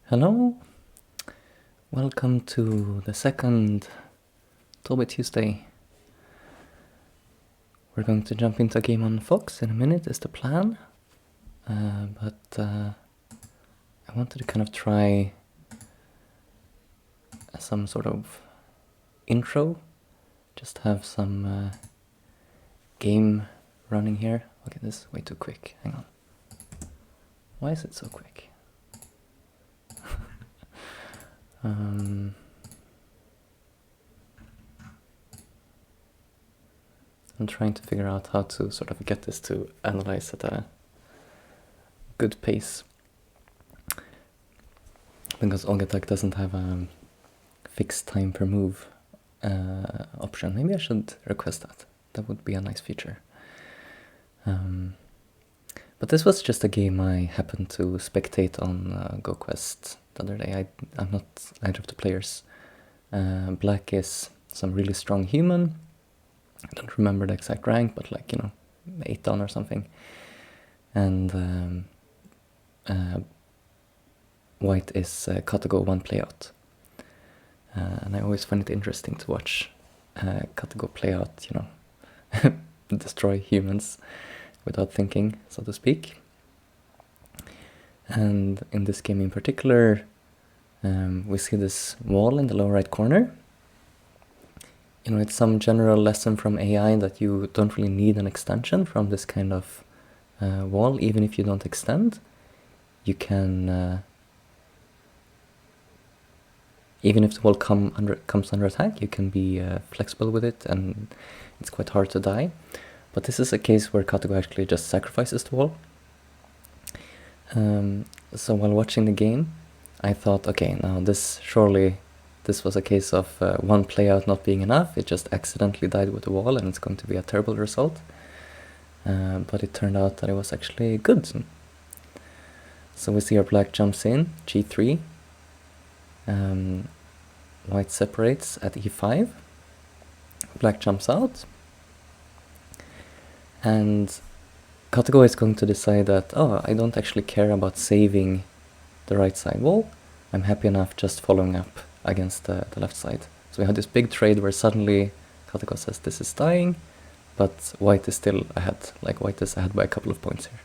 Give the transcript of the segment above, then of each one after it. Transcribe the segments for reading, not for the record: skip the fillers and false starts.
Hello, welcome to the second Tobi Tuesday. We're going to jump into a game on Fox in a minute is the plan, but I wanted to kind of try some sort of intro, just have some game running here. Okay, this is way too quick, hang on. Why is it so quick? I'm trying to figure out how to sort of get this to analyze at a good pace. Because Olgatak doesn't have a fixed time per move option. Maybe I should request that. That would be a nice feature. But this was just a game I happened to spectate on GoQuest the other day. I'm not either of the players. Black is some really strong human. I don't remember the exact rank, but like, 8 down or something. And white is Katago 1 playout. And I always find it interesting to watch Katago play out, destroy humans without thinking, so to speak. And in this game in particular, we see this wall in the lower right corner. It's some general lesson from AI that you don't really need an extension from this kind of wall, even if you don't extend. You can, even if the wall comes under attack, you can be flexible with it, and it's quite hard to die. But this is a case where Katago actually just sacrifices the wall. So while watching the game, I thought, okay, now this was a case of one playout not being enough. It just accidentally died with the wall, and it's going to be a terrible result. But it turned out that it was actually good. So we see our black jumps in, g3. White separates at e5. Black jumps out. And Katago is going to decide that, I don't actually care about saving the right side wall. I'm happy enough just following up against the left side. So we have this big trade where suddenly Katago says this is dying, but white is still ahead. Like white is ahead by a couple of points here.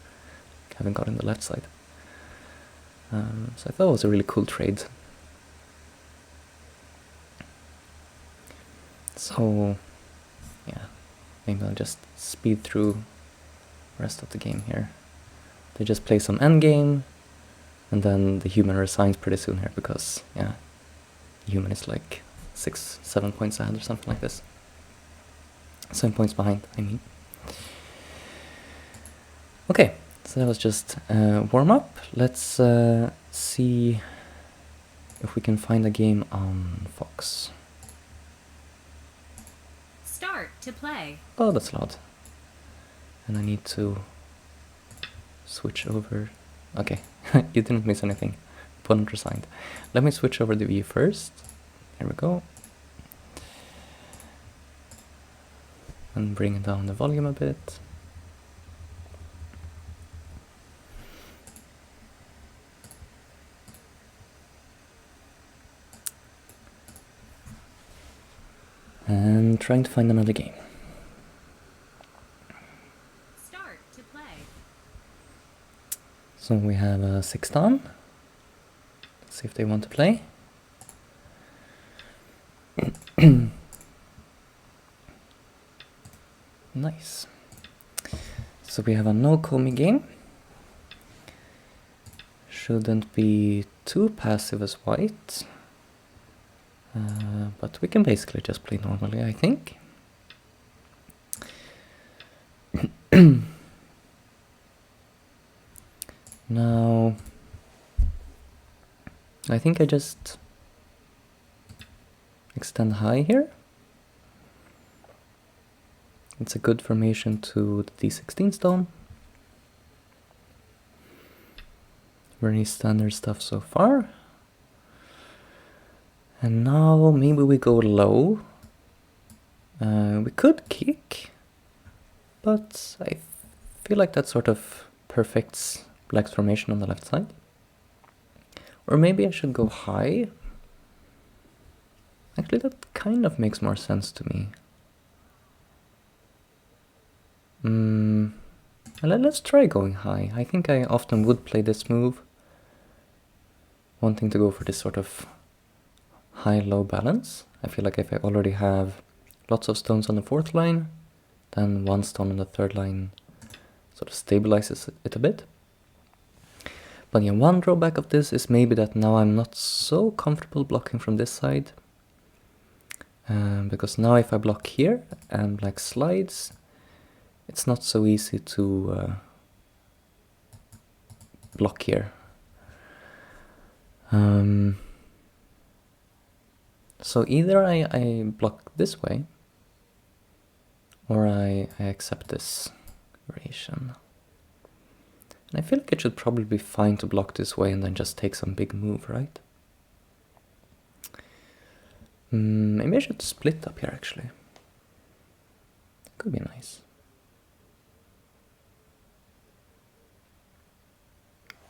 Haven't gotten the left side. So I thought it was a really cool trade. So, yeah, maybe I'll just speed through the rest of the game here. They just play some endgame, and then the human resigns pretty soon here because, yeah, the human is like 6-7 points ahead or something like this. 7 points behind, I mean. Okay, so that was just warm up. Let's see if we can find a game on Fox. Start to play. Oh, that's loud. And I need to switch over. Okay, you didn't miss anything. Opponent resigned. Let me switch over the view first. There we go. And bring down the volume a bit. And trying to find another game. Start to play. So we have a 6 down. Let's see if they want to play. Nice. So we have a no Komi game. Shouldn't be too passive as white. But we can basically just play normally, I think. Now, I think I just extend high here. It's a good formation to the d16 stone. Very standard stuff so far. And now maybe we go low. We could kick, but I feel like that sort of perfects black's formation on the left side. Or maybe I should go high. Actually, that kind of makes more sense to me. Let's try going high. I think I often would play this move, wanting to go for this sort of high-low balance. I feel like if I already have lots of stones on the fourth line, then one stone on the third line sort of stabilizes it a bit. But yeah, one drawback of this is maybe that now I'm not so comfortable blocking from this side. Because now if I block here and black slides, it's not so easy to block here. So either I block this way, or I accept this variation. And I feel like it should probably be fine to block this way and then just take some big move, right? Maybe I should split up here, actually. Could be nice.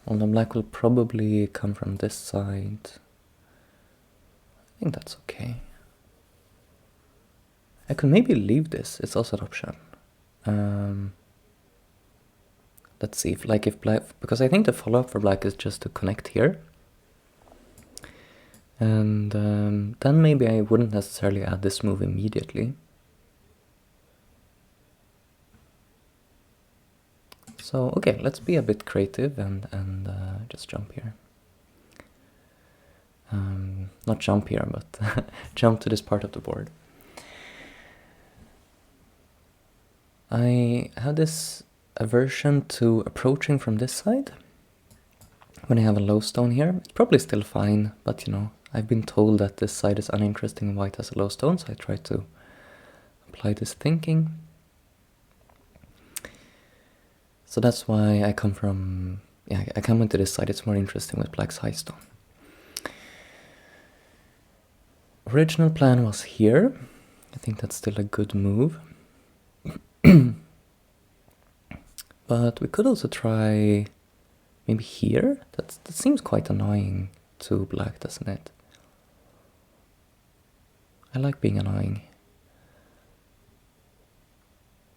Although black will probably come from this side. I think that's okay. I could maybe leave this, it's also an option. Let's see, if black, because I think the follow-up for black is just to connect here. And then maybe I wouldn't necessarily add this move immediately. So, okay, let's be a bit creative and just jump here. Not jump here, but jump to this part of the board. I have this aversion to approaching from this side. When I have a low stone here, it's probably still fine, but you know, I've been told that this side is uninteresting and white has a low stone, so I try to apply this thinking. So that's why I come from, yeah, I come into this side, it's more interesting with black's high stone. Original plan was here. I think that's still a good move. But we could also try maybe here. That seems quite annoying to black, doesn't it? I like being annoying.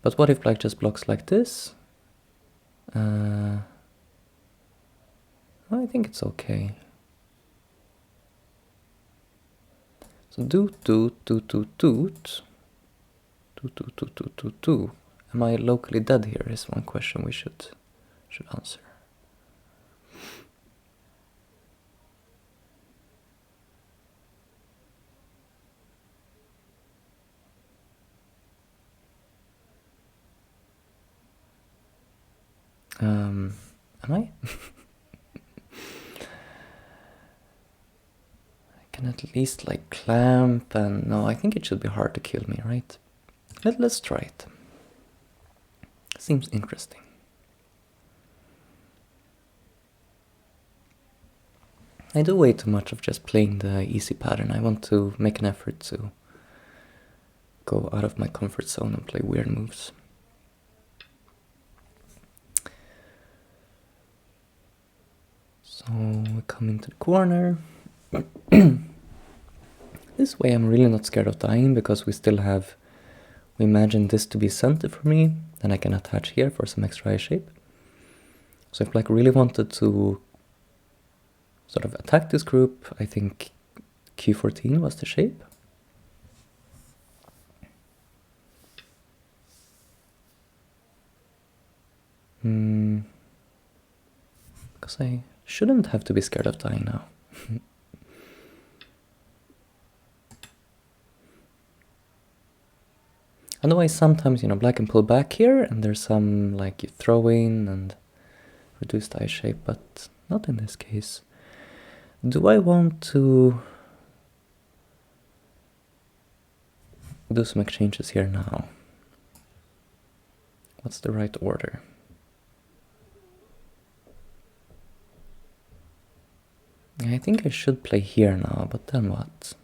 But what if black just blocks like this? Well, I think it's okay. So doot. Am I locally dead here is one question we should answer. Am I? I can at least like clamp and no, I think it should be hard to kill me, right? Let's try it. Seems interesting. I do way too much of just playing the easy pattern. I want to make an effort to go out of my comfort zone and play weird moves. So we come into the corner. This way I'm really not scared of dying because we still have, we imagine this to be center for me, then I can attach here for some extra eye shape. So if black really wanted to sort of attack this group, I think Q14 was the shape. Because I shouldn't have to be scared of dying now. Otherwise, sometimes, you know, black can pull back here, and there's some, like, you throw in and reduce the eye shape, but not in this case. Do I want to do some exchanges here now? What's the right order? I think I should play here now, but then what?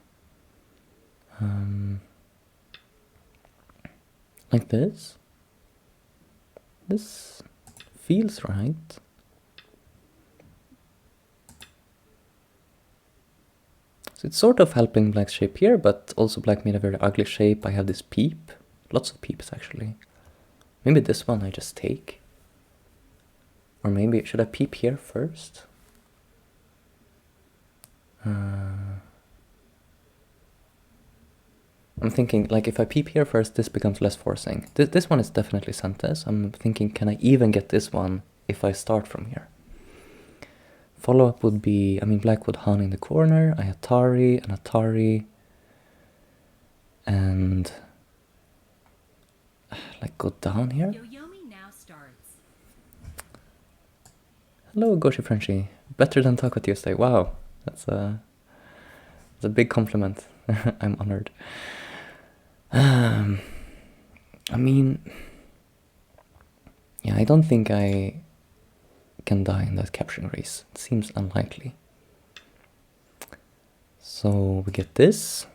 Like this? This feels right. So it's sort of helping black's shape here, but also black made a very ugly shape. I have this peep. Lots of peeps, actually. Maybe this one I just take. Or maybe, should I peep here first? I'm thinking, like, if I peep here first, this becomes less forcing. This one is definitely Santes. I'm thinking, can I even get this one if I start from here? Follow-up would be, I mean, black would Han in the corner, I Atari, an Atari, and like go down here. Yoyomi now starts. Hello, Goshi Frenchie. Better than Taco Tuesday. Wow, that's a big compliment. I'm honored. I mean, yeah, I don't think I can die in that capturing race. It seems unlikely. So we get this.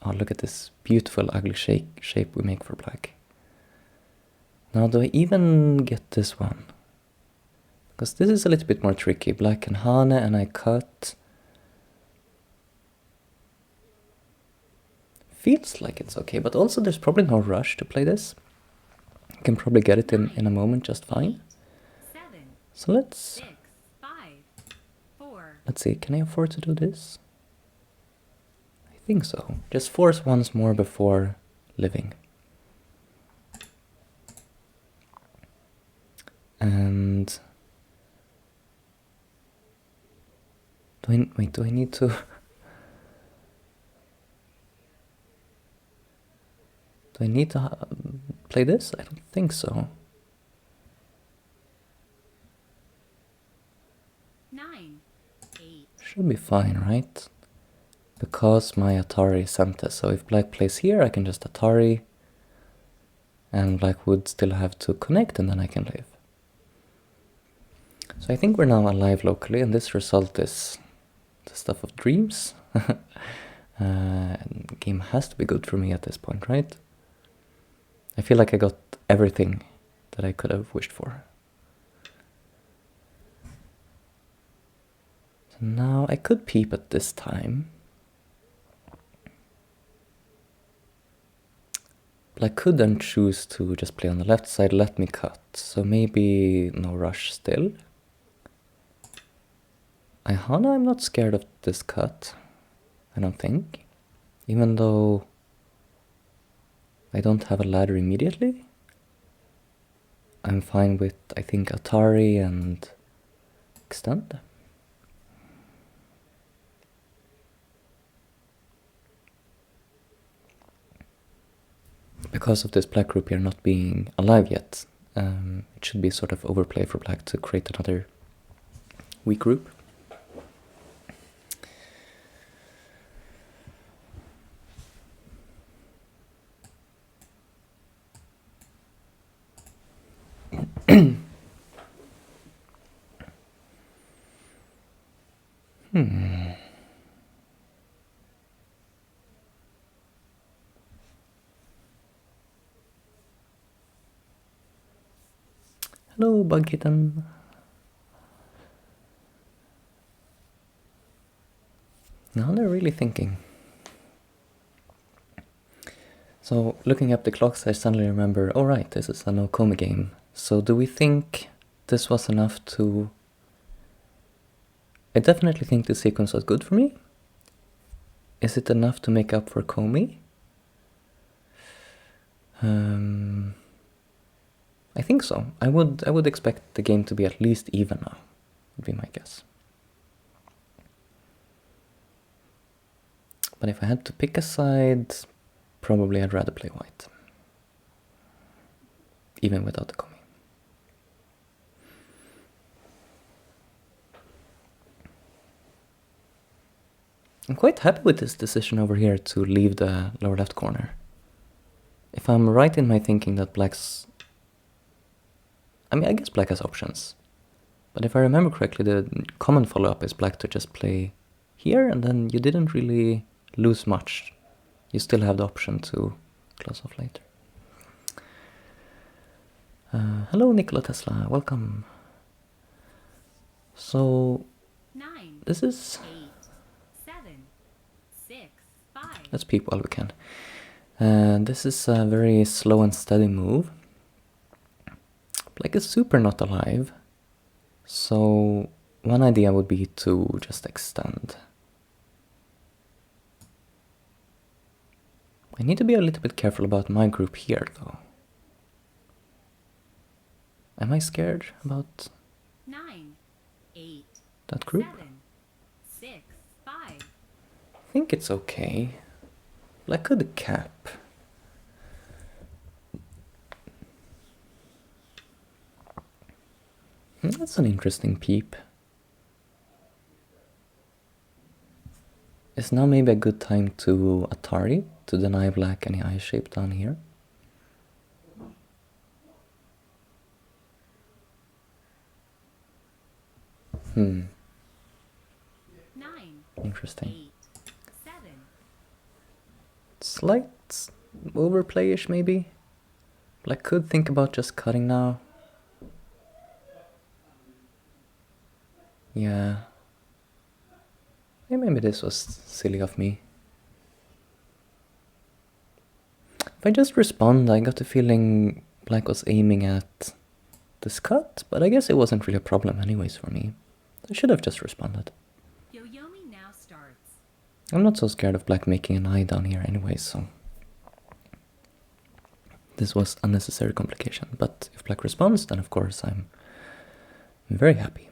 Oh, look at this beautiful ugly shape we make for black. Now, do I even get this one? Because this is a little bit more tricky. Black and Hane, and I cut. Feels like it's okay, but also there's probably no rush to play this. I can probably get it in a moment just fine. 7, So let's 6, 5, 4. let's see, can I afford to do this? I think so. Just force once more before living. And do I need to do I need to play this? I don't think so. 9, 8. Should be fine, right? Because my Atari is Santes, so if black plays here, I can just Atari, and black would still have to connect, and then I can live. So I think we're now alive locally, and this result is the stuff of dreams. Game has to be good for me at this point, right? I feel like I got everything that I could have wished for. So now I could peep at this time. But I could then choose to just play on the left side, let me cut. So maybe no rush still. Hana, I'm not scared of this cut, I don't think. Even though I don't have a ladder immediately. I'm fine with, I think, Atari and extend. Because of this black group here not being alive yet, it should be sort of overplay for black to create another weak group. Hello, Bug Kitten. Now they're really thinking. So, looking up the clocks, I suddenly remember, oh right, this is a no-Komi game. So do we think this was enough to... I definitely think this sequence was good for me. Is it enough to make up for Komi? I think so. I would expect the game to be at least even now, would be my guess. But if I had to pick a side, probably I'd rather play white. Even without the Komi. I'm quite happy with this decision over here to leave the lower left corner. If I'm right in my thinking that black's... I mean, I guess black has options. But if I remember correctly, the common follow-up is black to just play here, and then you didn't really lose much. You still have the option to close off later. Hello, Nikola Tesla. Welcome. So, 9, this is... 8, 7, 5. Let's peep while we can. This is a very slow and steady move. Black is super not alive. So one idea would be to just extend. I need to be a little bit careful about my group here, though. Am I scared about 9, 8, that group? 7, 6, 5. I think it's okay. Black could cap. That's an interesting peep. Is now maybe a good time to Atari to deny black any eye shape down here? Hmm. 9, Interesting. 8, 7. Slight overplayish maybe? Black could think about just cutting now. Yeah. Maybe this was silly of me. If I just respond, I got the feeling Black was aiming at this cut, but I guess it wasn't really a problem anyways for me. I should have just responded. Yoyomi now starts. I'm not so scared of Black making an eye down here anyway, so... This was unnecessary complication, but if Black responds, then of course I'm very happy.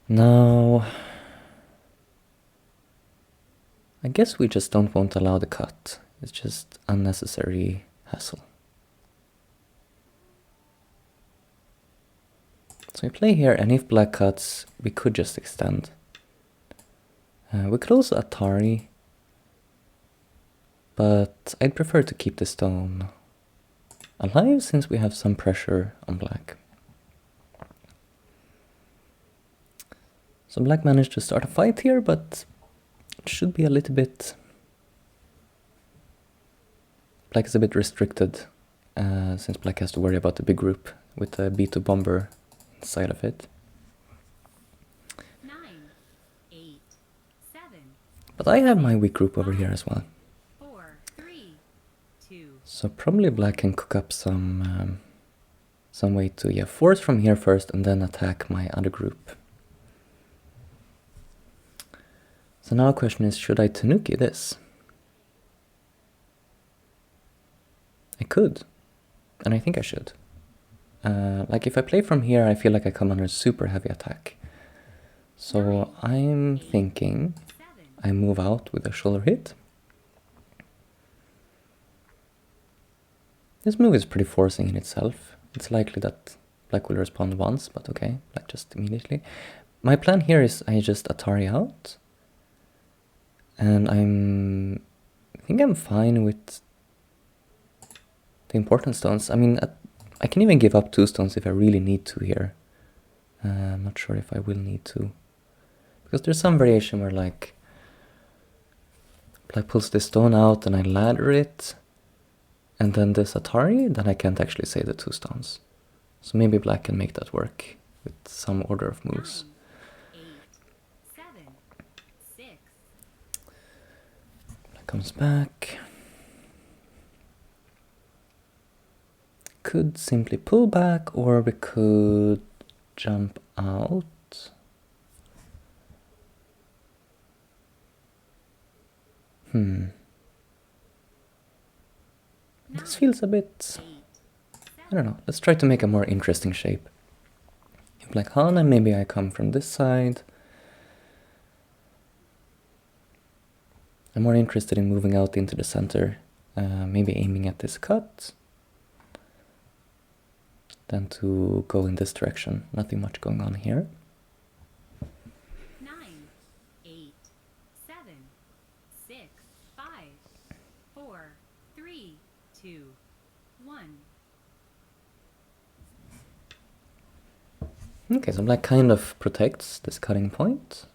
Now... I guess we just won't allow the cut. It's just unnecessary hassle. So we play here, and if Black cuts, we could just extend. We could also Atari, but I'd prefer to keep the stone alive since we have some pressure on Black. So Black managed to start a fight here, but it should be a little bit... Black is a bit restricted, since Black has to worry about the big group with the B2 bomber inside of it. 9, 8, 7. But I have my weak group over here as well. 4, 3, 2. So probably Black can cook up some way to force from here first and then attack my other group. So now the question is, should I Tanuki this? I could, and I think I should. Like if I play from here, I feel like I come under super heavy attack. So I'm thinking I move out with a shoulder hit. This move is pretty forcing in itself. It's likely that Black will respond once, but okay, Black just immediately. My plan here is I just Atari out. And I think I'm fine with the important stones. I mean, I can even give up 2 stones if I really need to here. I'm not sure if I will need to. Because there's some variation where like Black pulls this stone out and I ladder it. And then this Atari, then I can't actually save the 2 stones. So maybe Black can make that work with some order of moves. 9, 8, 7, 6. Black comes back. Could simply pull back, or we could jump out. This feels a bit... I don't know. Let's try to make a more interesting shape. If Black Han, and maybe I come from this side. I'm more interested in moving out into the center. Maybe aiming at this cut. Than to go in this direction. Nothing much going on here. 9, 8, 7, 6, 5, 4, 3, 2, 1. Okay, so Black kind of protects this cutting point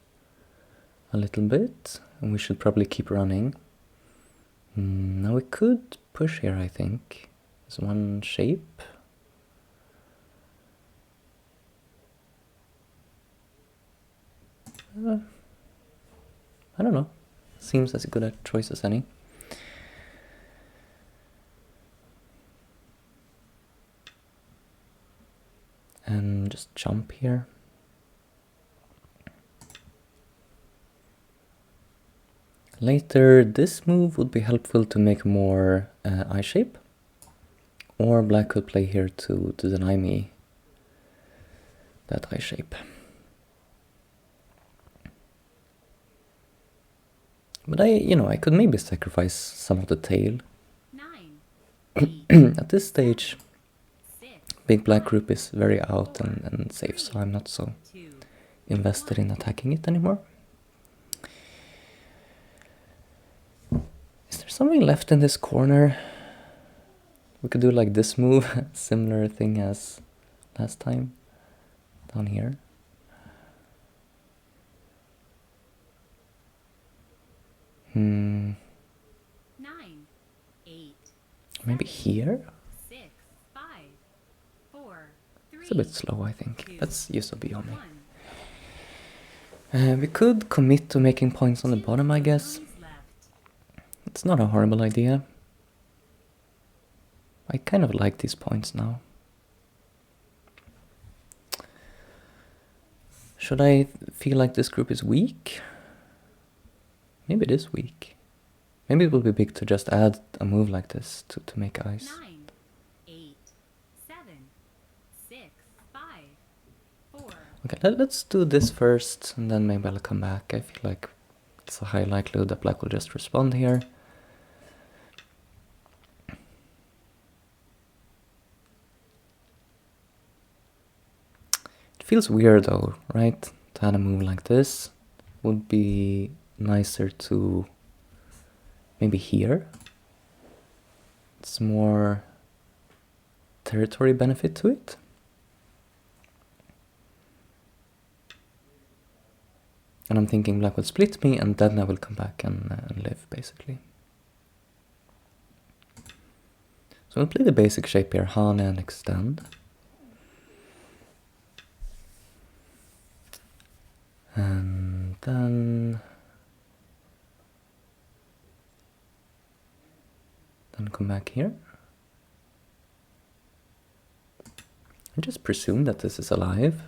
a little bit, and we should probably keep running. Now we could push here, I think. There's one shape. I don't know. seems as good a choice as any. And just jump here. Later, this move would be helpful to make more eye shape. Or black could play here to deny me that eye shape. But I could maybe sacrifice some of the tail. 9, 8, At this stage, 6, big black group is very out and safe, so I'm not so 2, invested in attacking it anymore. Is there something left in this corner? We could do like this move, similar thing as last time, down here. Hmm, 9, 8, maybe here? 6, 5, 4, 3, It's a bit slow, I think. Let's use a B on me. 1. We could commit to making points on the bottom, I guess. Left. It's not a horrible idea. I kind of like these points now. Should I feel like this group is weak? Maybe it is weak. Maybe it will be big to just add a move like this to make eyes. 9, 8, 7, 6, 5, 4. Okay, let's do this first, and then maybe I'll come back. I feel like it's a high likelihood that black will just respond here. It feels weird though, right? To add a move like this. Would be nicer to maybe here. It's more territory benefit to it. And I'm thinking black will split me, and then I will come back and live, basically. So we'll play the basic shape here, Hane and extend. And then come back here. And just presume that this is alive.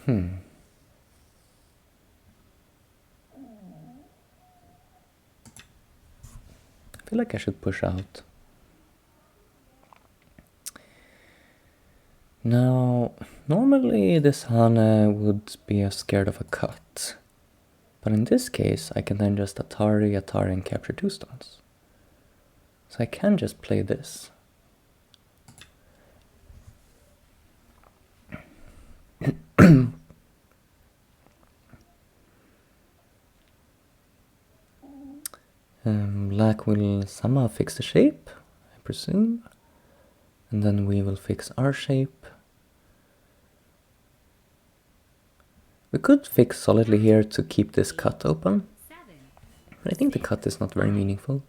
I feel like I should push out. Now, normally this Hane would be scared of a cut. But in this case, I can then just Atari, and capture 2 stones. So I can just play this. Black will somehow fix the shape, I presume. And then we will fix our shape. We could fix solidly here to keep this cut open. But I think the cut is not very meaningful.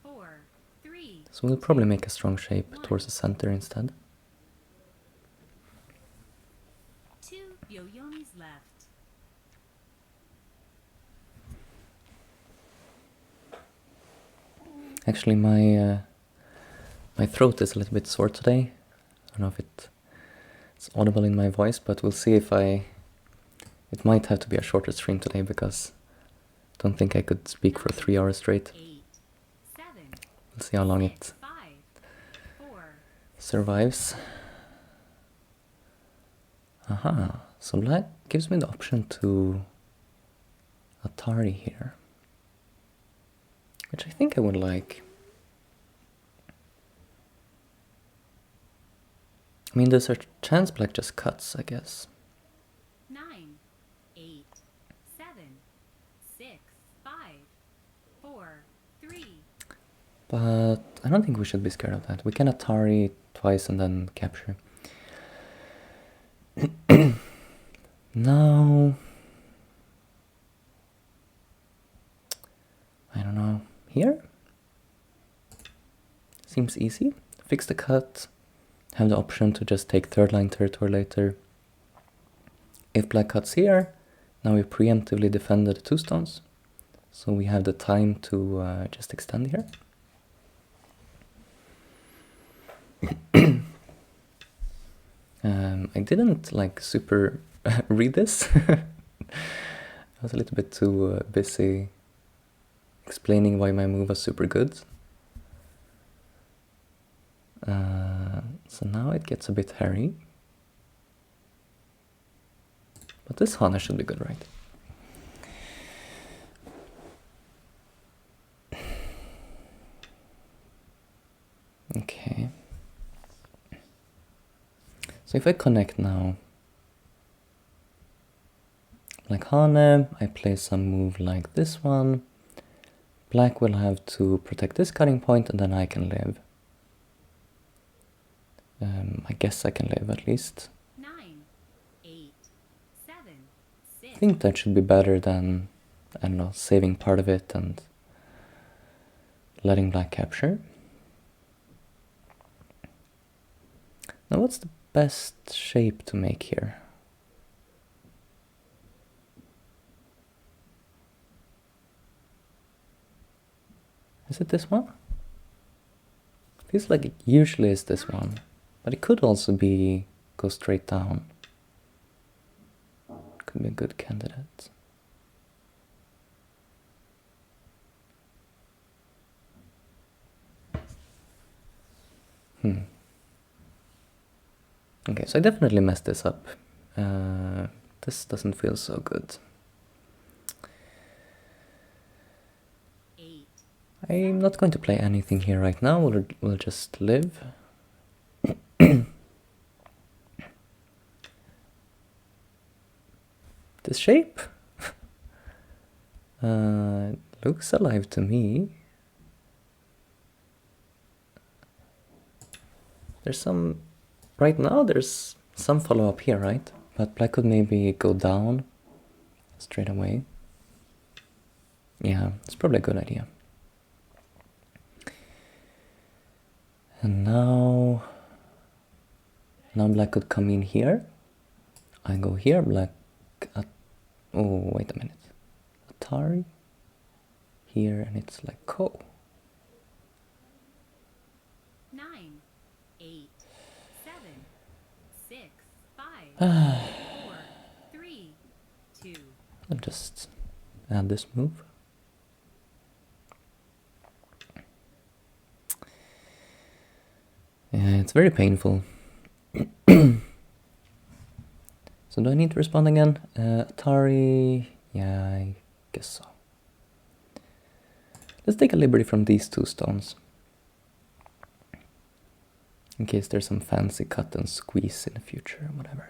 4, 3, So we'll probably make a strong shape towards the center instead. 2 Yoyomis left. Actually, my throat is a little bit sore today. I don't know if it's audible in my voice, but we'll see if it might have to be a shorter stream today, because I don't think I could speak for 3 hours straight. 8, 7, We'll see how long it 5, 4. survives. Aha, so black gives me the option to Atari here, which I think I would like. I mean, there's a chance black just cuts, I guess. 9, 8, 7, 6, 5, 4, 3. But I don't think we should be scared of that. We can Atari twice and then capture. Now, I don't know, here? seems easy. Fix the cut, have the option to just take third line territory later. If black cuts here, now we preemptively defended the 2 stones. So we have the time to just extend here. I didn't like super read this. I was a little bit too busy explaining why my move was super good. So now it gets a bit hairy. But this Hana should be good, right? Okay. So if I connect now, like Hane, I play some move like this one. Black will have to protect this cutting point and then I can live. I guess I can live at least. 9, 8, 7, 6. I think that should be better than, I don't know, saving part of it and letting black capture. Now what's the best shape to make here? Is it this one? Feels like it usually is this one, but it could also be go straight down. Could be a good candidate. Okay, so I definitely messed this up. This doesn't feel so good. 8. I'm not going to play anything here right now. We'll just live. This shape looks alive to me. There's some... Right now there's some follow-up here, right? But black could maybe go down straight away. Yeah, it's probably a good idea. And now black could come in here. I go here, black... oh, wait a minute. Atari. Here, and it's like Ko. 9, 8, 7, 6, 5, 4, 3, 2. I'll just add this move. Yeah, it's very painful. So do I need to respond again? Atari... yeah, I guess so. Let's take a liberty from these 2 stones. In case there's some fancy cut and squeeze in the future or whatever.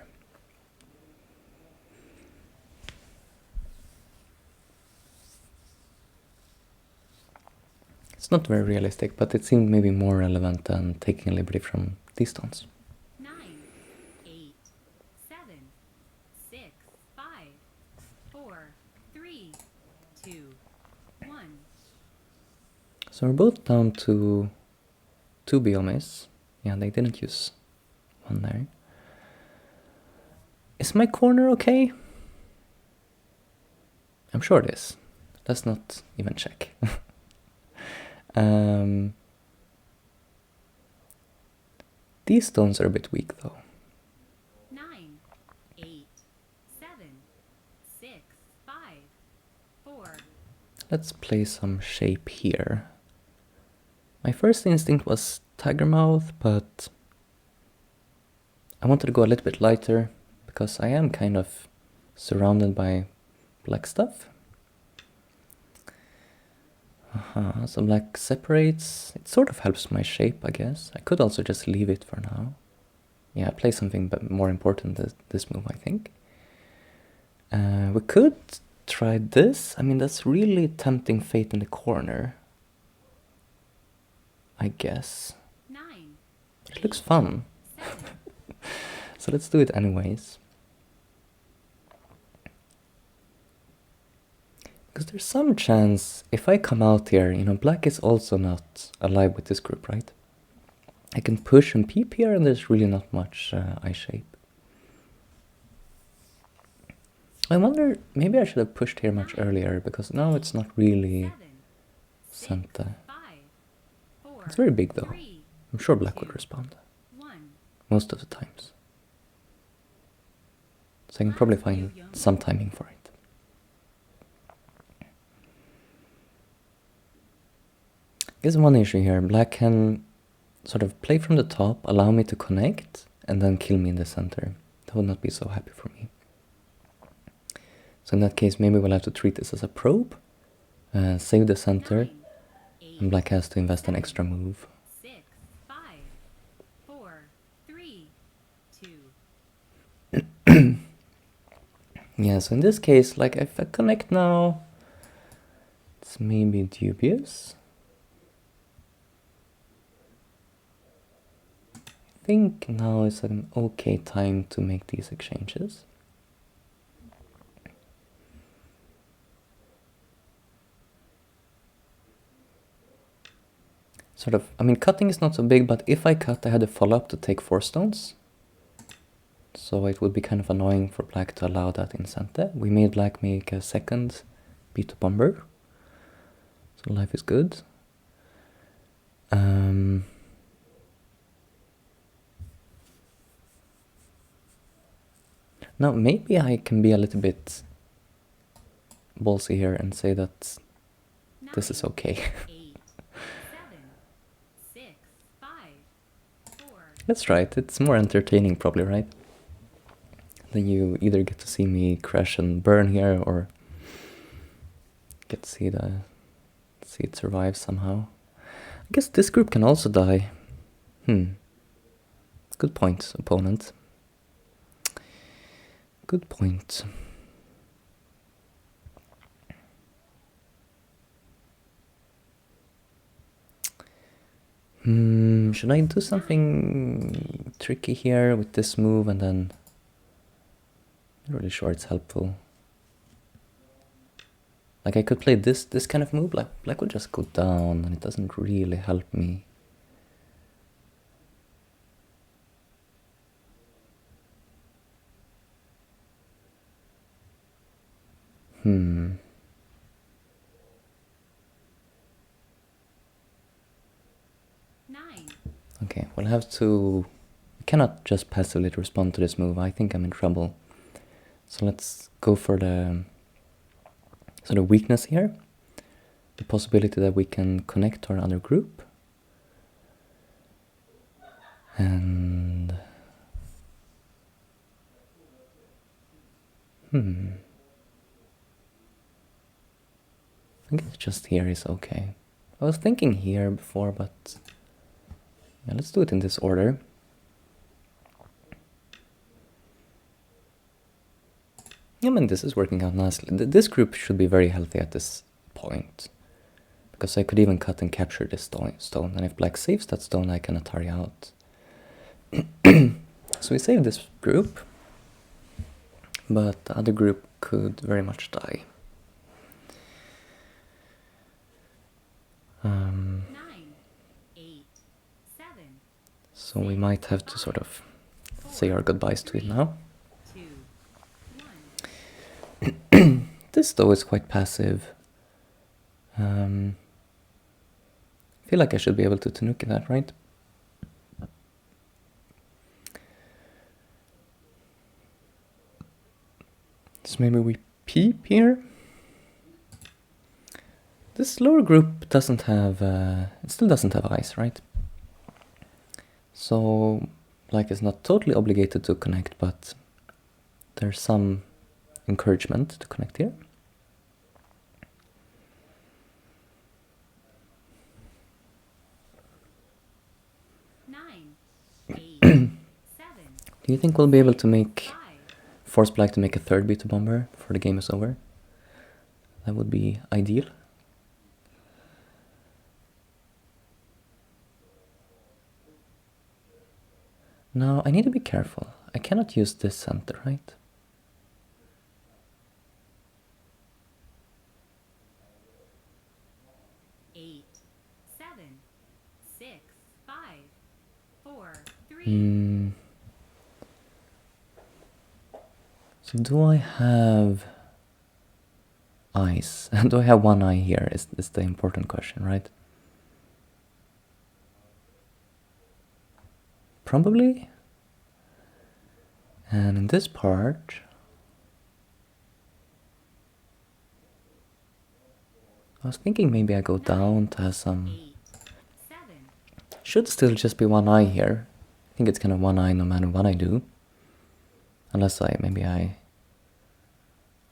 It's not very realistic, but it seemed maybe more relevant than taking a liberty from these stones. 9, 8, 7, 6, 5, 4, 3, 2, 1. So we're both down to 2 biomes. Yeah, they didn't use one there. Is my corner okay? I'm sure it is. Let's not even check. These stones are a bit weak though. 9, 8, 7, 6, 5, 4. Let's play some shape here. My first instinct was tiger mouth, but I wanted to go a little bit lighter because I am kind of surrounded by black stuff. So black separates. It sort of helps my shape, I guess. I could also just leave it for now. Yeah, play something but more important than this move, I think. We could try this. I mean, that's really tempting fate in the corner, I guess. 9, It looks fun. 7. So let's do it anyways. Because there's some chance, if I come out here, you know, black is also not alive with this group, right? I can push and peep here, and there's really not much eye shape. I wonder, maybe I should have pushed here much earlier, because now it's not really Santa. It's very big though. I'm sure black would respond. Most of the times. So I can probably find some timing for it. There's one issue here. Black can sort of play from the top, allow me to connect, and then kill me in the center. That would not be so happy for me. So in that case, maybe we'll have to treat this as a probe, save the center, and black has to invest an extra move. 6, 5, 4, 3, 2. Yeah, so in this case, like if I connect now, it's maybe dubious. I think now is an okay time to make these exchanges. Sort of, I mean, cutting is not so big, but if I cut, I had a follow-up to take 4 stones. So it would be kind of annoying for black to allow that in center. We made black make a second beat bomber. So life is good. Now maybe I can be a little bit ballsy here and say that this is okay. 8, 7, 6, 5, 4. Let's try it. It's more entertaining probably, right? Then you either get to see me crash and burn here, or get to see it survive somehow. I guess this group can also die. Good point, opponent. Good point. Should I do something tricky here with this move and then... I'm not really sure it's helpful. Like I could play this kind of move, like black would just go down and it doesn't really help me. Okay, we'll have to... I cannot just passively respond to this move. I think I'm in trouble. So let's go for the sort of weakness here. The possibility that we can connect to our other group. And... I guess just here is okay. I was thinking here before, but... yeah, let's do it in this order. Yeah, I mean, this is working out nicely. This group should be very healthy at this point. Because I could even cut and capture this stone. And if black saves that stone, I can Atari out. So we save this group. But the other group could very much die. 9, 8, 7. So we might have to sort of say our goodbyes to it now. 2, 1. This though is quite passive. I feel like I should be able to Tanuki that, right? So maybe we peep here. This lower group doesn't have, it still doesn't have eyes, right? So, like, it's not totally obligated to connect, but there's some encouragement to connect here. Do you think we'll be able to force black to make a third beta bomber before the game is over? That would be ideal. Now, I need to be careful. I cannot use this center, right? So do I have eyes? Do I have one eye here is the important question, right? Probably. And in this part, I was thinking maybe I go down to have some... 8, 7, Should still just be one eye here. I think it's kind of one eye no matter what I do. Unless maybe I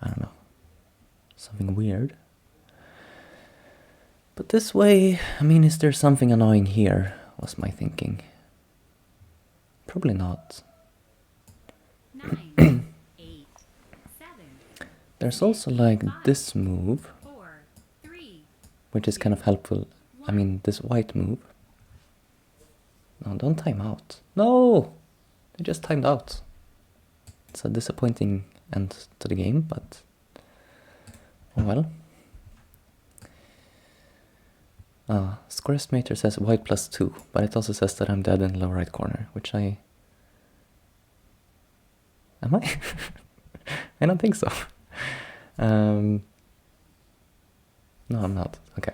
don't know, something weird. But this way, I mean, is there something annoying here, was my thinking. Probably not. 9, 8, 7, There's also like this move, 4, 3, which is kind of helpful. I mean, this white move. No, don't time out. No! They just timed out. It's a disappointing end to the game, but oh well. Score estimator says white +2, but it also says that I'm dead in the lower right corner, which I... Am I? I don't think so. No, I'm not. Okay.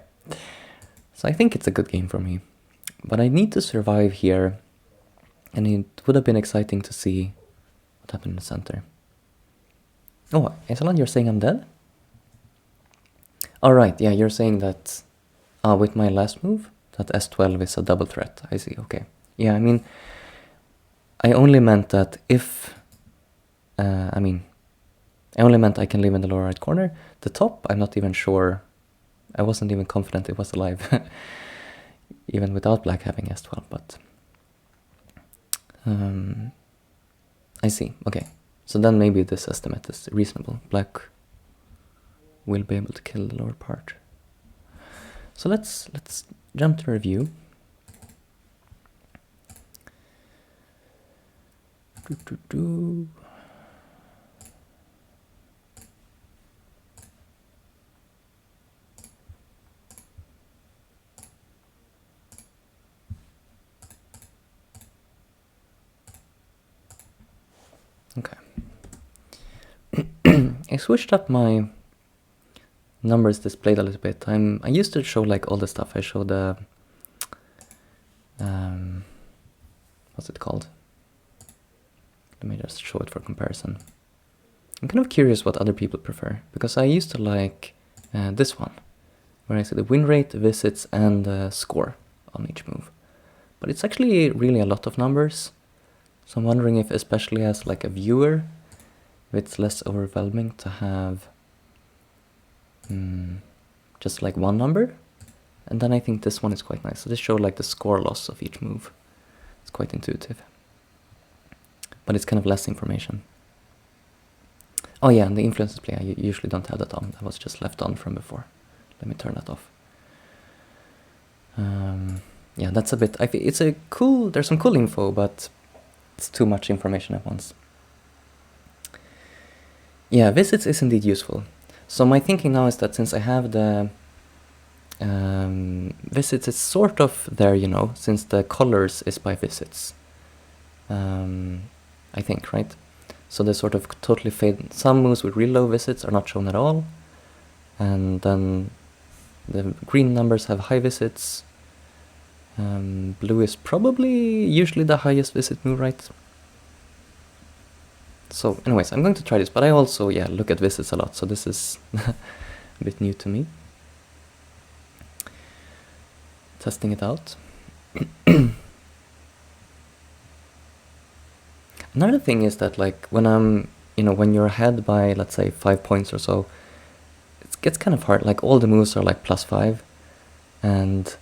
So I think it's a good game for me. But I need to survive here, and it would have been exciting to see what happened in the center. Oh, Esalan, you're saying I'm dead? Alright, yeah, you're saying that with my last move, that S12 is a double threat. I see, okay. Yeah, I mean, I only meant that if... I only meant I can live in the lower right corner. The top, I'm not even sure. I wasn't even confident it was alive. Even without black having S12, but... I see, okay. So then maybe this estimate is reasonable. Black will be able to kill the lower part. So let's jump to review. Okay. I switched up my numbers displayed a little bit. I used to show like all the stuff. I showed the what's it called? Let me just show it for comparison. I'm kind of curious what other people prefer, because I used to like this one, where I see the win rate, visits, and score on each move. But it's actually really a lot of numbers. So I'm wondering if, especially as like a viewer, if it's less overwhelming to have just like one number. And then I think this one is quite nice. So this shows like the score loss of each move. It's quite intuitive. But it's kind of less information. Oh yeah, and the influence display, I usually don't have that on. That was just left on from before. Let me turn that off. Yeah, that's a bit... it's a cool... There's some cool info, but it's too much information at once. Yeah, visits is indeed useful. So my thinking now is that since I have the visits, it's sort of there, you know, since the colors is by visits. I think, right? So they sort of totally fade. Some moves with real low visits are not shown at all. And then the green numbers have high visits. Blue is probably usually the highest visit move, right? So anyways, I'm going to try this, but I also, yeah, look at visits a lot, so this is a bit new to me. Testing it out. Another thing is that, like, when I'm, you know, when you're ahead by, let's say, 5 points or so, it gets kind of hard. Like, all the moves are like +5, and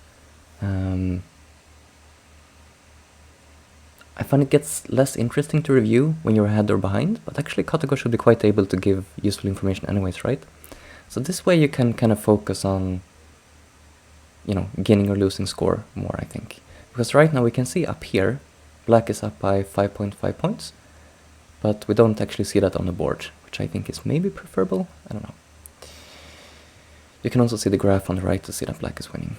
I find it gets less interesting to review when you're ahead or behind, but actually Katoko should be quite able to give useful information anyways, right? So this way you can kind of focus on, you know, gaining or losing score more, I think. Because right now we can see up here, black is up by 5.5 points, but we don't actually see that on the board, which I think is maybe preferable, I don't know. You can also see the graph on the right to see that black is winning.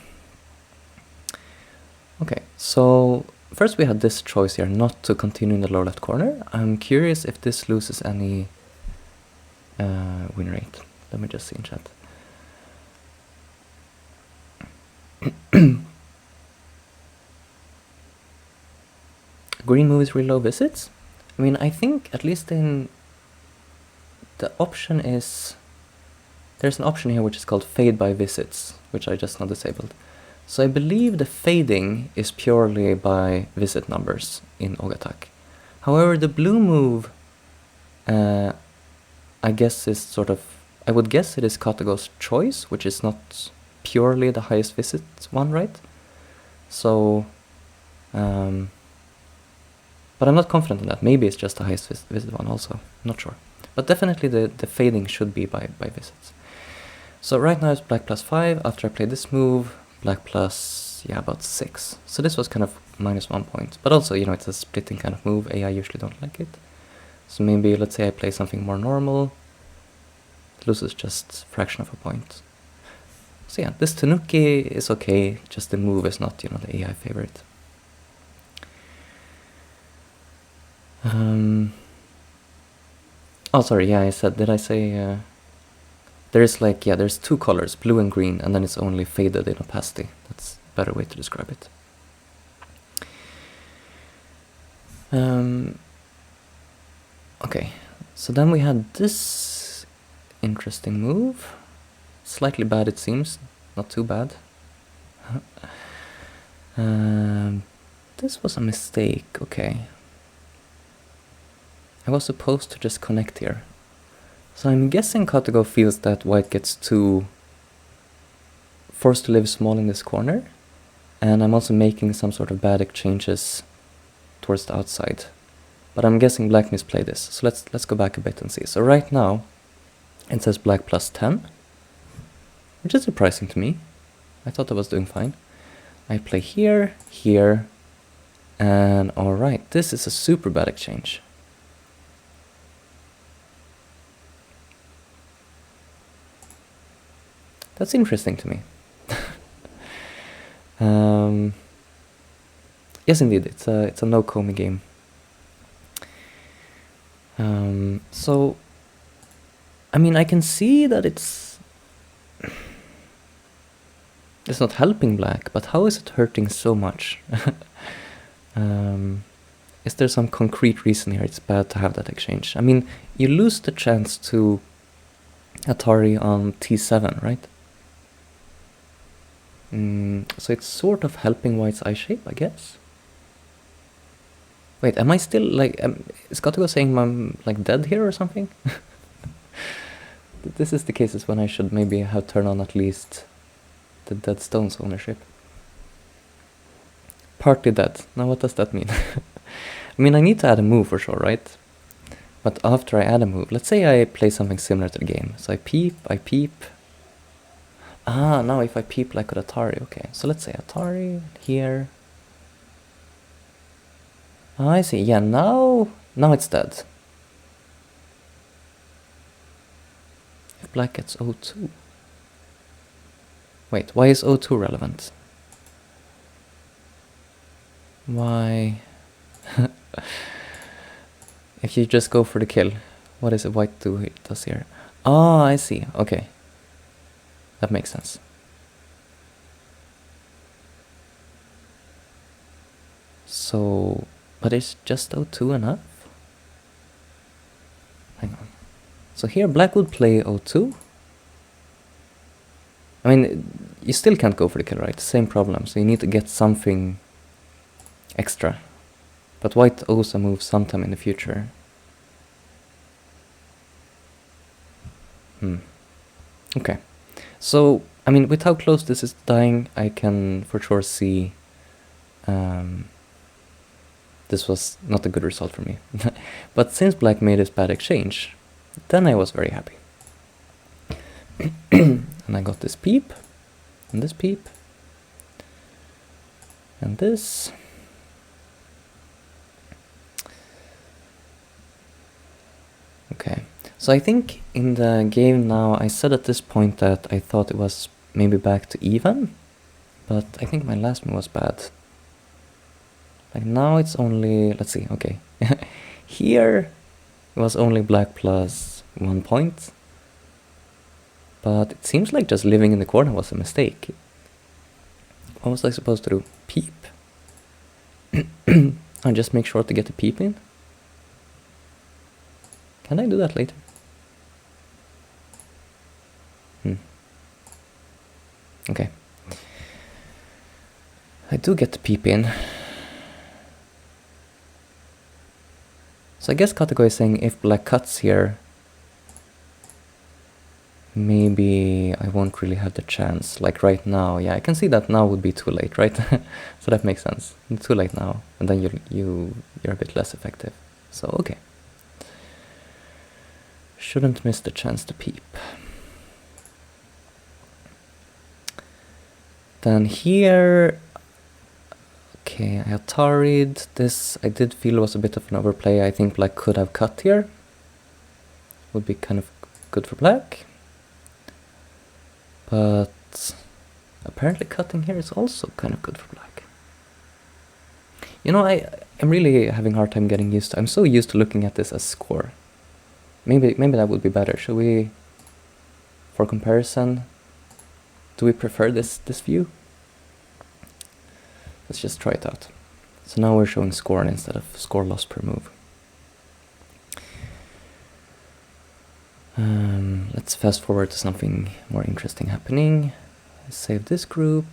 Okay, so first we had this choice here, not to continue in the lower left corner. I'm curious if this loses any win rate. Let me just see in chat. Green moves really low visits? I mean, I think at least in the option is, there's an option here which is called fade by visits, which I just now disabled. So I believe the fading is purely by visit numbers in Ogatak. However, the blue move, I guess is sort of, I would guess it is Katago's choice, which is not purely the highest visit one, right? So, but I'm not confident in that. Maybe it's just the highest visit one also. I'm not sure. But definitely the fading should be by visits. So right now it's black plus 5. After I play this move, black plus, yeah, about 6. So this was kind of -1 point. But also, you know, it's a splitting kind of move. AI usually don't like it. So maybe, let's say I play something more normal. It loses just fraction of a point. So yeah, this Tanuki is okay. Just the move is not, you know, the AI favorite. Oh, sorry, yeah, I said, did I say, there's like, yeah, there's two colors, blue and green, and then it's only faded in opacity. That's a better way to describe it. Okay, so then we had this interesting move. Slightly bad, it seems, not too bad. This was a mistake, okay. I was supposed to just connect here. So I'm guessing Katago feels that white gets too forced to live small in this corner, and I'm also making some sort of bad exchanges towards the outside. But I'm guessing black misplayed this, so let's go back a bit and see. So right now, it says black plus 10, which is surprising to me. I thought I was doing fine. I play here, here, and alright, this is a super bad exchange. That's interesting to me. Yes, indeed, it's a no Komi game. So, I mean, I can see that it's not helping black, but how is it hurting so much? Is there some concrete reason here it's bad to have that exchange? I mean, you lose the chance to Atari on T7, right? So it's sort of helping white's eye shape, I guess. Wait, am I still, like, is Katago saying I'm, like, dead here or something? This is the cases when I should maybe have turned on at least the dead stones ownership. Partly dead. Now what does that mean? I mean, I need to add a move for sure, right? But after I add a move, let's say I play something similar to the game. So I peep. Ah, now if I peep like with Atari, okay. So let's say Atari, here. Oh, I see, yeah, now it's dead. If black gets O2. Wait, why is O2 relevant? Why? If you just go for the kill, what is it white does here? Oh, I see, okay. That makes sense. So, but is just O2 enough? Hang on. So here black would play O2. I mean, you still can't go for the kill, right? Same problem, so you need to get something extra. But white owes a move sometime in the future. Okay. So, I mean, with how close this is dying, I can for sure see this was not a good result for me. But since black made this bad exchange, then I was very happy. And I got this peep, and this peep, and this. Okay, so I think in the game now, I said at this point that I thought it was maybe back to even, but I think my last move was bad. Like now it's only, let's see, okay. Here it was only black plus 1 point. But it seems like just living in the corner was a mistake. What was I supposed to do? Peep? I just make sure to get the peep in? Can I do that later? Okay. I do get the peep in. So I guess Katego is saying if black cuts here, maybe I won't really have the chance. Like right now, yeah, I can see that now would be too late, right? So that makes sense. It's too late now, and then you're a bit less effective. So okay. Shouldn't miss the chance to peep. Then here, okay, I Atari'd. This I did feel was a bit of an overplay. I think black could have cut here. Would be kind of good for black. But apparently cutting here is also kind of good for black. You know, I'm really having a hard time getting used to. I'm so used to looking at this as score. Maybe that would be better. Should we, for comparison, do we prefer this view? Let's just try it out. So now we're showing score instead of score loss per move. Let's fast forward to something more interesting happening. I save this group.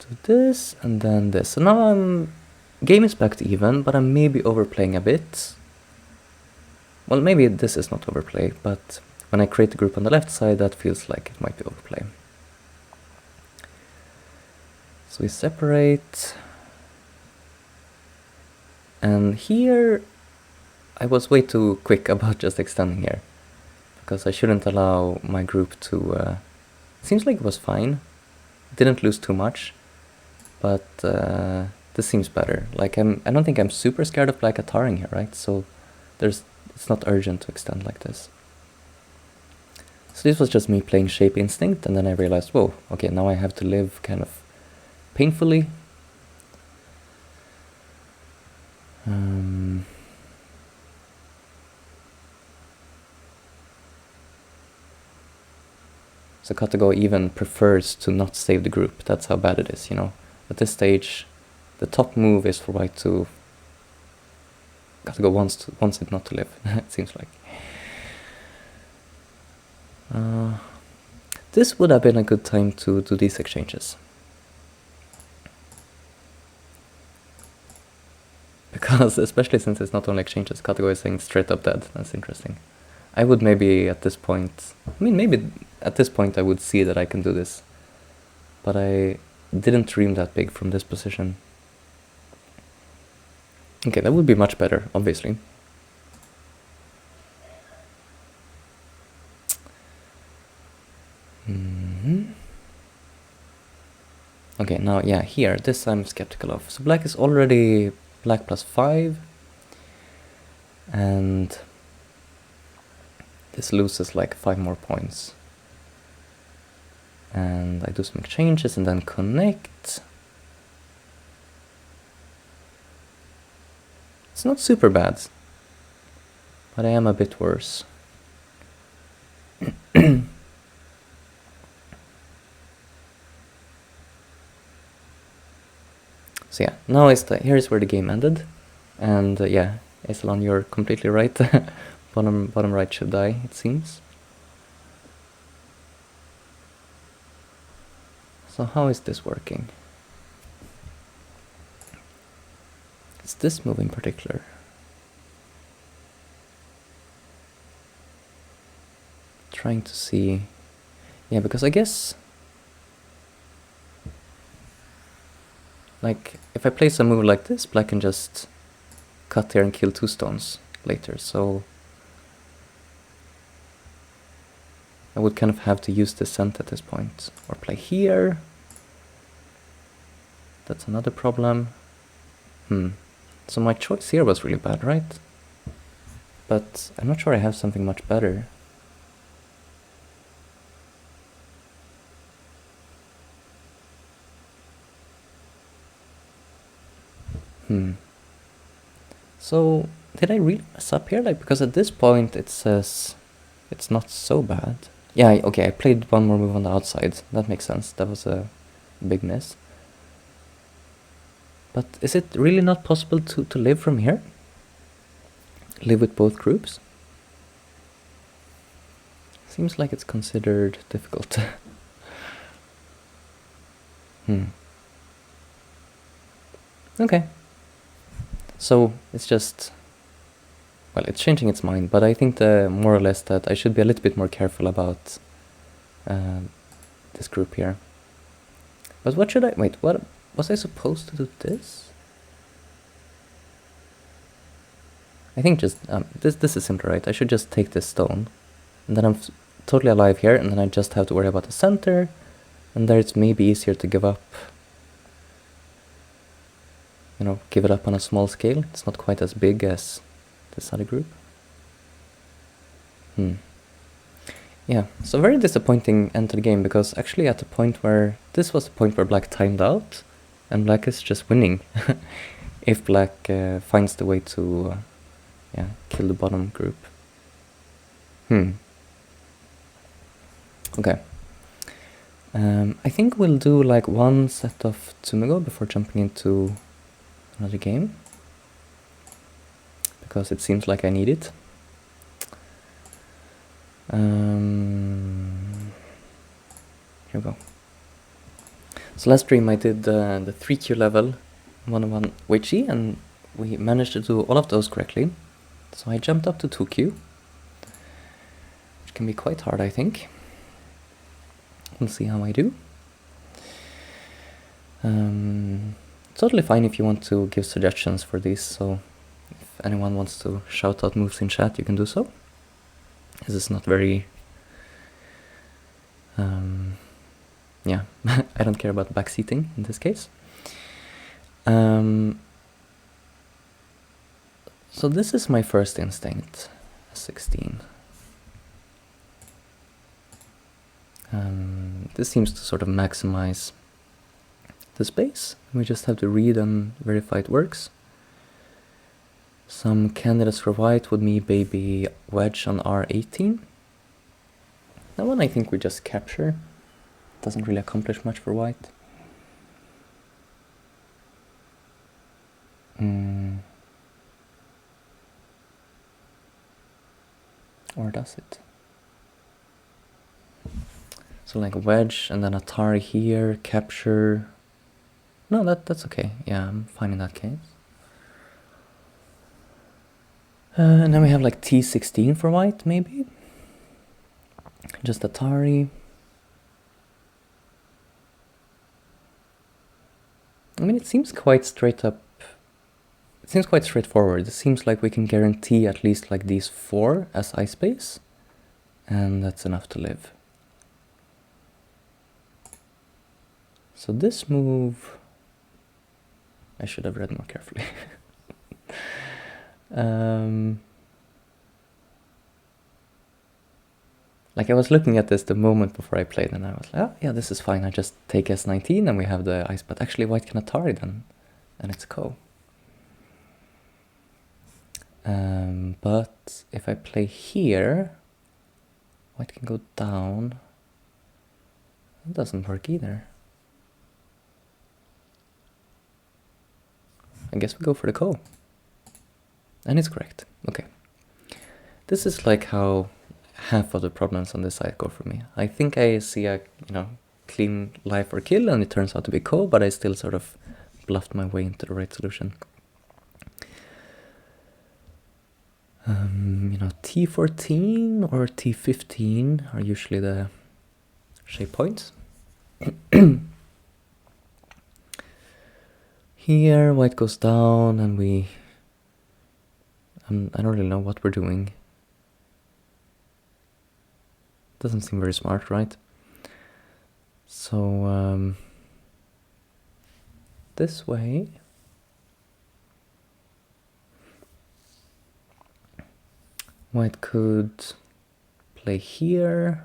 Do this and then this. So now game is back to even, but I'm maybe overplaying a bit. Well, maybe this is not overplay, but when I create the group on the left side, that feels like it might be overplay. So we separate. And here, I was way too quick about just extending here. Because I shouldn't allow my group to... seems like it was fine. Didn't lose too much. But this seems better. Like I don't think I'm super scared of black Ataring here, right? So it's not urgent to extend like this. So this was just me playing Shape Instinct, and then I realized, whoa, okay, now I have to live kind of painfully. So Katego even prefers to not save the group. That's how bad it is, you know. At this stage, the top move is for white to... Katego wants it not to live, it seems like. This would have been a good time to do these exchanges. Because, especially since it's not only exchanges, Katego is saying straight up dead. That's interesting. I would maybe at this point... I mean, maybe at this point I would see that I can do this. But I didn't dream that big from this position. Okay, that would be much better, obviously. Okay, now, yeah, here, this I'm skeptical of. So black is already black plus 5. And this loses like 5 more points. And I do some exchanges and then connect. It's not super bad, but I am a bit worse. So yeah, now here's where the game ended. And yeah, Esalon, you're completely right. bottom right should die, it seems. So how is this working? It's this move in particular. Trying to see... Yeah, because I guess... Like, if I place a move like this, black can just cut here and kill 2 stones later, so... I would kind of have to use the scent at this point. Or play here. That's another problem. So my choice here was really bad, right? But I'm not sure I have something much better. So, did I really mess up here? Like, because at this point it says it's not so bad. Yeah, okay, I played one more move on the outside. That makes sense. That was a big miss. But is it really not possible to live from here? Live with both groups? Seems like it's considered difficult. Okay. So, it's just... Well, it's changing its mind, but I think more or less that I should be a little bit more careful about this group here. But what should I... Wait, what... Was I supposed to do this? I think just... this is simple, right? I should just take this stone. And then I'm totally alive here, and then I just have to worry about the center. And there it's maybe easier to give up. You know, give it up on a small scale. It's not quite as big as this other group. Yeah, so very disappointing end to the game, because actually at the point where... This was the point where black timed out, and black is just winning. If black finds the way to kill the bottom group. Okay. I think we'll do like one set of Tsumego before jumping into another game, because it seems like I need it. Here we go. So last stream I did the 3Q level 101 Weichi, and we managed to do all of those correctly. So I jumped up to 2Q, which can be quite hard, I think. We'll see how I do. Totally fine if you want to give suggestions for these, so if anyone wants to shout out moves in chat, you can do so. This is not very... yeah, I don't care about backseating in this case. So this is my first instinct, 16. This seems to sort of maximize the space. We just have to read and verify it works. Some candidates for white would be maybe wedge on R18. That one I think we just capture. Doesn't really accomplish much for white. Or does it? So like wedge and then Atari here, capture. No, that's okay. Yeah, I'm fine in that case. And then we have like T16 for white, maybe. Just Atari. I mean, it seems quite straight up. It seems quite straightforward. It seems like we can guarantee at least like these 4 as eye space, and that's enough to live. So this move, I should have read more carefully. Like I was looking at this the moment before I played, and I was like, oh yeah, this is fine. I just take S19 and we have the ice, but actually white can Atari then, and it's Ko. But if I play here, white can go down. That doesn't work either. I guess we go for the Ko. And it's correct. Okay. This is like how half of the problems on this side go for me. I think I see a, clean life or kill, and it turns out to be Ko, but I still sort of bluffed my way into the right solution. T14 or T15 are usually the shape points. Here, white goes down, and I don't really know what we're doing. Doesn't seem very smart, right? So, this way. White could play here.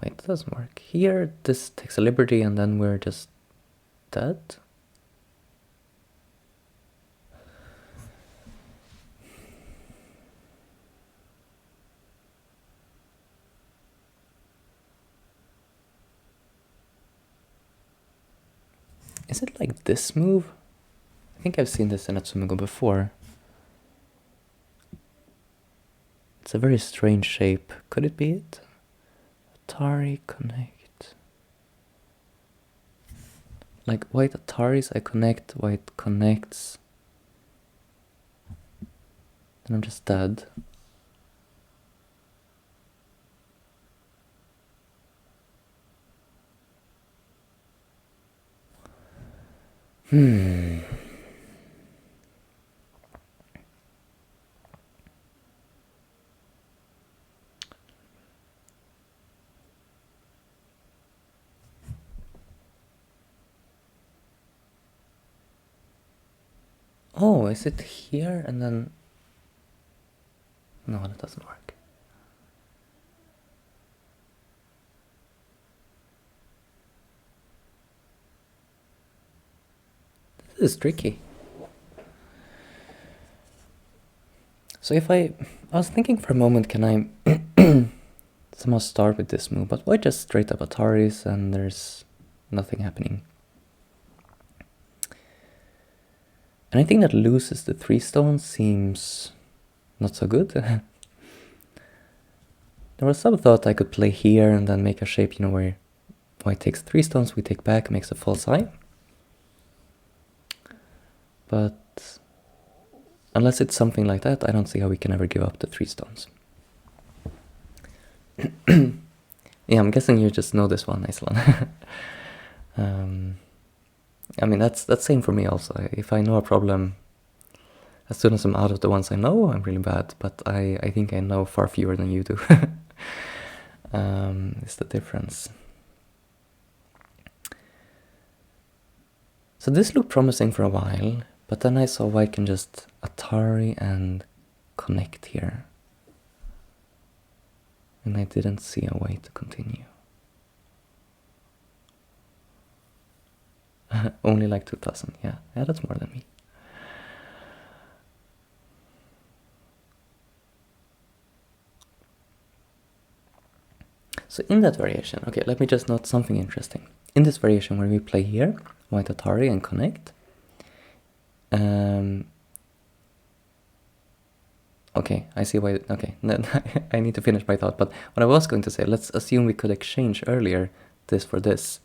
Wait, that doesn't work. Here, this takes a liberty, and then we're just dead. Is it like this move? I think I've seen this in a Tsumego before. It's a very strange shape. Could it be it? Atari connect. Like white Ataris, I connect, white connects. Then I'm just dead. Oh, is it here and then... No, that doesn't work. This is tricky. So if I was thinking for a moment, can I somehow start with this move, but why just straight up Ataris and there's nothing happening? And I think that loses the 3 stones seems not so good. There was some thought I could play here and then make a shape, you know, where white takes 3 stones, we take back, makes a false eye. But unless it's something like that, I don't see how we can ever give up the 3 stones. Yeah, I'm guessing you just know this one, Iceland. I mean, that's same for me also. If I know a problem, as soon as I'm out of the ones I know, I'm really bad. But I think I know far fewer than you do. Is the difference. So this looked promising for a while, but then I saw white can just Atari and connect here. And I didn't see a way to continue. Only like 2000, yeah, that's more than me. So in that variation, okay, let me just note something interesting. In this variation where we play here, white Atari and connect, okay, I see why, okay, I need to finish my thought, but what I was going to say, let's assume we could exchange earlier this for this.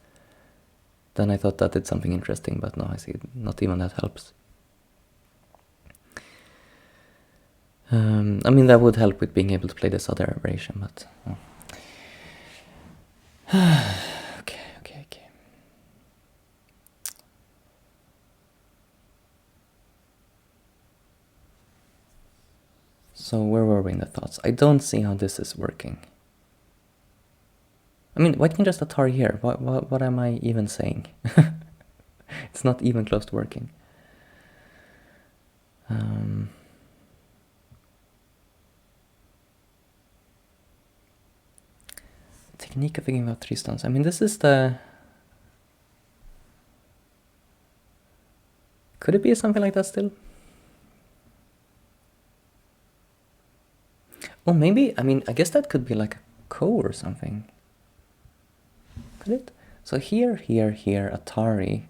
Then I thought that did something interesting, but no, I see, not even that helps. I mean, that would help with being able to play this other variation, but... Oh. Okay. So where were we in the thoughts? I don't see how this is working. I mean, white can just Atari here. What am I even saying? It's not even close to working. Technique of thinking about 3 stones. I mean, this is the... Could it be something like that still? Oh, maybe, I mean, I guess that could be like a ko or something. Could it? So here, Atari.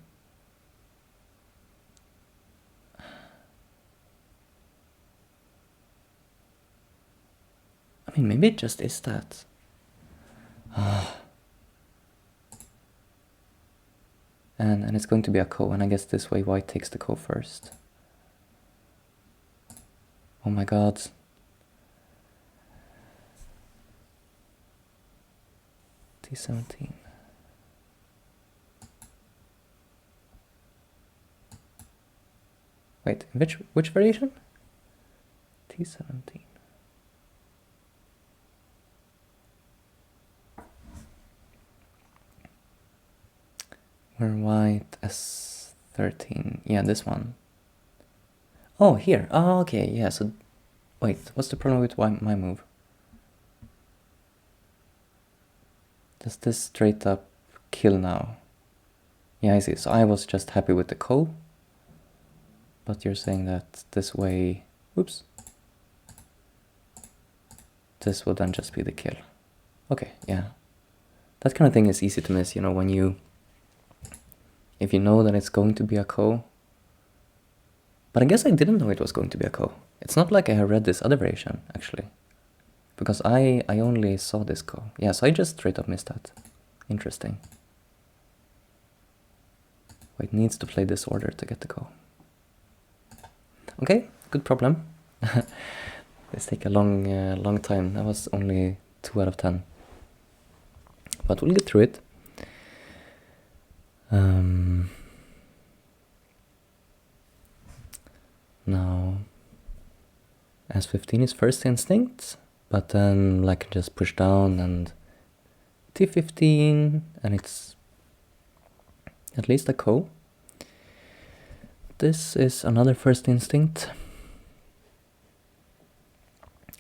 I mean, maybe it just is that. And it's going to be a ko, and I guess this way white takes the ko first. Oh my god. T17. Wait, which variation? T17. Where white S13. Yeah, this one. Oh, here. Oh, okay, yeah, so... Wait, what's the problem with my move? Does this straight up kill now? Yeah, I see. So I was just happy with the ko. But you're saying that this way... Oops. This would then just be the kill. Okay, yeah. That kind of thing is easy to miss, you know, when you... If you know that it's going to be a ko. But I guess I didn't know it was going to be a ko. It's not like I have read this other variation, actually. Because I only saw this ko. Yeah, so I just straight up missed that. Interesting. White needs to play this order to get the ko. Okay, good problem. This take a long time. That was only 2 out of 10. But we'll get through it. Now, S15 is first instinct, but then like just push down and T15, and it's at least a ko. This is another first instinct.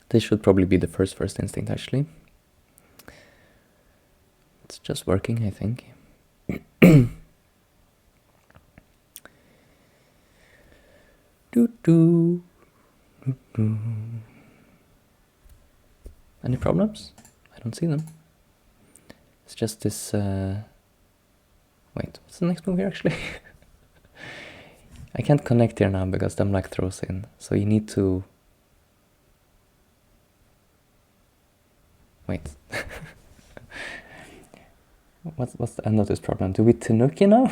This should probably be the first instinct, actually. It's just working, I think. Any problems? I don't see them. It's just this... Wait, what's the next move here, actually? I can't connect here now because them like throws in. So you need to... Wait. What's the end of this problem? Do we Tanuki now?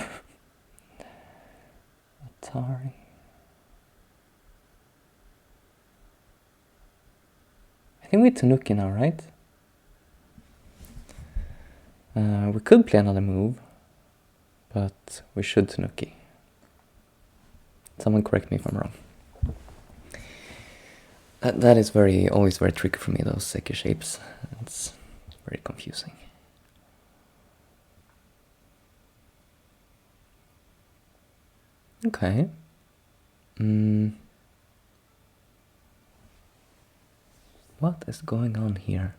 Atari. I think we Tanuki now, right? We could play another move, but we should Tanuki. Someone correct me if I'm wrong. That is always very tricky for me, those Seki shapes. It's very confusing. Okay. What is going on here?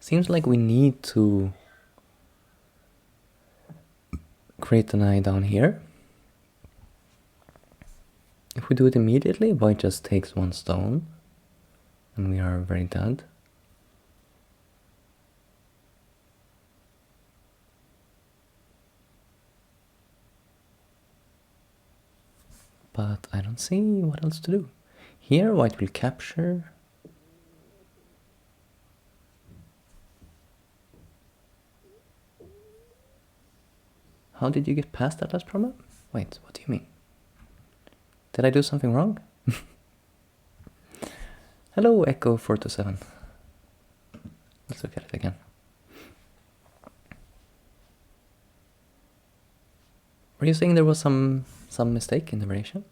Seems like we need to create an eye down here. If we do it immediately, white just takes 1 stone, and we are very dead. But I don't see what else to do. Here, white will capture. How did you get past that last problem? Wait, what do you mean? Did I do something wrong? Hello, Echo 427. Let's look at it again. Were you saying there was some mistake in the variation?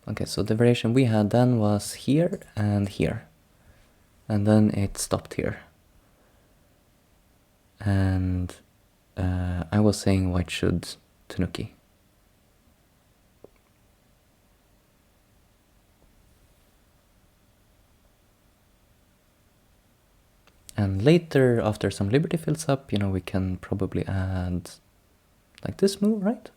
Okay, so the variation we had then was here and here. And then it stopped here. And I was saying white should Tanuki. And later, after some liberty fills up, you know, we can probably add like this move, right?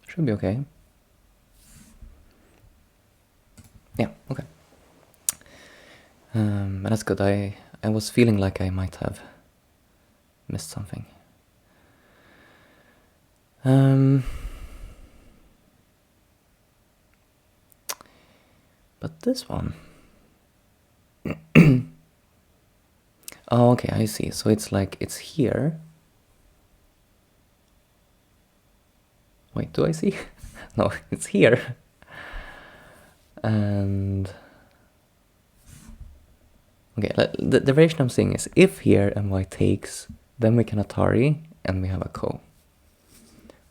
Should be okay. Yeah, okay. That's good. I was feeling like I might have missed something. But this one... Oh, okay, I see. So it's like, it's here. Wait, do I see? No, it's here. And... Okay, the variation I'm seeing is if here and white takes, then we can Atari and we have a ko.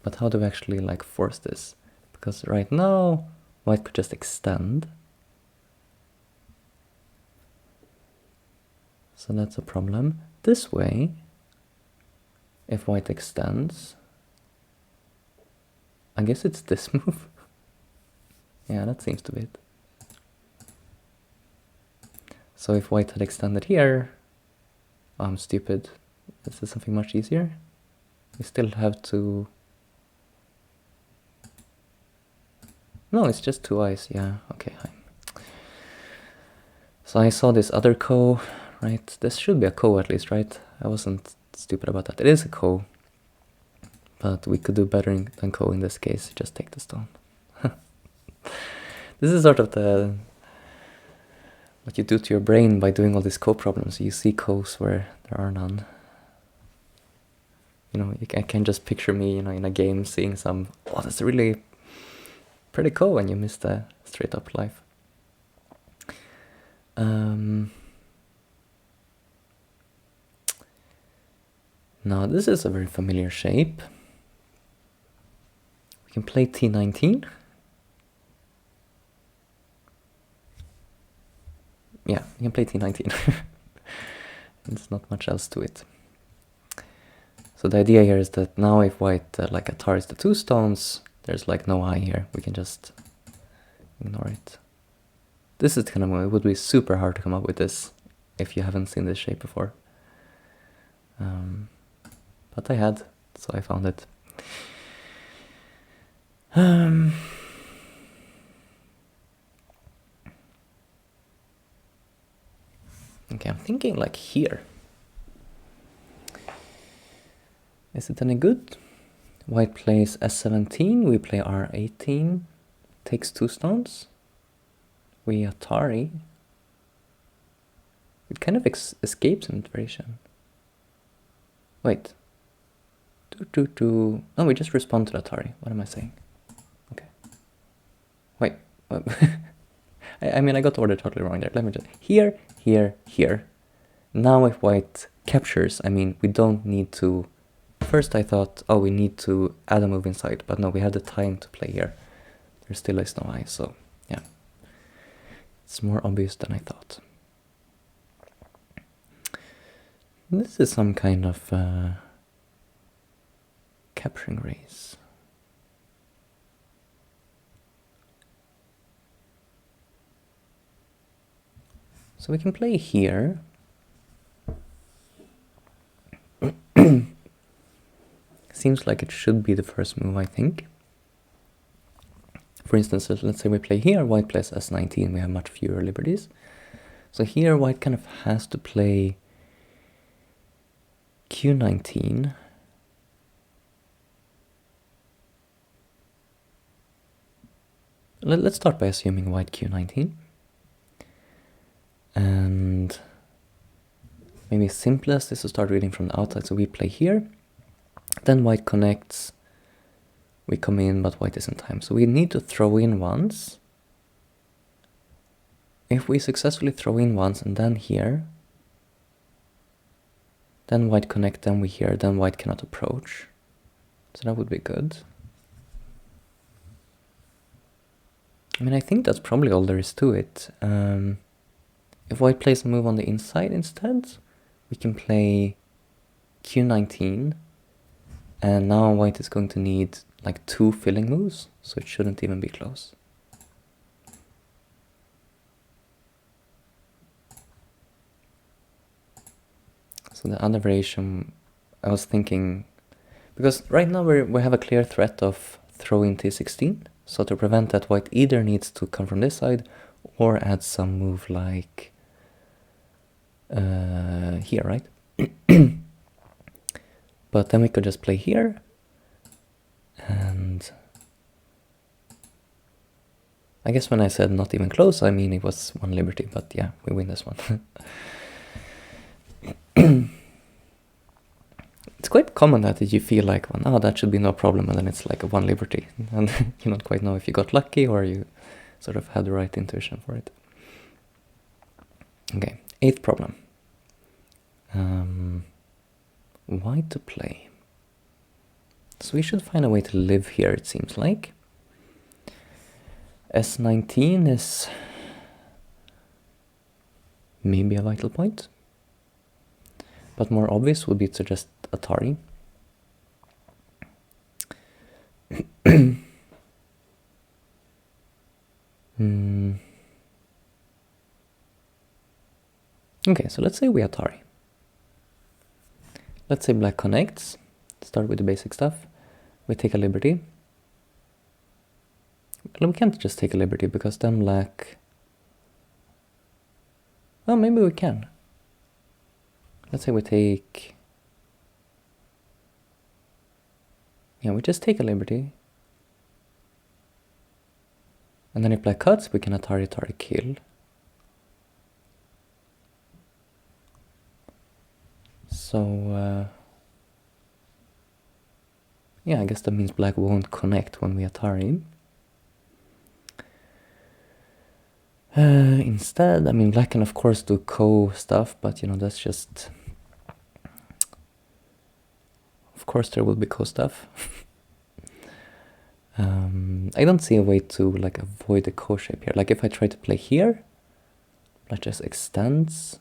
But how do we actually like force this? Because right now, white could just extend. So that's a problem. This way, if white extends, I guess it's this move. Yeah, that seems to be it. So if white had extended here, I'm stupid. This is something much easier. We still have to... No, it's just two eyes. Yeah, okay. So I saw this other ko, right? This should be a ko at least, right? I wasn't stupid about that. It is a ko, but we could do better than ko in this case. Just take the stone. This is sort of the... what you do to your brain by doing all these ko problems. You see kos where there are none. You know, I can just picture me, you know, in a game seeing some, oh, that's really pretty cool, and you miss the straight up life. Now this is a very familiar shape. We can play T19. Yeah, we can play T19. There's not much else to it. So the idea here is that now if white like ataris the two stones, there's like no eye here. We can just ignore it. This is kind of, it would be super hard to come up with this if you haven't seen this shape before. But I had, so I found it. Okay, I'm thinking like here. Is it any good? White plays S17, we play R18, takes two stones. We Atari. It kind of escapes an iteration. Wait. No, we just respond to the Atari. What am I saying? Okay. Wait. I mean, I got the order totally wrong there. Let me just... Here, here, here. Now if white captures, I mean, we don't need to... First I thought, oh, we need to add a move inside. But no, we have the time to play here. There still is no eye, so yeah. It's more obvious than I thought. This is some kind of capturing race. So we can play here. Seems like it should be the first move, I think. For instance, let's say we play here, white plays S19, we have much fewer liberties. So here white kind of has to play Q19. Let's start by assuming white Q19. And maybe simplest is to start reading from the outside. So we play here, then white connects, we come in, but white is in time. So we need to throw in once. If we successfully throw in once and then here, then white connect, then we here, then white cannot approach. So that would be good. I mean, I think that's probably all there is to it. If white plays a move on the inside instead, we can play Q19. And now white is going to need like two filling moves, so it shouldn't even be close. So the other variation, I was thinking, because right now we have a clear threat of throwing T16, so to prevent that, white either needs to come from this side or add some move like here, right? But then we could just play here, and I guess when I said not even close, I mean it was one liberty, but yeah, we win this one. It's quite common that you feel like, well, no, that should be no problem, and then it's like a one liberty, and you don't quite know if you got lucky or you sort of had the right intuition for it. Okay, 8th problem. White to play. So we should find a way to live here, it seems like. S19 is maybe a vital point, but more obvious would be to just Atari. Okay, so let's say we Atari. Let's say black connects. Start with the basic stuff. We take a liberty. Well, we can't just take a liberty because then black... Well, maybe we can. Let's say we take... Yeah, we just take a liberty. And then if black cuts, we can Atari kill. So, yeah, I guess that means black won't connect when we Atari. Instead, I mean, black can of course do co stuff, but you know, that's just... Of course there will be co stuff. I don't see a way to like avoid the co shape here. Like if I try to play here, black just extends.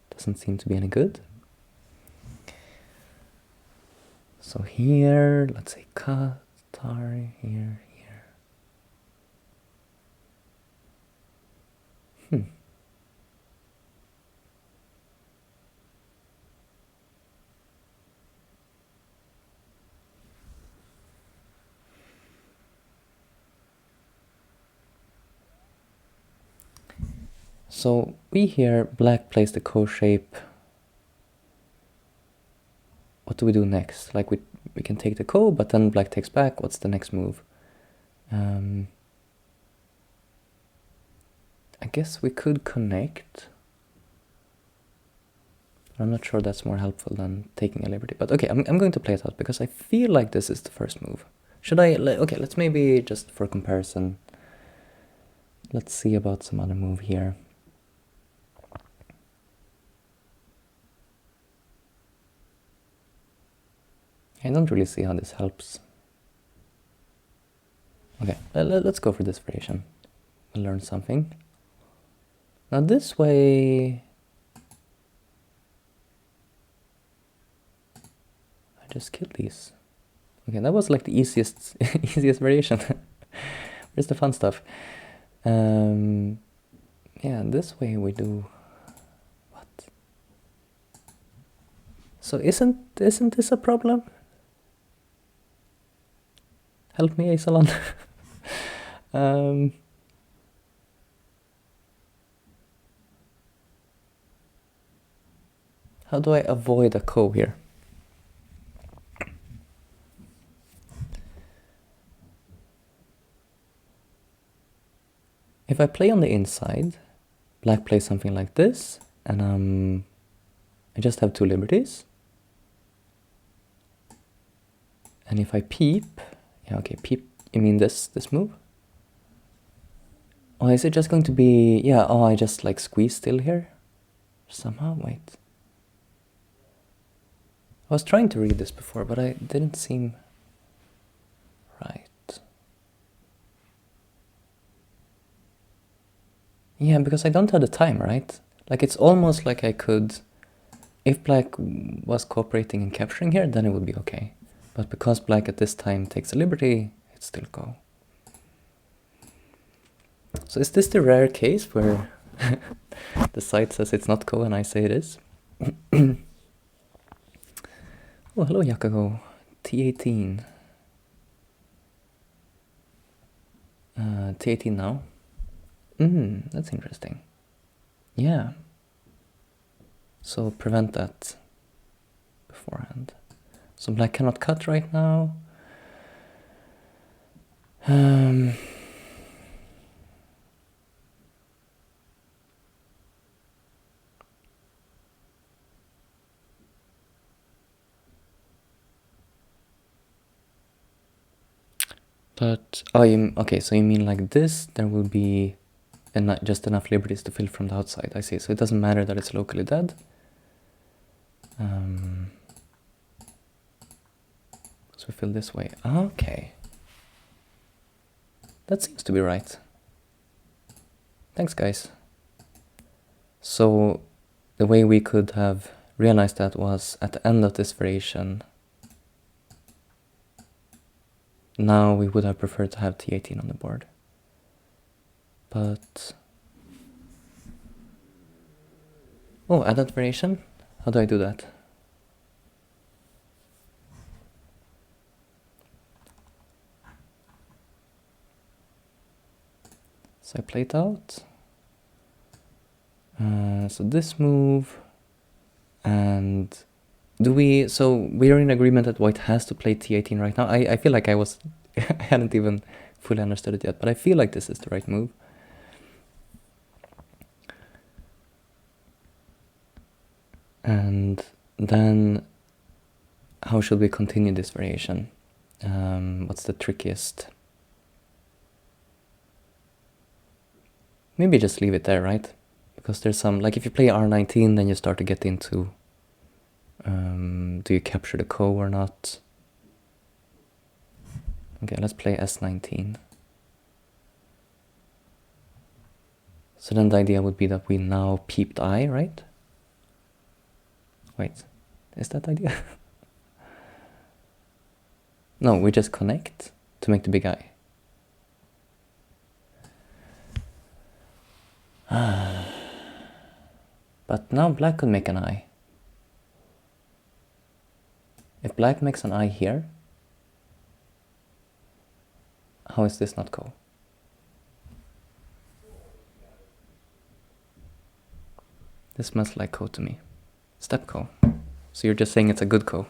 Doesn't seem to be any good. So here, let's say cut, Atari, here. So we here, black plays the co shape. What do we do next? Like we can take the ko, but then black takes back. What's the next move? I guess we could connect. I'm not sure that's more helpful than taking a liberty. But okay, I'm going to play it out because I feel like this is the first move. Should I... Okay, let's maybe, just for comparison, let's see about some other move here. I don't really see how this helps. Okay, let's go for this variation. We'll learn something. Now this way... I just killed these. Okay, that was like the easiest variation. Where's the fun stuff? Yeah, this way we do... What? So isn't this a problem? Help me, Asalon. How do I avoid a ko here? If I play on the inside, black plays something like this, and I just have two liberties. And if I peep, yeah, okay, peep, you mean this move? Oh, is it just going to be, yeah, oh, I just like squeeze still here? Somehow, wait. I was trying to read this before, but I didn't seem right. Yeah, because I don't have the time, right? Like, it's almost like I could... If black was cooperating and capturing here, then it would be okay. But because black at this time takes a liberty, it's still go. So is this the rare case where the site says it's not go and I say it is? Oh, hello, Yakago. T18. T18 now. That's interesting. Yeah. So prevent that beforehand. So black cannot cut right now. But, oh, okay, so you mean like this, there will be just enough liberties to fill from the outside, I see. So it doesn't matter that it's locally dead. So we fill this way. Okay. That seems to be right. Thanks, guys. So the way we could have realized that was at the end of this variation. Now we would have preferred to have T18 on the board. But Oh, add that variation? How do I do that? So I play it out. So this move, and do we, so we're in agreement that white has to play t18 right now. I feel like I hadn't even fully understood it yet, but I feel like this is the right move. And then how should we continue this variation? What's the trickiest? Maybe just leave it there, right? Because there's some, like if you play r19, then you start to get into, do you capture the ko or not? Okay, let's play s19. So then the idea would be that we now peeped I, right? Wait, is that the idea? No, we just connect to make the big I. But now black could make an I. If black makes an I here, how is this not ko? This smells like ko to me. Step ko. So you're just saying it's a good ko.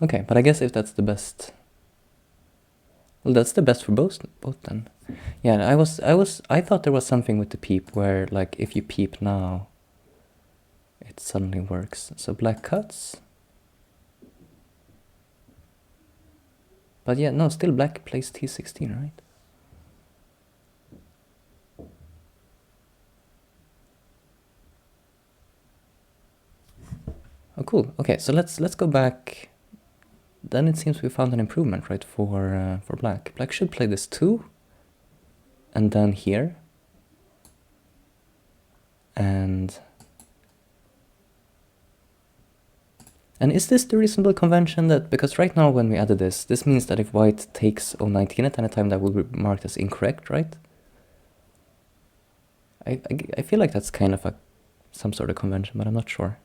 Okay, but I guess if that's the best, well, that's the best for both then. Yeah, I thought there was something with the peep where, like, if you peep now, it suddenly works. So black cuts. But yeah, no, still black plays t16, right? Oh, cool. Okay, so let's go back. Then it seems we found an improvement, right, for black. Black should play this too, and then here, and is this the reasonable convention that, because right now when we added this means that if white takes O19 at any time, that will be marked as incorrect, right? I feel like that's kind of some sort of convention, but I'm not sure.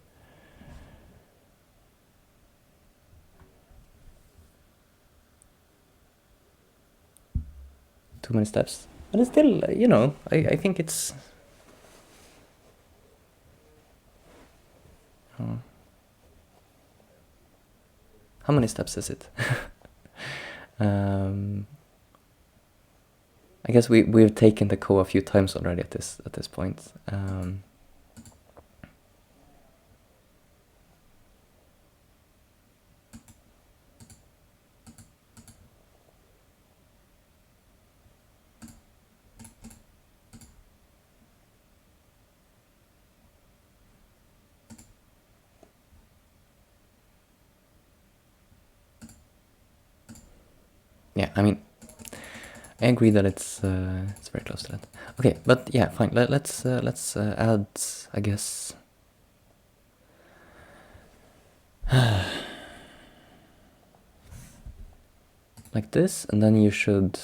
Too many steps. But it's still, you know, I think it's... How many steps is it? I guess we've taken the ko a few times already at this point. Yeah, I mean, I agree that it's very close to that. Okay, but yeah, fine. Let's add, I guess. Like this, and then you should...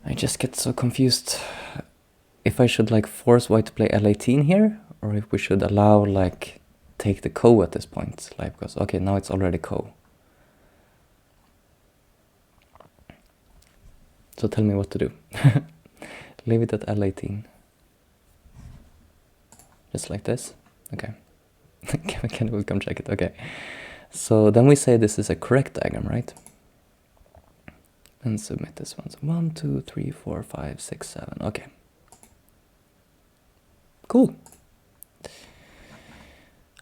I just get so confused if I should like force white to play L18 here, or if we should allow, like, take the ko at this point, like, because okay, now it's already ko. So tell me what to do. Leave it at L18. Just like this. Okay. We'll come check it. Okay. So then we say this is a correct diagram, right? And submit this one. So 1, 2, 3, 4, 5, 6, 7. Okay. Cool.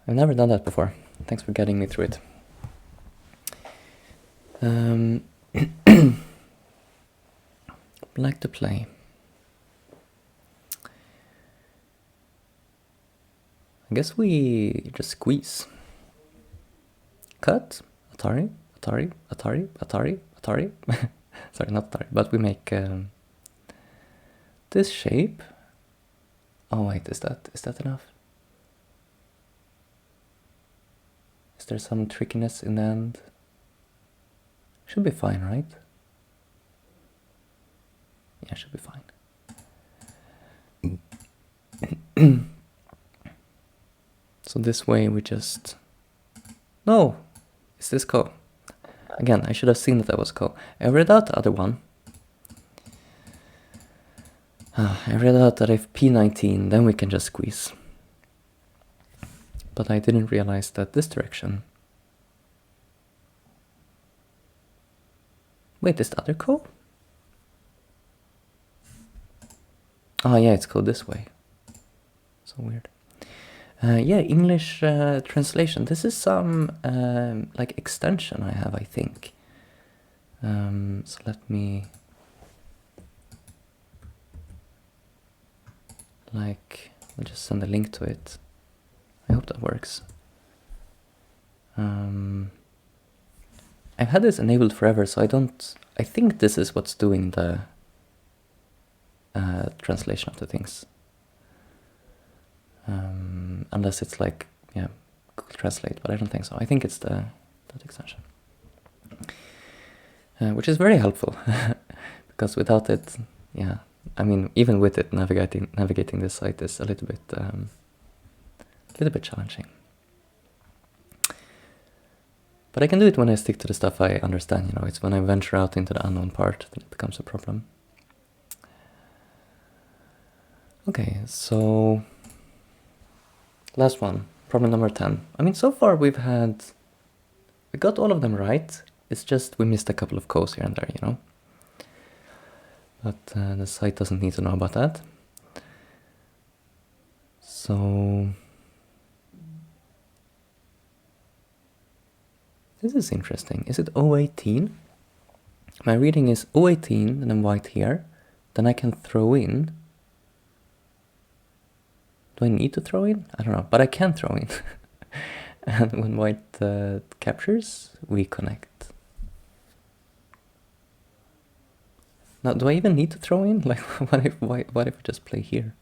I've never done that before. Thanks for getting me through it. Black to play. I guess we just squeeze. Cut. Atari. Atari. Atari. Atari. Atari. Sorry, not Atari. But we make this shape. Oh wait, is that enough? Is there some trickiness in the end? Should be fine, right? Yeah, should be fine. So this way we just... No! Is this ko? Again, I should have seen that was ko. I read out the other one. I read out that if p19, then we can just squeeze. But I didn't realize that this direction... Wait, is the other ko? Oh yeah, it's ko this way. So weird. Yeah, English translation. This is some like extension I have, I think. So let me... I'll just send a link to it. I hope that works. I've had this enabled forever, so I think this is what's doing the translation of the things. Unless it's like, yeah, Google Translate, but I don't think so. I think it's that extension. Which is very helpful, because without it, yeah, I mean, even with it, navigating this site is a little bit challenging. But I can do it when I stick to the stuff I understand, you know. It's when I venture out into the unknown part that it becomes a problem. Okay, so last one, problem number 10. I mean, so far we got all of them right. It's just we missed a couple of codes here and there, you know. But the site doesn't need to know about that. So this is interesting. Is it 018? My reading is 018 and then white here. Then I can throw in. Do I need to throw in? I don't know, but I can throw in. And when white captures, we connect. Now, do I even need to throw in? Like, what if I just play here?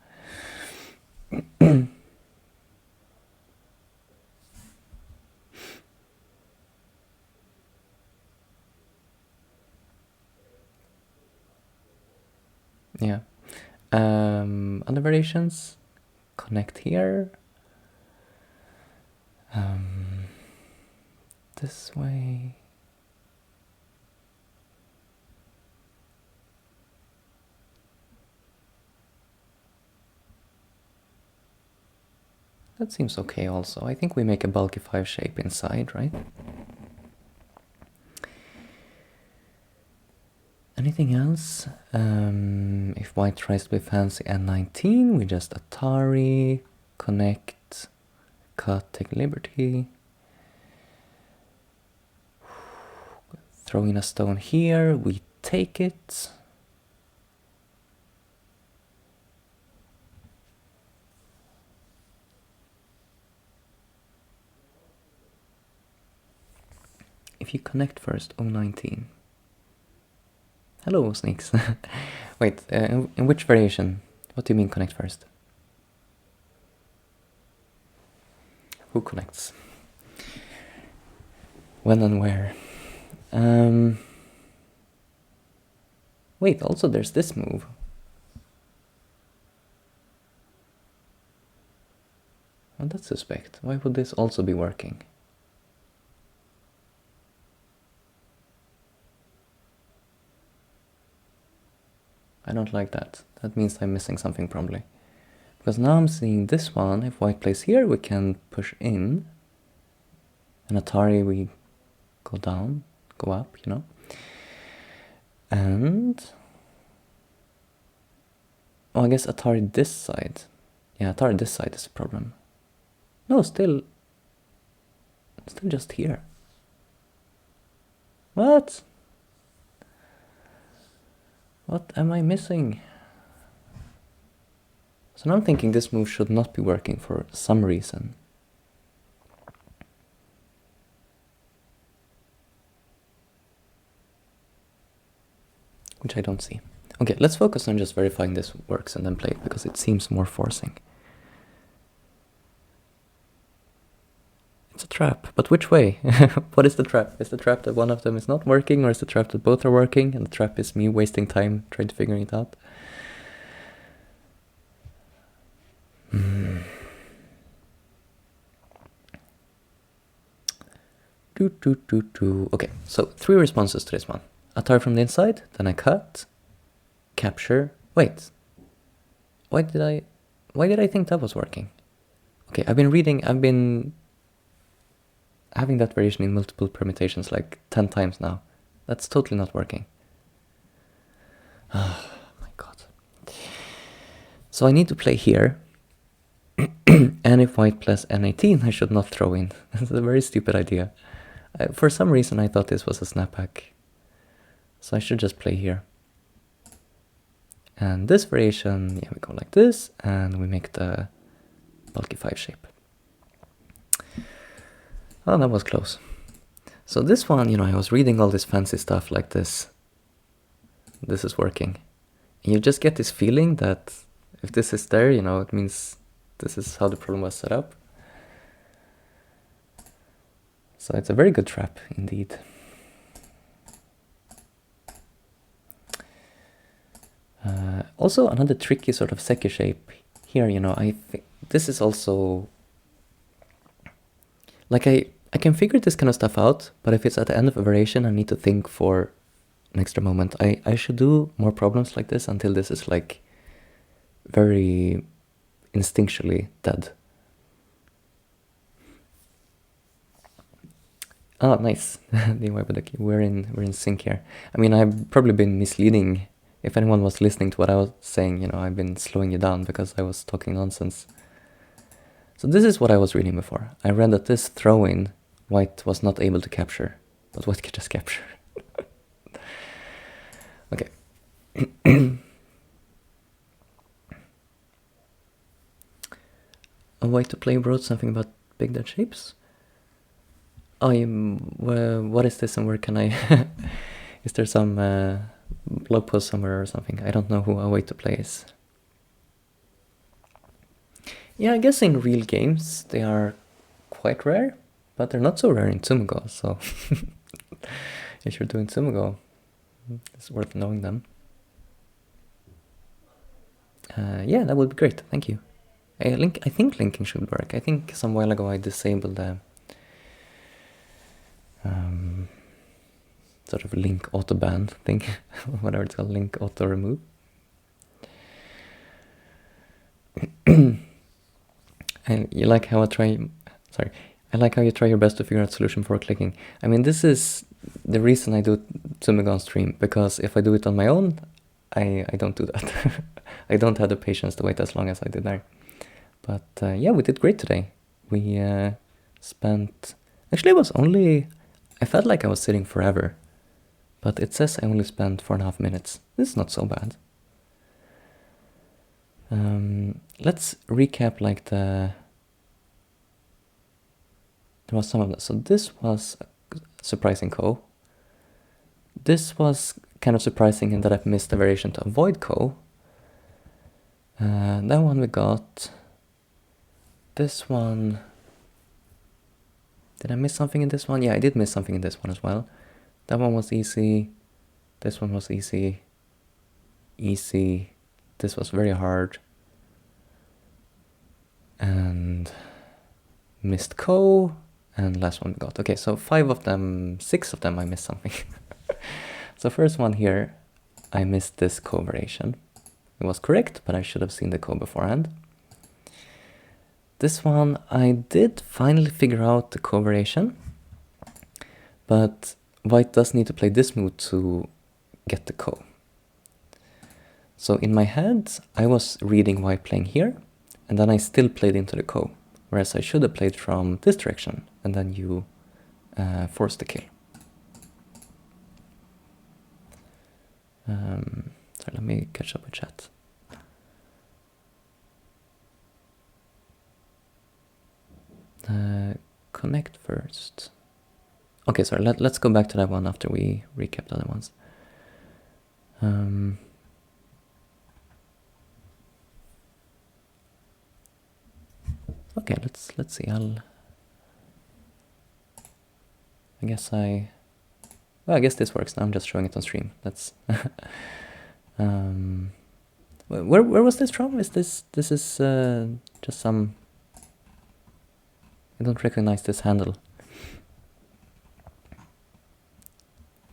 Yeah. Other variations, connect here. This way. That seems okay also. I think we make a bulky 5 shape inside, right? Anything else? If white tries to be fancy and 19, we just Atari, connect, cut, take liberty. Throw in a stone here, we take it. If you connect first, 019. Hello, snakes. Wait, in which variation? What do you mean connect first? Who connects? When and where? Wait, also there's this move. Well, that's suspect. Why would this also be working? I don't like that. That means I'm missing something probably. Because now I'm seeing this one. If white plays here, we can push in. And Atari, we go down, go up, you know. And... oh, I guess Atari this side. Yeah, Atari this side is a problem. No, still just here. What? What am I missing? So now I'm thinking this move should not be working for some reason. Which I don't see. Okay, let's focus on just verifying this works and then play it, because it seems more forcing. it's a trap. But which way? What is the trap? Is the trap that one of them is not working, or is the trap that both are working, and the trap is me wasting time trying to figure it out? Okay, so 3 responses to this one. Attack from the inside, then I cut, capture. Wait, why did I think that was working? Okay, I've been having that variation in multiple permutations like 10 times now. That's totally not working. Oh my god. So I need to play here. And if white plus n18, I should not throw in. That's a very stupid idea. For some reason I thought this was a snapback. So I should just play here. And this variation, yeah, we go like this, and we make the bulky 5 shape. Oh, that was close. So this one, you know, I was reading all this fancy stuff like this. This is working. And you just get this feeling that if this is there, you know, it means this is how the problem was set up. So it's a very good trap indeed. Also another tricky sort of Seki shape here, you know, I think this is also like I can figure this kind of stuff out, but if it's at the end of a variation, I need to think for an extra moment. I should do more problems like this until this is like very instinctually dead. Oh, nice. We're in sync here. I mean, I've probably been misleading. If anyone was listening to what I was saying, you know, I've been slowing you down because I was talking nonsense. So this is what I was reading before. I read that this throw-in, white was not able to capture, but white could just capture. Okay. A way to play wrote something about big dead shapes? Oh, what is this and where can I... Is there some blog post somewhere or something? I don't know who A Way to Play is. Yeah, I guess in real games they are quite rare, but they're not so rare in Tsumego, so if you're doing Tsumego, it's worth knowing them. Yeah, that would be great, thank you. I think linking should work. I think some while ago I disabled the sort of link auto ban thing, whatever it's called, link auto remove. And you like how I like how you try your best to figure out solution before clicking. I mean, this is the reason I do Tsumego on stream, because if I do it on my own, I don't do that. I don't have the patience to wait as long as I did there. But yeah, we did great today. We spent... Actually, I felt like I was sitting forever. But it says I only spent 4.5 minutes. This is not so bad. Let's recap like there was some of that. So this was a surprising ko. This was kind of surprising in that I've missed a variation to avoid ko. That one we got. This one... Did I miss something in this one? Yeah, I did miss something in this one as well. That one was easy. This one was easy. Easy. This was very hard. And missed ko. And last one we got. Okay, so 6 of them I missed something. So first one here, I missed this ko variation. It was correct, but I should have seen the ko beforehand. This one, I did finally figure out the ko variation, but white does need to play this move to get the ko. So in my head, I was reading white playing here, and then I still played into the ko, whereas I should have played from this direction, and then you force the kill. Sorry, let me catch up with chat. Connect first. Okay, sorry, let's go back to that one after we recap the other ones. Okay, let's see. I guess well, I guess this works now. I'm just showing it on stream. That's where was this from? Is this is just some, I don't recognize this handle.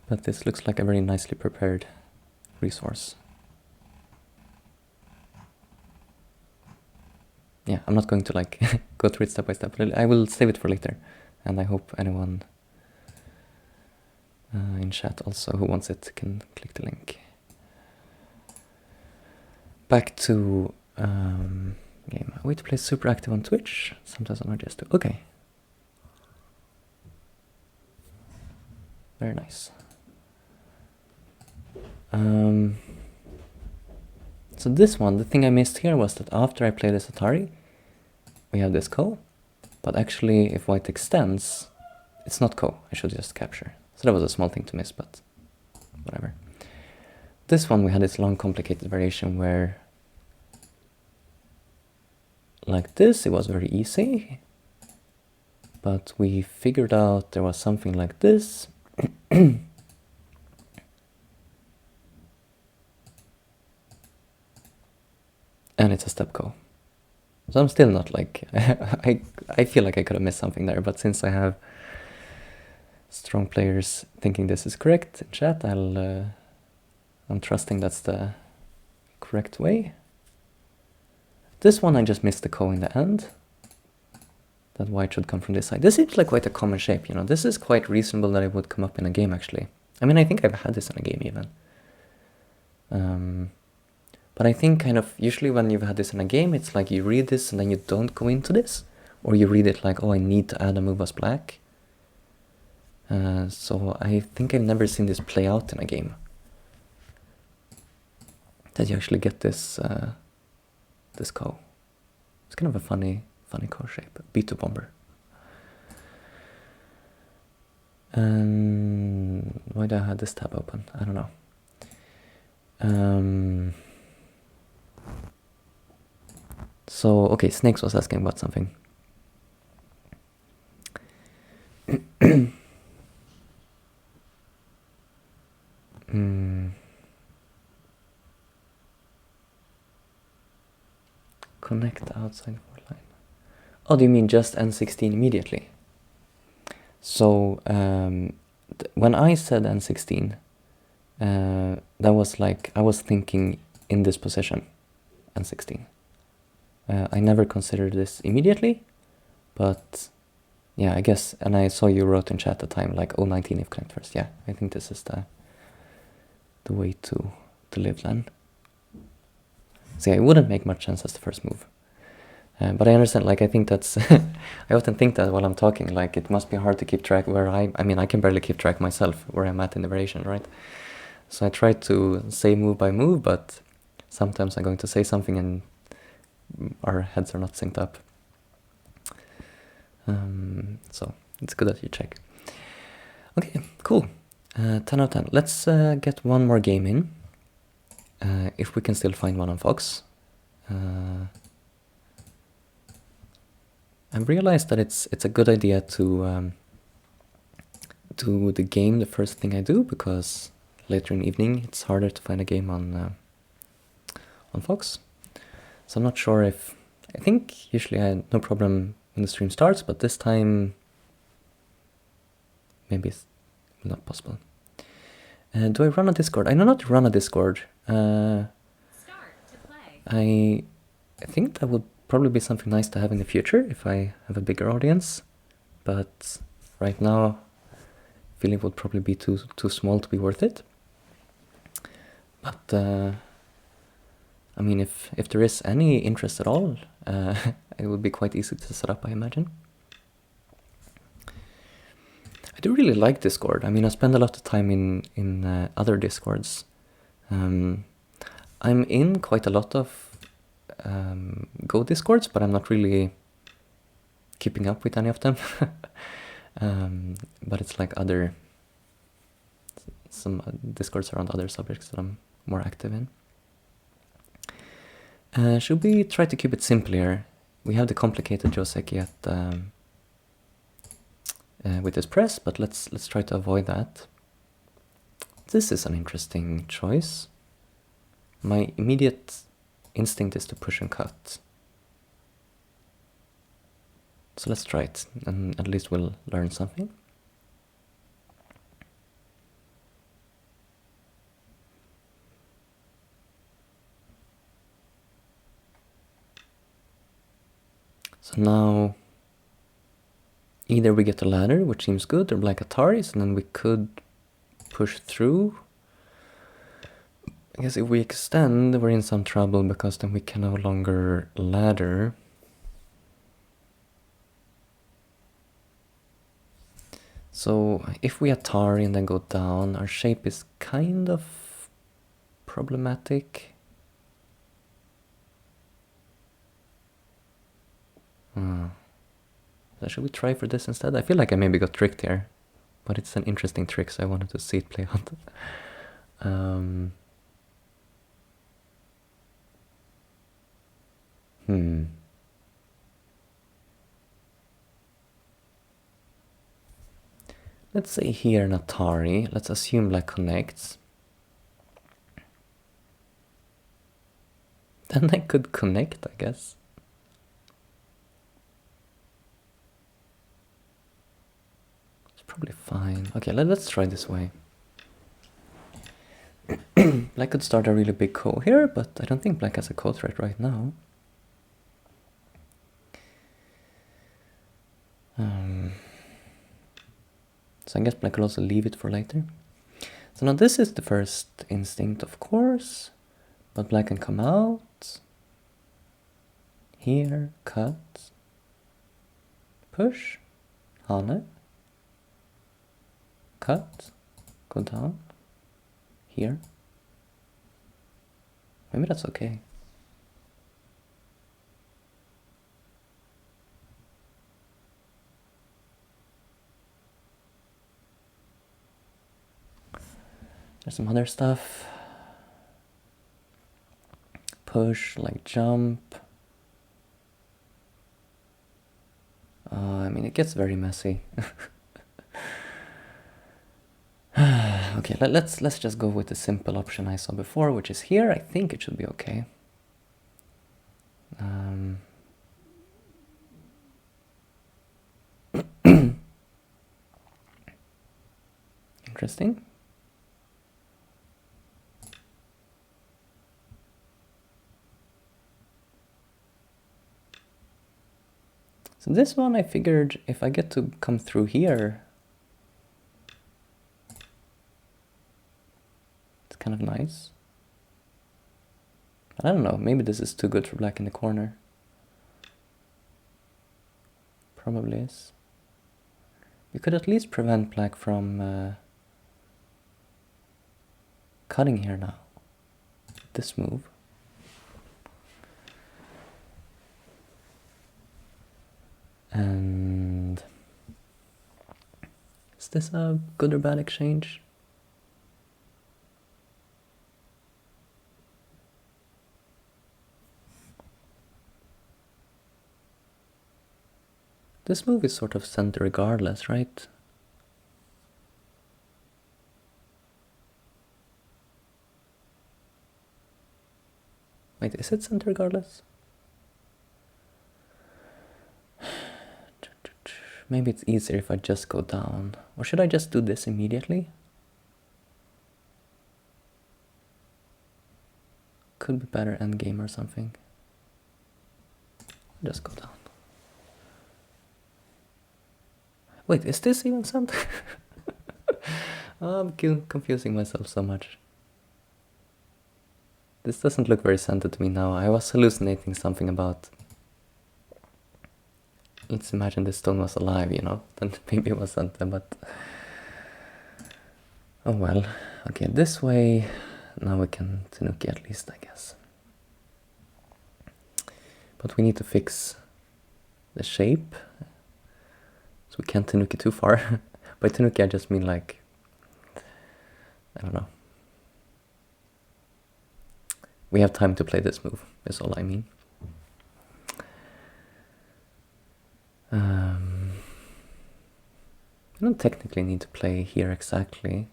But this looks like a very nicely prepared resource. Yeah, I'm not going to like go through it step by step, but I will save it for later. And I hope anyone in chat also who wants it can click the link. Back to game. Way to play super active on Twitch. Sometimes on RGS too. Okay. Very nice. So this one, the thing I missed here was that after I play this Atari, we have this ko, but actually if white extends, it's not ko. I should just capture. So that was a small thing to miss, but whatever. This one we had this long complicated variation where like this, it was very easy, but we figured out there was something like this. And it's a step ko. So I'm still not like, I feel like I could have missed something there, but since I have strong players thinking this is correct in chat, I'm trusting that's the correct way. This one I just missed the ko in the end. That white should come from this side. This seems like quite a common shape, you know. This is quite reasonable that it would come up in a game actually. I mean, I think I've had this in a game even. But I think kind of usually when you've had this in a game, it's like you read this and then you don't go into this. Or you read it like, oh, I need to add a move as black. So I think I've never seen this play out in a game. That you actually get this this ko. It's kind of a funny ko shape. B2 bomber. Why do I have this tab open? I don't know. So, okay, Snakes was asking about something. Connect outside for line. Oh, do you mean just N16 immediately? So, when I said N16, that was like, I was thinking in this position, N16. I never considered this immediately, but yeah, I guess, and I saw you wrote in chat at the time, like, oh, 19 if connect first. Yeah, I think this is the way to live then. So yeah, it wouldn't make much sense as the first move. But I understand, like, I think that's, I often think that while I'm talking, like, it must be hard to keep track where I mean, I can barely keep track myself where I'm at in the variation, right? So I try to say move by move, but sometimes I'm going to say something and our heads are not synced up. So it's good that you check. Okay, cool. 10 out of 10. Let's get one more game in. If we can still find one on Fox. I've realized that it's a good idea to do the game the first thing I do, because later in the evening it's harder to find a game on Fox. So I'm not sure if, I think usually I had no problem when the stream starts, but this time maybe it's not possible. Do I run a Discord? I know not to run a Discord. Start to play. I think that would probably be something nice to have in the future if I have a bigger audience, but right now I feel it would probably be too small to be worth it. But I mean, if there is any interest at all, it would be quite easy to set up, I imagine. I do really like Discord. I mean, I spend a lot of time in other Discords. I'm in quite a lot of Go Discords, but I'm not really keeping up with any of them. But it's like some Discords around other subjects that I'm more active in. Should we try to keep it simple here? We have the complicated Joseki at with this press, but let's try to avoid that. This is an interesting choice. My immediate instinct is to push and cut. So let's try it, and at least we'll learn something. So now either we get a ladder, which seems good, or black Ataris, and then we could push through. I guess if we extend, we're in some trouble because then we can no longer ladder. So if we Atari and then go down, our shape is kind of problematic. So should we try for this instead? I feel like I maybe got tricked here, but it's an interesting trick, so I wanted to see it play out. Let's say here an Atari. Let's assume black connects. Then I could connect, I guess. It's probably fine. Okay, let's try this way. Black could start a really big ko here, but I don't think black has a ko threat right now. So I guess black could also leave it for later. So now this is the first instinct, of course, but black can come out. Here, cut, push, hane, cut, go down, here. Maybe that's okay. There's some other stuff. Push, like jump. I mean, it gets very messy. Okay, let's just go with the simple option I saw before, which is here. I think it should be okay. Interesting. So this one I figured if I get to come through here, it's kind of nice. I don't know, maybe this is too good for black in the corner. Probably is. We could at least prevent black from cutting here now. This move. And is this a good or bad exchange? This move is sort of center regardless, right? Wait, is it center regardless? Maybe it's easier if I just go down. Or should I just do this immediately? Could be better endgame or something. Just go down. Wait, is this even center? I'm confusing myself so much. This doesn't look very centered to me now. I was hallucinating something about... Let's imagine this stone was alive, you know? Then maybe it was centered, but... Oh well. Okay, this way... Now we can Tanuki at least, I guess. But we need to fix the shape. So we can't Tanuki too far. By Tanuki I just mean like... I don't know. We have time to play this move, is all I mean. I don't technically need to play here exactly.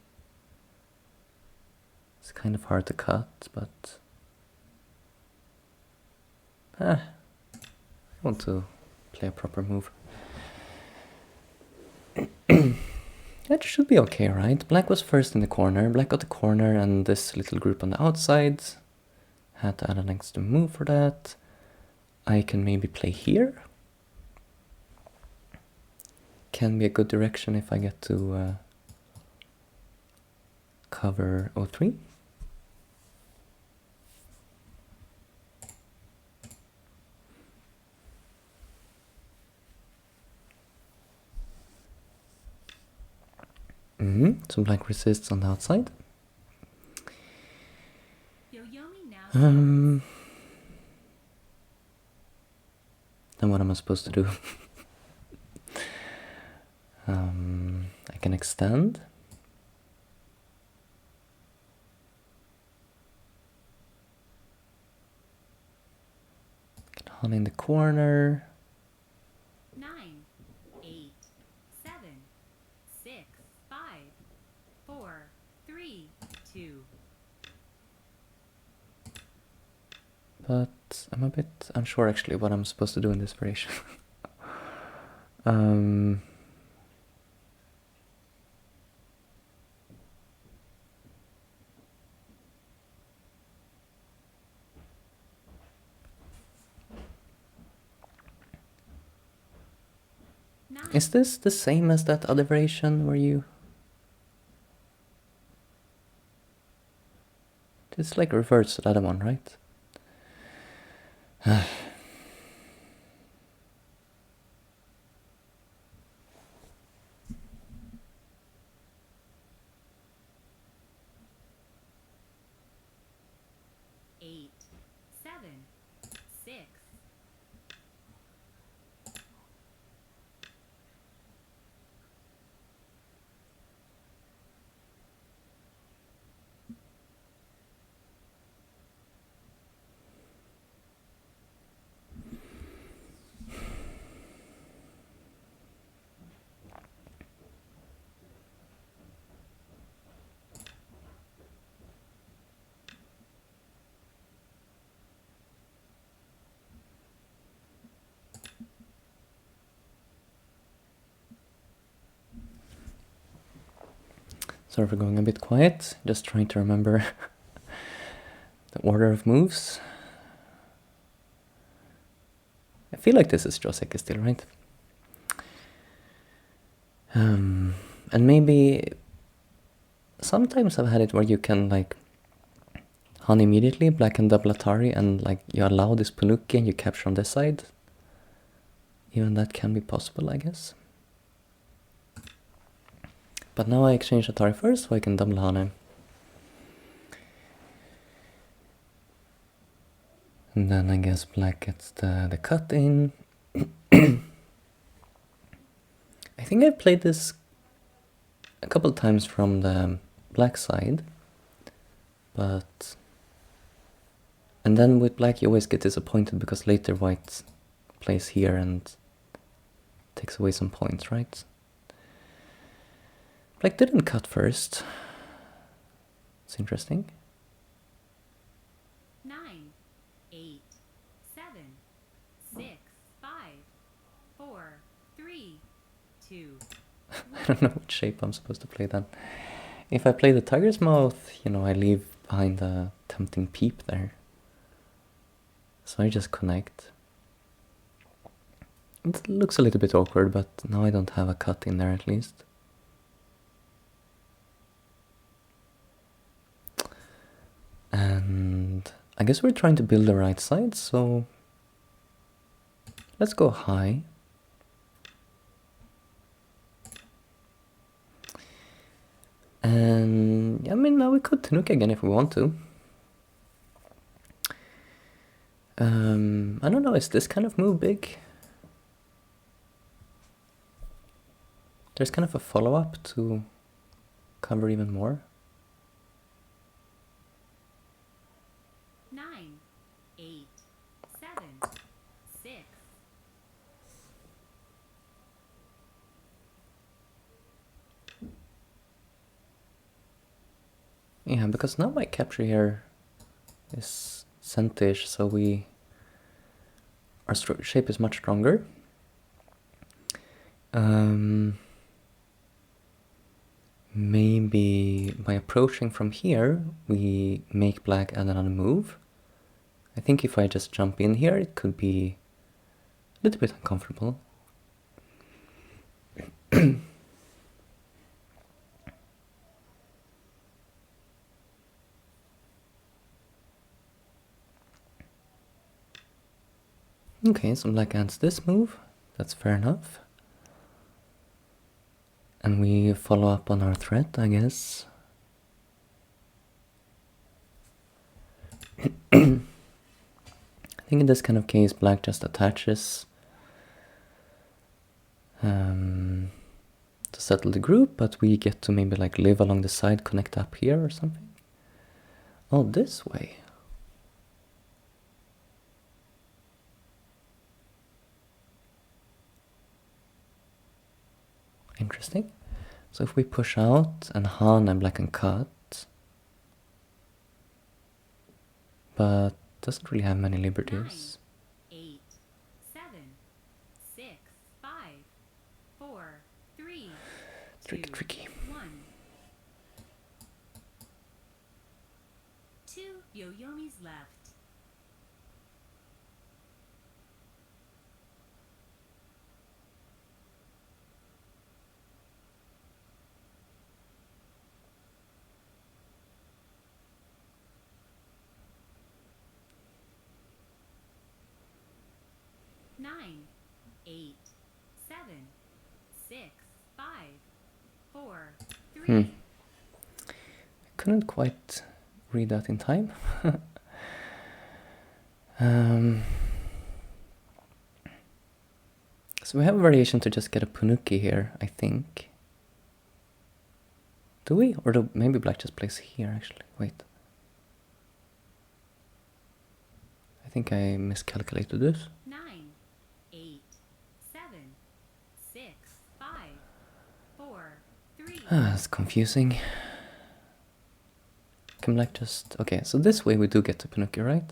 It's kind of hard to cut, but I want to play a proper move. That should be okay, right? Black was first in the corner. Black got the corner and this little group on the outside. Had to add an extra move for that. I can maybe play here. Can be a good direction if I get to cover O3. So black resists on the outside. Then what am I supposed to do? I can extend. Can hunt in the corner. 9, 8, 7, 6, 5, 4, 3, 2. But I'm a bit unsure actually what I'm supposed to do in this variation. Is this the same as that other variation where you... It's like reverts to the other one, right? 8, 7, 6. Sorry for going a bit quiet, just trying to remember the order of moves. I feel like this is Joseki still, right? And maybe sometimes I've had it where you can like hunt immediately, black and double Atari, and like you allow this Panuki and you capture on this side. Even that can be possible, I guess. But now I exchange Atari first so I can double Hane. And then I guess black gets the cut in. I think I've played this a couple times from the black side. But... And then with black you always get disappointed because later white plays here and takes away some points, right? Black didn't cut first. It's interesting. 9, 8, 7, 6, 5, 4, 3, 2. I don't know what shape I'm supposed to play then. If I play the tiger's mouth, you know, I leave behind a tempting peep there. So I just connect. It looks a little bit awkward, but now I don't have a cut in there at least. And I guess we're trying to build the right side, so let's go high. And I mean, now we could Tanuki again if we want to. I don't know, is this kind of move big? There's kind of a follow-up to cover even more. 9, 8, 7, 6. Yeah, because now my capture here is centish, so our shape is much stronger. Maybe by approaching from here, we make black add another move. I think if I just jump in here, it could be a little bit uncomfortable. Okay, so black adds this move. That's fair enough. And we follow up on our threat, I guess. I think in this kind of case, black just attaches to settle the group, but we get to maybe like live along the side, connect up here or something. Oh, this way. Interesting. So if we push out and Han and black can cut, but doesn't really have many liberties. 9, 8, 7, 6, 5, 4, 3, It's really tricky. 1. 2 Yoyomis left. Nine, 8, 7, 6, 5, 4, 3. I couldn't quite read that in time. So we have a variation to just get a Punuki here, I think. Do we? Or do maybe black just plays here, actually. Wait. I think I miscalculated this. 9, 8, 7, 6, 5, 4, 3. It's confusing. Can black just... Okay, so this way we do get to Punuki, right?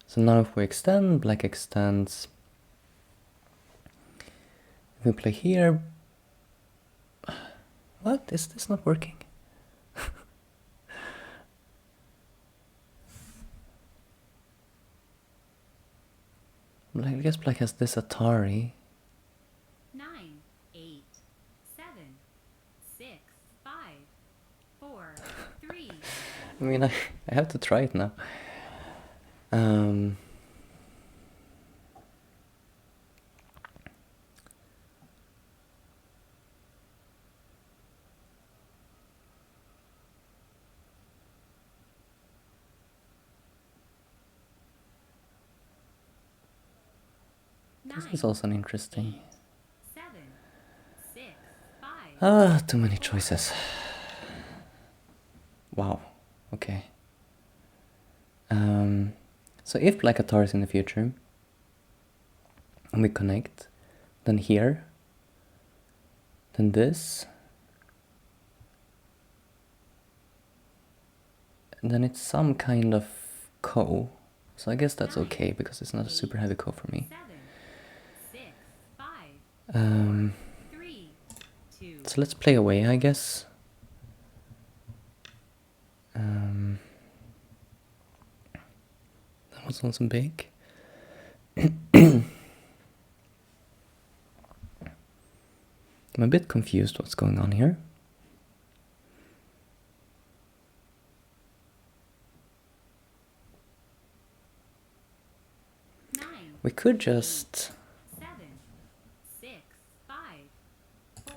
So now if we extend, black extends. If we play here... What? Is this not working? I guess black has this Atari. 9, 8, 7, 6, 5, 4, 3. I mean, I have to try it now. This is also an interesting... 7, 6, 5. Too many choices. Wow. Okay. So if black Ataris in the future, and we connect, then here, then this, and then it's some kind of ko. So I guess that's okay because it's not a super heavy ko for me. 7, 6, 5, 3, 2. So let's play away, I guess. That was also big. I'm a bit confused what's going on here. We could just... 7, 6, 5.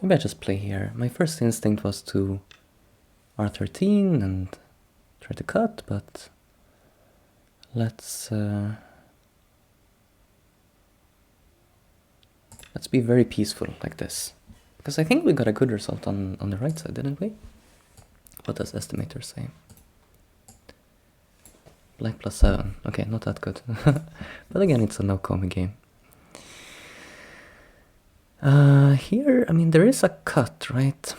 Maybe I just play here. My first instinct was to R13 and try to cut, but let's be very peaceful like this. Because I think we got a good result on the right side, didn't we? What does estimator say? Black plus 7. Okay, not that good. But again, it's a no-komi game. Here, I mean, there is a cut, right?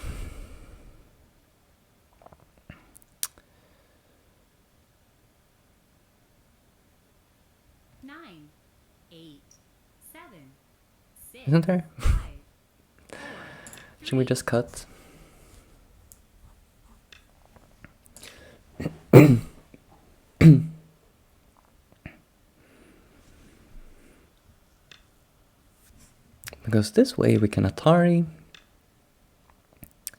Nine, 8, 7, 6, Isn't there? 5, 4, Should we 3, just cut? Because this way we can Atari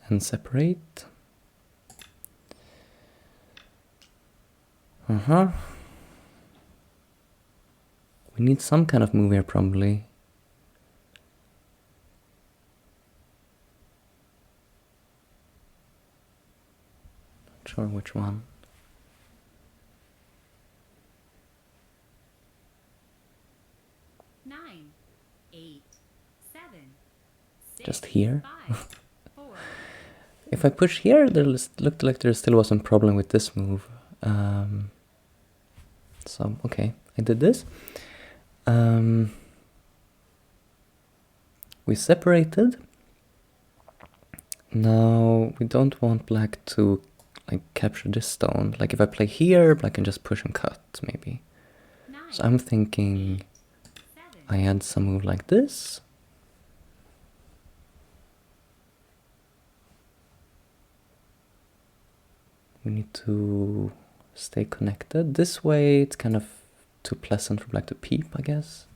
and separate. We need some kind of move here, probably. Not sure which one. nine, 8, 7, 6, Just here? 5, 4, If I push here, there looked like there still wasn't a problem with this move. So, okay, I did this. We separated. Now, we don't want black to like capture this stone. Like if I play here, black can just push and cut, maybe. 9, So I'm thinking 7, I add some move like this. We need to stay connected. This way it's kind of too pleasant for black to peep, I guess.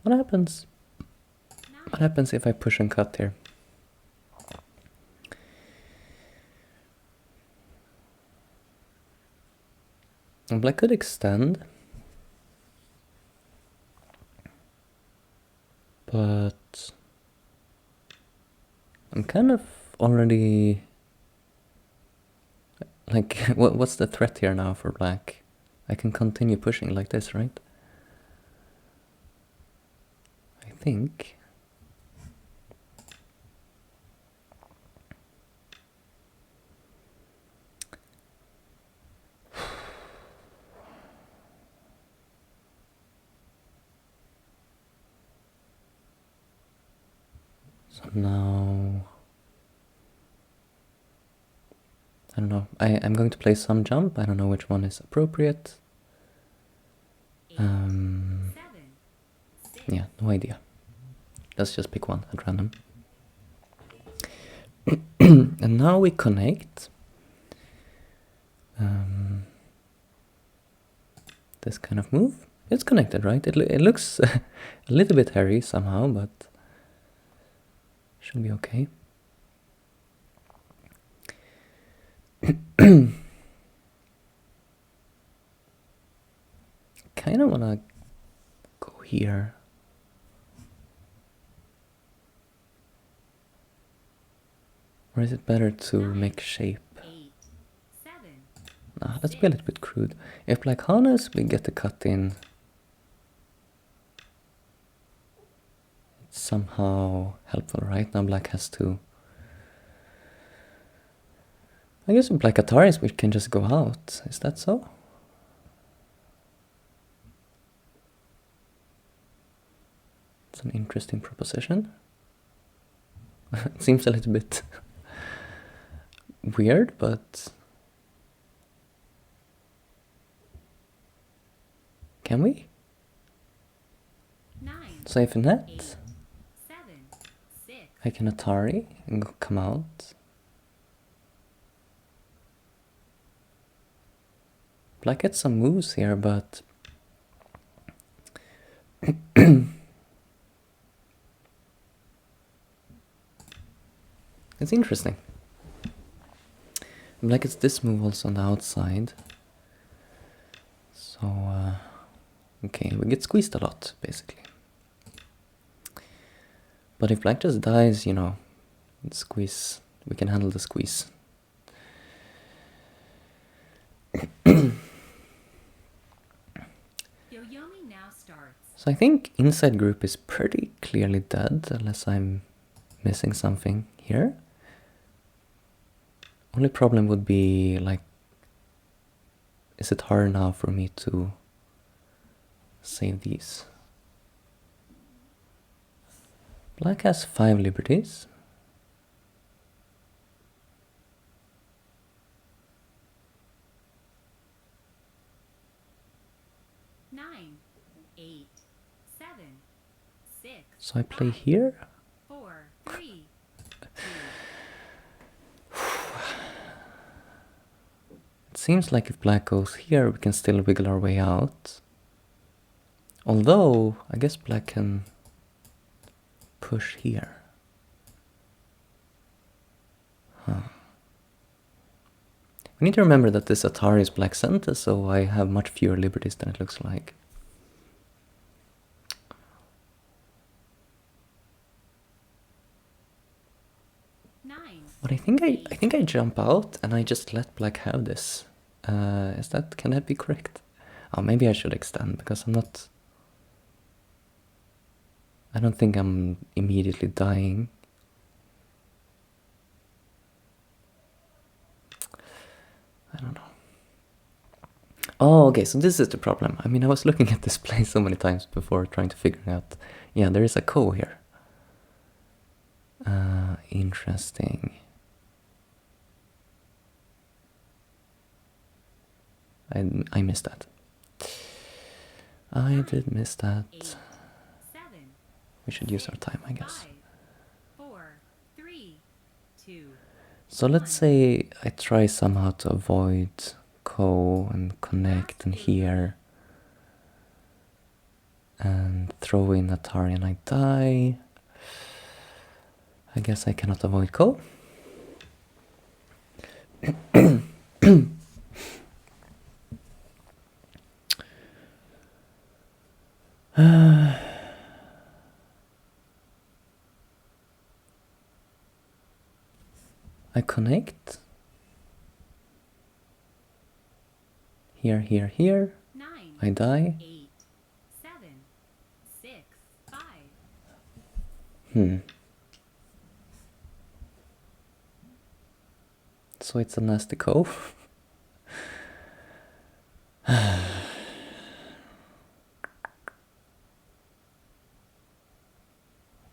What happens? 9, What happens if I push and cut here? And black could extend. But I'm kind of already like what's the threat here now for black? I can continue pushing like this, right? I think. So now I don't know. I'm going to play some jump. I don't know which one is appropriate. 8, 7, 6, Yeah, no idea. Let's just pick one at random. And now we connect. This kind of move. It's connected, right? It looks a little bit hairy somehow, but should be okay. Kind of wanna go here. Or is it better to make shape? 8, 7, Nah, let's be a little bit crude. If black harness, we get the cut in. It's somehow helpful, right? Now black has to... I guess with black Ataris we can just go out. Is that so? It's an interesting proposition. It seems a little bit weird, but... Can we? 9, Safe net? 8, 7, 6, I can Atari and come out. Black gets some moves here, but... It's interesting. Black gets this move also on the outside. So, okay, we get squeezed a lot, basically. But if black just dies, you know, squeeze, we can handle the squeeze. Yoyomi now starts. So I think inside group is pretty clearly dead, unless I'm missing something here. Only problem would be, like, is it hard now for me to save these. Black has 5 liberties. Nine, 8, 7, 6. So I play here. 4, 3, 2. It seems like if black goes here, we can still wiggle our way out. Although, I guess black can push here. Huh. We need to remember that this Atari is black center, so I have much fewer liberties than it looks like. Nine. But I think I jump out and I just let black have this. Can that be correct? Oh, maybe I should extend because I don't think I'm immediately dying. I don't know. Oh, okay, so this is the problem. I mean, I was looking at this play so many times before trying to figure out. Yeah, there is a ko here. Interesting. I missed that. I did miss that. 8, 7. We should use our time, I guess. 5, 4, 3, 2. So let's say I try somehow to avoid ko and connect and here and throw in Atari and I die. I guess I cannot avoid ko. I connect. Here, here, here. 9, I die. 8, 7, 6, 5. So it's a nasty ko.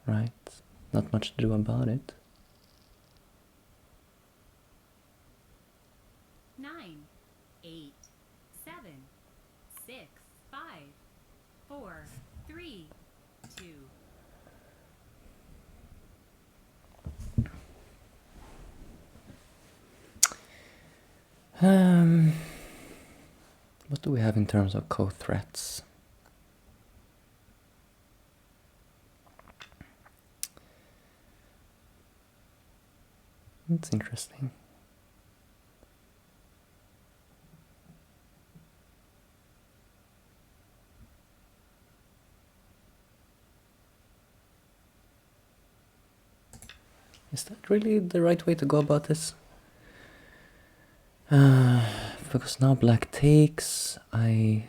Right. Not much to do about it. 9, 8, 7, 6, 5, 4, 3, 2. What do we have in terms of ko threats? That's interesting. Is that really the right way to go about this? Because now black takes, I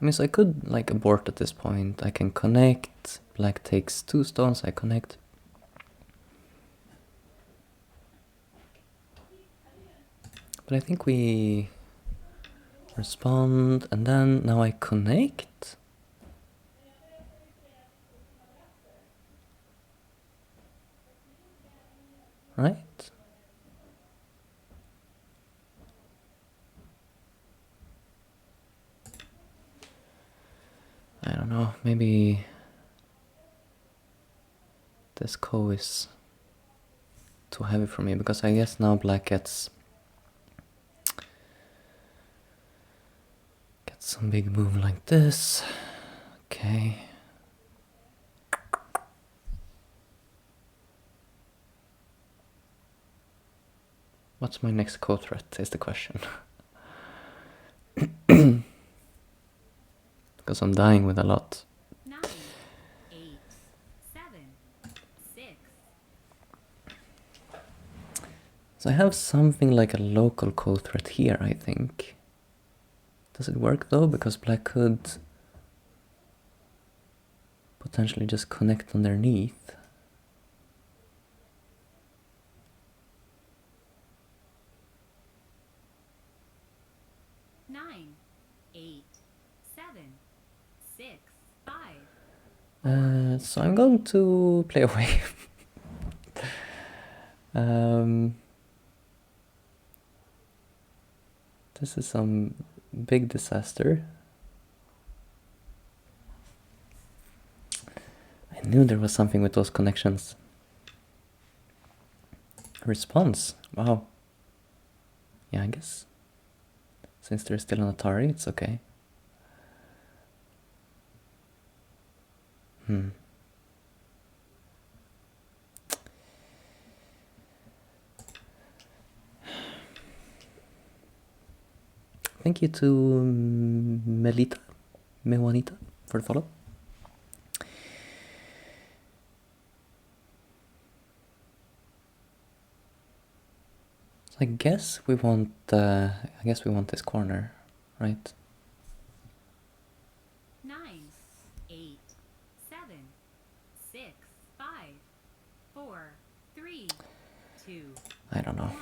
mean, so I could like abort at this point. I can connect, black takes 2 stones, I connect. But I think we respond, and then now I connect. Right? I don't know, maybe this ko is too heavy for me, because I guess now black gets some big move like this. Okay. What's my next ko threat is the question. Because I'm dying with a lot. 9, 8, 7, 6. So I have something like a local ko threat here, I think. Does it work though? Because black could potentially just connect underneath. Nine, 8, So I'm going to play away. This is some big disaster. I knew there was something with those connections. Response. Wow. Yeah, I guess since there's still an Atari, it's okay. Thank you to Melita, Mewanita, for the follow. So I guess we want this corner, right? 9, 8, 7, 6, 5, 4, 3, 2, I don't know. 1.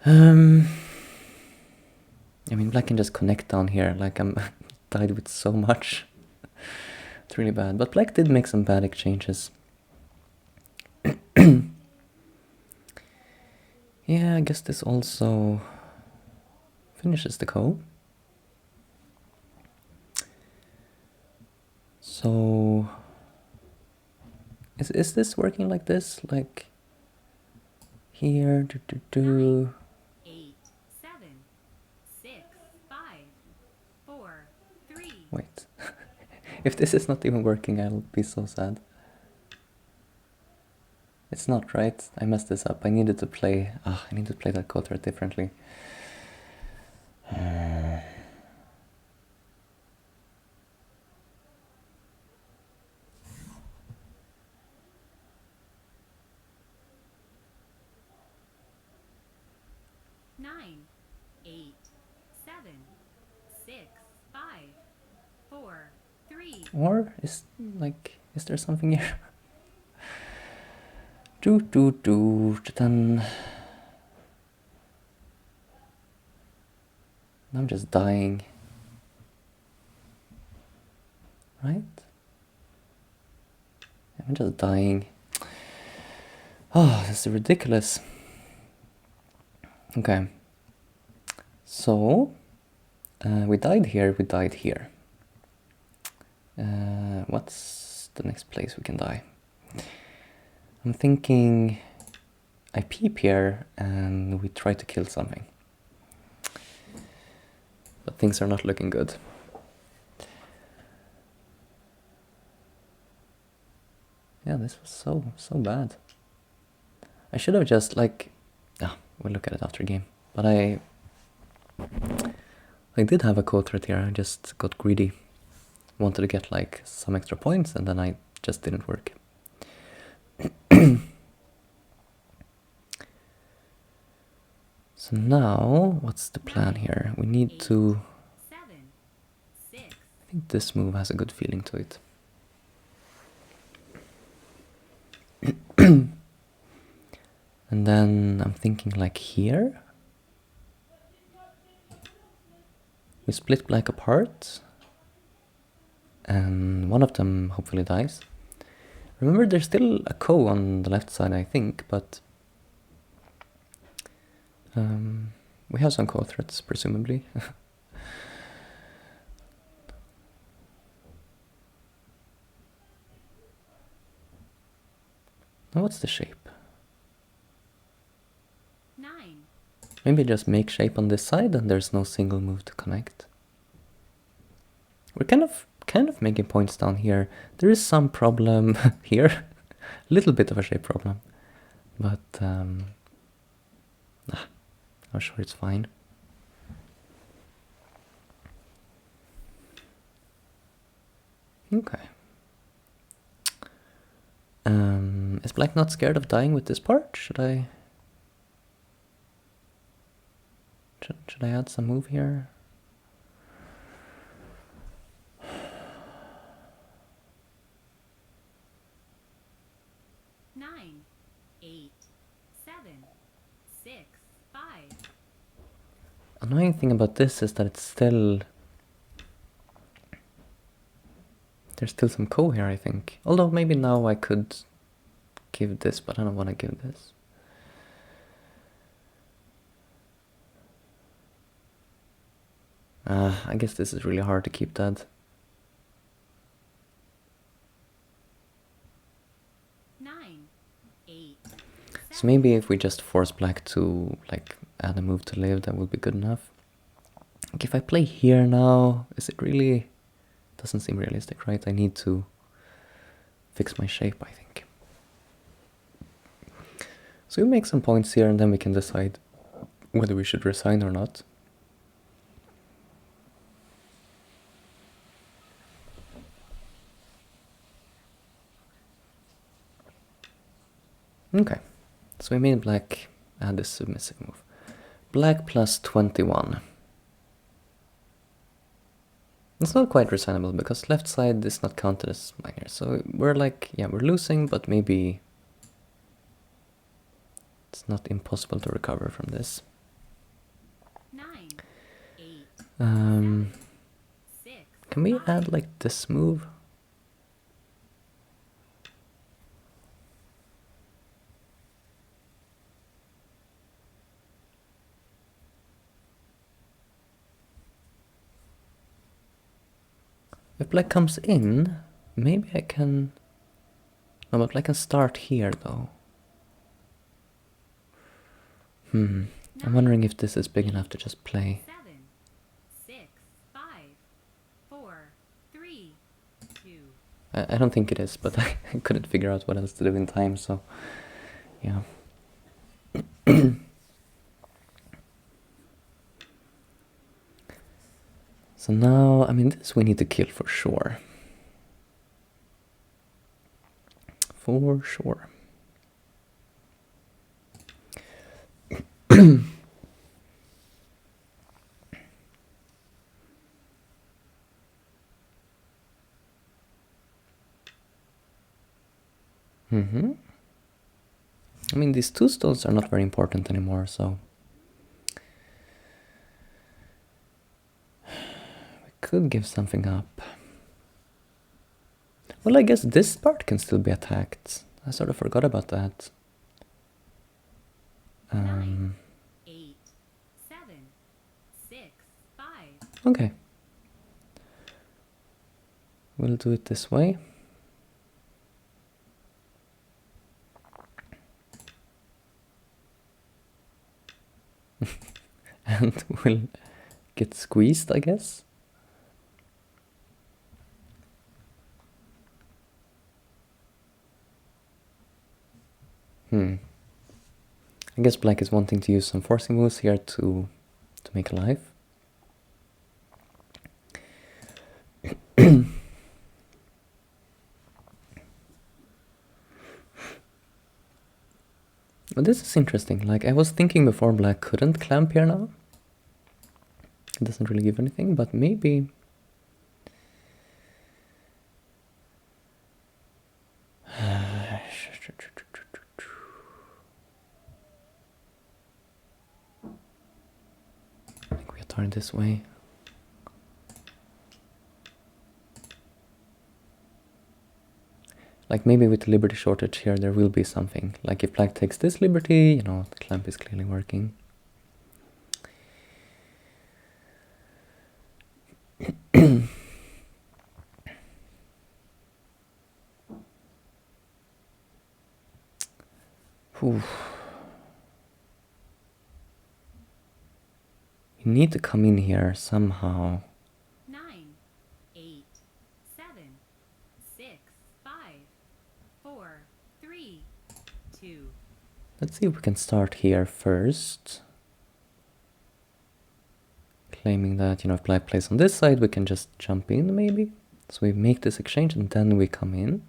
I mean, black can just connect down here. Like, I'm tied with so much. It's really bad. But black did make some bad exchanges. Yeah, I guess this also finishes the ko. So, is this working like this? Like, here, 9, 8, 7, 6, 5, 4, 3. Wait. If this is not even working, I'll be so sad. It's not, right? I messed this up. I needed to play... I need to play that quarter differently. 9, 8, 7, 6, 5, 4, 3. Or is there something here? Then I'm just dying. Right? I'm just dying. Oh, this is ridiculous. Okay. So, we died here, we died here. What's the next place we can die? I'm thinking I peep here and we try to kill something. But things are not looking good. Yeah, this was so bad. I should have just we'll look at it after game. But I did have a code threat here, I just got greedy. Wanted to get like some extra points and then I just didn't work. So now, what's the plan here? We need to... 7, 6. I think this move has a good feeling to it. And then I'm thinking like here. We split black apart. And one of them hopefully dies. Remember, there's still a ko on the left side, I think, but... we have some ko threats, presumably. Now what's the shape? 9. Maybe just make shape on this side and there's no single move to connect. We're kind of making points down here. There is some problem here. A little bit of a shape problem. But I'm sure it's fine. Okay. Is black not scared of dying with this part? Should I add some move here? annoying thing about this is that it's still... There's still some ko here, I think. Although maybe now I could give this, but I don't want to give this. I guess this is really hard to keep that. 9, 8, So maybe if we just force black to like add a move to live, that would be good enough. Like if I play here now, is it really... Doesn't seem realistic, right? I need to fix my shape, I think. So we make some points here and then we can decide whether we should resign or not. Okay, so we made black add this submissive move. Black plus 21. It's not quite resignable because left side is not counted as minor. So we're like, yeah, we're losing, but maybe it's not impossible to recover from this. 9, 8, 6. Can we add like this move? If black comes in, maybe I can... No, but black can start here though. I'm wondering if this is big enough to just play. 7, 6, 5, 4, 3, 2. I don't think it is, but I couldn't figure out what else to do in time, so yeah. So now, I mean, this we need to kill for sure. For sure. I mean, these two stones are not very important anymore, so... we could give something up. Well, I guess this part can still be attacked. I sort of forgot about that. 9, 8, 7, 6, 5. Okay. We'll do it this way. And we'll get squeezed, I guess. I guess black is wanting to use some forcing moves here to make a life. But this is interesting. Like, I was thinking before black couldn't clamp here now. It doesn't really give anything, but maybe... I think we turn this way. Like, maybe with the liberty shortage here there will be something. Like, if black takes this liberty, you know, the clamp is clearly working. You need to come in here somehow. 9, 8, 7, 6, 5, 4, 3, 2. Let's see if we can start here first. Claiming that, you know, if black plays on this side, we can just jump in, maybe. So we make this exchange and then we come in.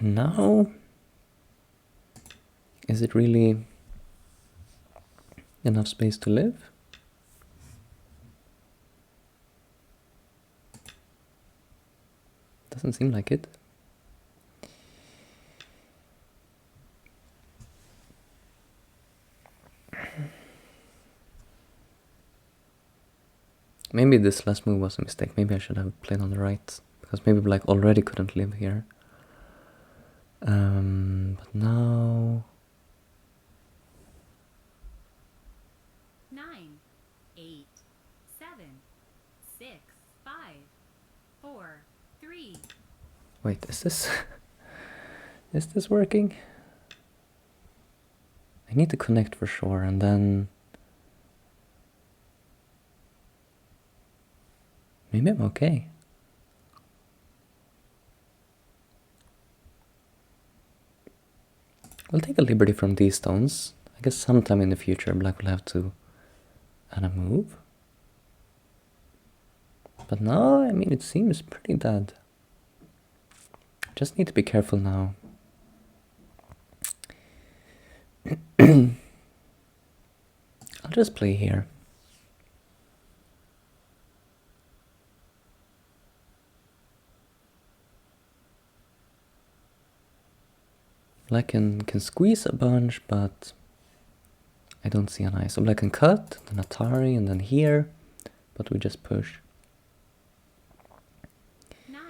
Now, is it really enough space to live? Doesn't seem like it. Maybe this last move was a mistake. Maybe I should have played on the right, because maybe black already couldn't live here. But now... 9, 8, 7, 6, 5, 4, 3. Wait, is this... is this working? I need to connect for sure, and then... maybe I'm okay. We'll take a liberty from these stones. I guess sometime in the future black will have to add a move. But now, I mean, it seems pretty dead. Just need to be careful now. I'll just play here. Black can squeeze a bunch, but I don't see an eye. So black can cut, then Atari, and then here, but we just push. 9,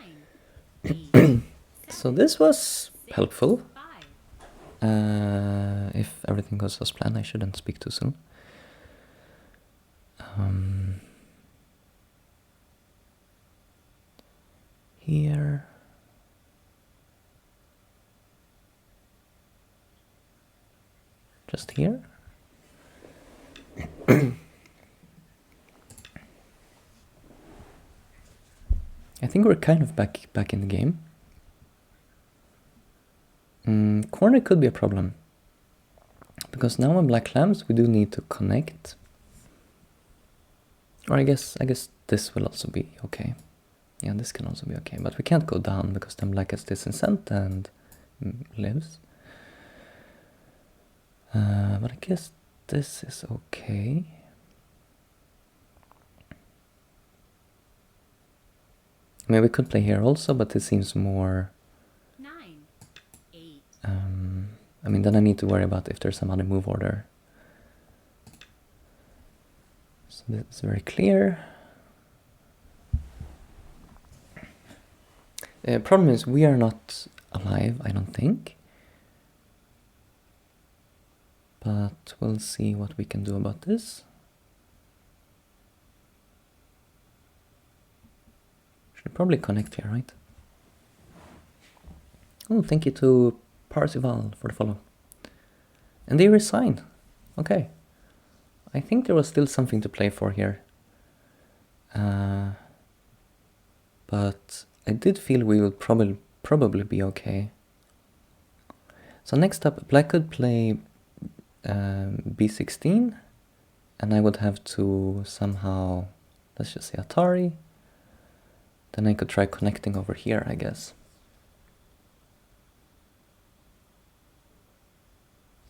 8, So this was 6, helpful. 5. If everything goes as planned, I shouldn't speak too soon. Here. Just here. I think we're kind of back in the game. Corner could be a problem, because now when black clams we do need to connect. Or I guess this will also be okay. Yeah, this can also be okay, but we can't go down because then black gets this incent and lives. But I guess this is okay. I mean, we could play here also, but this seems more... 9, 8. I mean, then I need to worry about if there's some other move order. So this is very clear. The problem is we are not alive, I don't think. But we'll see what we can do about this. Should probably connect here, right? Oh, thank you to Parzival for the follow. And they resign. Okay. I think there was still something to play for here. But I did feel we would probably be okay. So next up, black could play b16, and I would have to somehow, let's just say Atari. Then I could try connecting over here, I guess.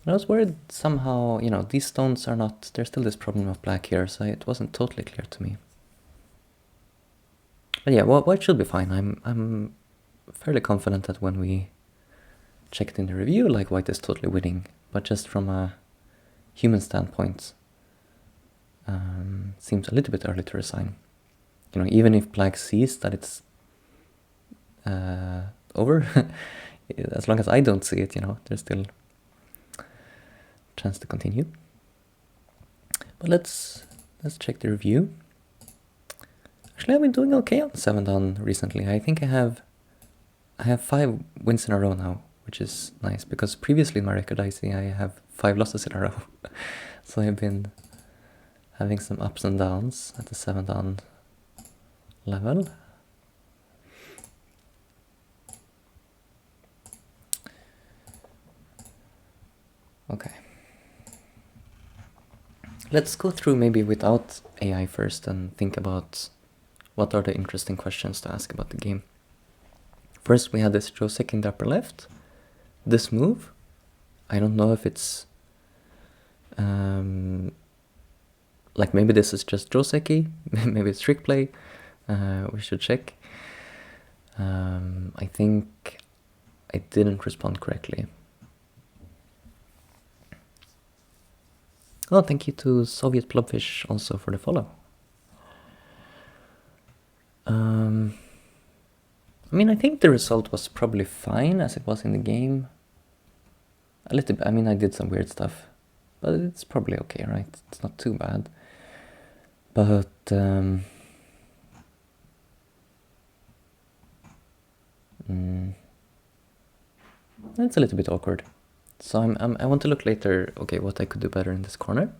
I was worried somehow, you know, these stones are not, there's still this problem of black here, so it wasn't totally clear to me. But yeah, white should be fine. I'm fairly confident that when we checked in the review, like white is totally winning, but just from a human standpoint, seems a little bit early to resign. You know, even if black sees that it's over, as long as I don't see it, you know, there's still chance to continue. But let's check the review. Actually, I've been doing okay on 7 down recently. I think I have 5 wins in a row now, which is nice, because previously in my record I see I have 5 losses in a row. So I've been having some ups and downs at the 7 down level. Okay. Let's go through maybe without AI first and think about what are the interesting questions to ask about the game. First, we had this Josek in the upper left. This move, I don't know if it's like maybe this is just Joseki, maybe it's trick play. We should check. I think I didn't respond correctly. Oh, thank you to Soviet Blobfish also for the follow. I mean, I think the result was probably fine as it was in the game. A little bit, I mean, I did some weird stuff, but it's probably okay, right? It's not too bad. But it's a little bit awkward. So I want to look later, okay, what I could do better in this corner.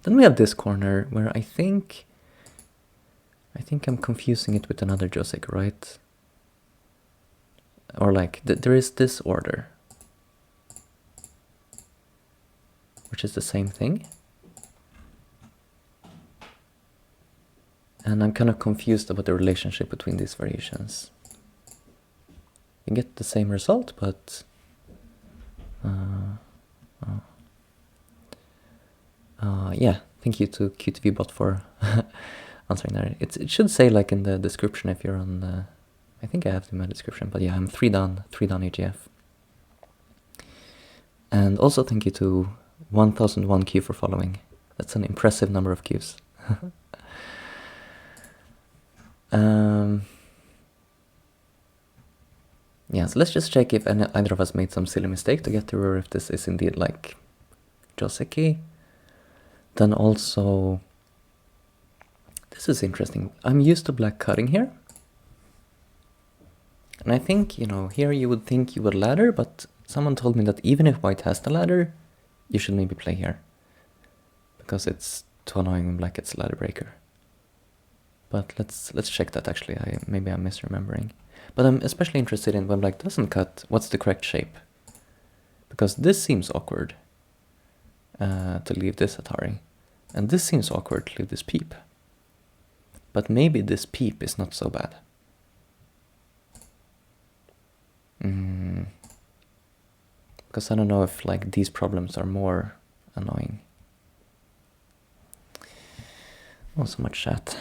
Then we have this corner where I think I'm confusing it with another Joseki, right? Or like, there is this order, which is the same thing. And I'm kind of confused about the relationship between these variations. You get the same result, but yeah, thank you to QTVbot for answering that. It should say like in the description if you're on the, I think I have it in my description, but yeah, I'm 3 down AGF. And also thank you to 1001 Q for following. That's an impressive number of Qs. Yeah, so let's just check if either of us made some silly mistake to get through, or if this is indeed like Joseki. Then also, this is interesting. I'm used to black cutting here. And I think, you know, here you would think you would ladder, but someone told me that even if white has the ladder, you should maybe play here. Because it's too annoying when black gets ladder breaker. But let's check that actually. Maybe I'm misremembering. But I'm especially interested in when black doesn't cut, what's the correct shape? Because this seems awkward to leave this Atari. And this seems awkward to leave this peep. But maybe this peep is not so bad. Because I don't know if like these problems are more annoying. Oh, so much chat.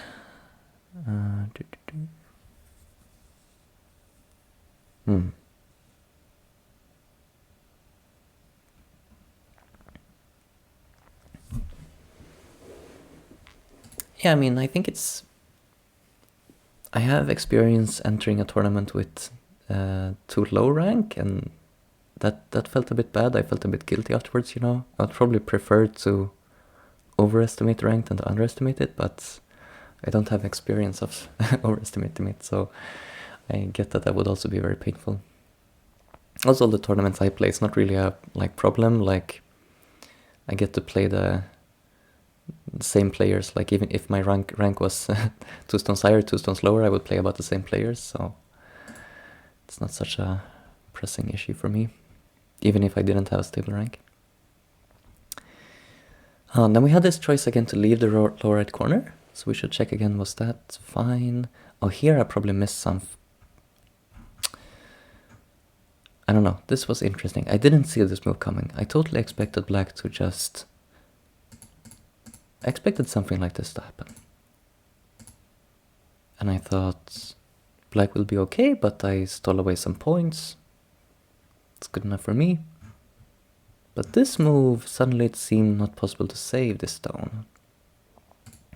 Yeah, I mean, I think it's... I have experience entering a tournament with too low rank, and that felt a bit bad. I felt a bit guilty afterwards, you know. I'd probably prefer to overestimate rank than to underestimate it, but I don't have experience of overestimating it, so I get that would also be very painful. Also, the tournaments I play, it's not really a like problem. Like, I get to play the same players. Like, even if my rank was 2 stones higher, 2 stones lower, I would play about the same players. So it's not such a pressing issue for me, even if I didn't have a stable rank. Then we had this choice again to leave the lower right corner. So we should check again, was that fine? Oh, here I probably missed some. I don't know, this was interesting. I didn't see this move coming. I totally expected black to just... I expected something like this to happen. And I thought black will be okay, but I stole away some points. It's good enough for me. But this move, suddenly it seemed not possible to save this stone.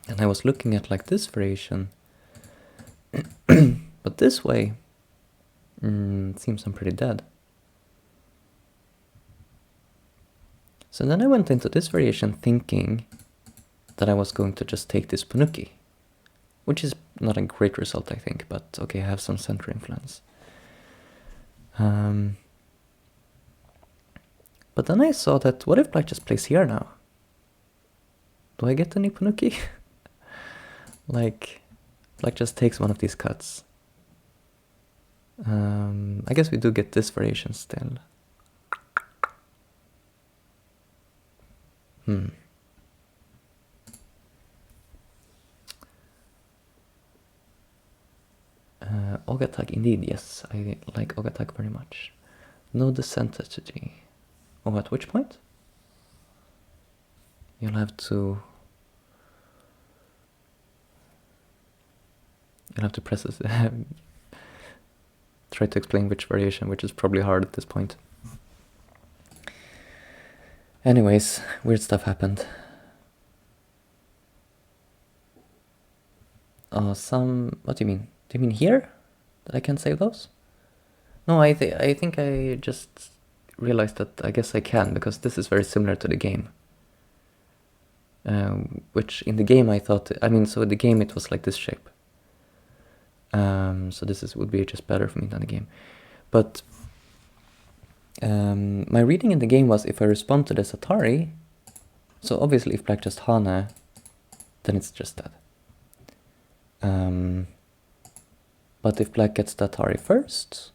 And I was looking at like this variation. But this way, it seems I'm pretty dead. So then I went into this variation thinking that I was going to just take this Panuki, which is not a great result, I think, but okay, I have some center influence. But then I saw that, what if black just plays here now? Do I get any Panuki? Like, black just takes one of these cuts. I guess we do get this variation still. Ogatag, indeed, yes. I like Ogatag very much. No descent strategy. Oh, at which point? You'll have to press this. Try to explain which variation, which is probably hard at this point. Anyways, weird stuff happened. Oh, what do you mean? Do you mean here? That I can't save those? No, I think I just realized that I guess I can, because this is very similar to the game. Which in the game I thought, so in the game it was like this shape. So this would be just better for me than the game. But my reading in the game was, if I respond to this Atari, so obviously if black just Hane, then it's just that. But if black gets the Atari first,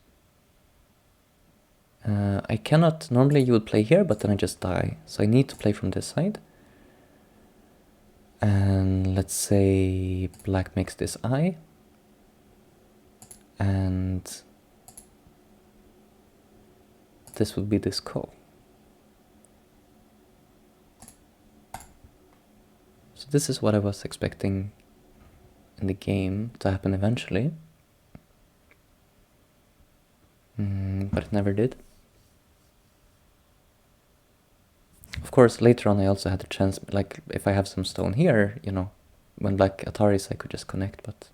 I cannot, normally you would play here, but then I just die. So I need to play from this side. And let's say black makes this I. And this would be this ko. So this is what I was expecting in the game to happen eventually. But it never did. Of course, later on I also had the chance, like, if I have some stone here, you know, when black Ataris I could just connect, but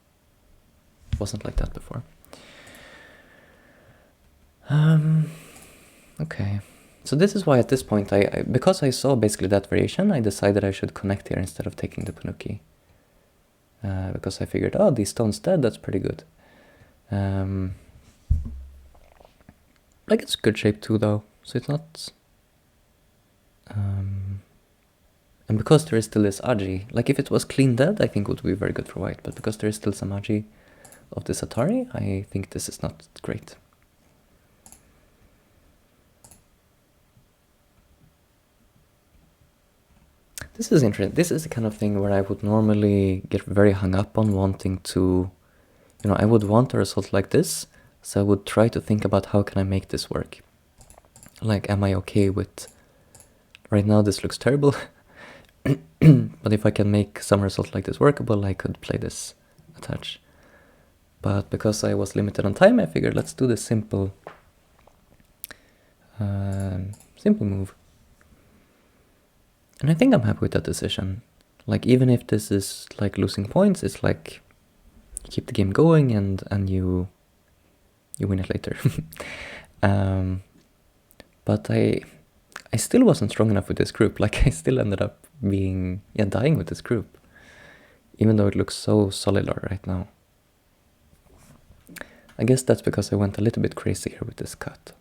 it wasn't like that before. Okay, so this is why at this point, because I saw basically that variation, I decided I should connect here instead of taking the Panuki. Because I figured, oh, these stones dead, that's pretty good. Like, it's good shape too, though, so it's not... and because there is still this Aji, like if it was clean dead, I think it would be very good for white, but because there is still some Aji of this Atari, I think this is not great. This is interesting. This is the kind of thing where I would normally get very hung up on wanting to, you know, I would want a result like this, so I would try to think about how can I make this work. Like, am I okay with, right now this looks terrible, but if I can make some result like this workable, I could play this attach. But because I was limited on time, I figured let's do this simple move. And I think I'm happy with that decision. Like, even if this is like losing points, it's like you keep the game going and you win it later. But I still wasn't strong enough with this group. Like, I still ended up dying with this group, even though it looks so solid right now. I guess that's because I went a little bit crazy here with this cut.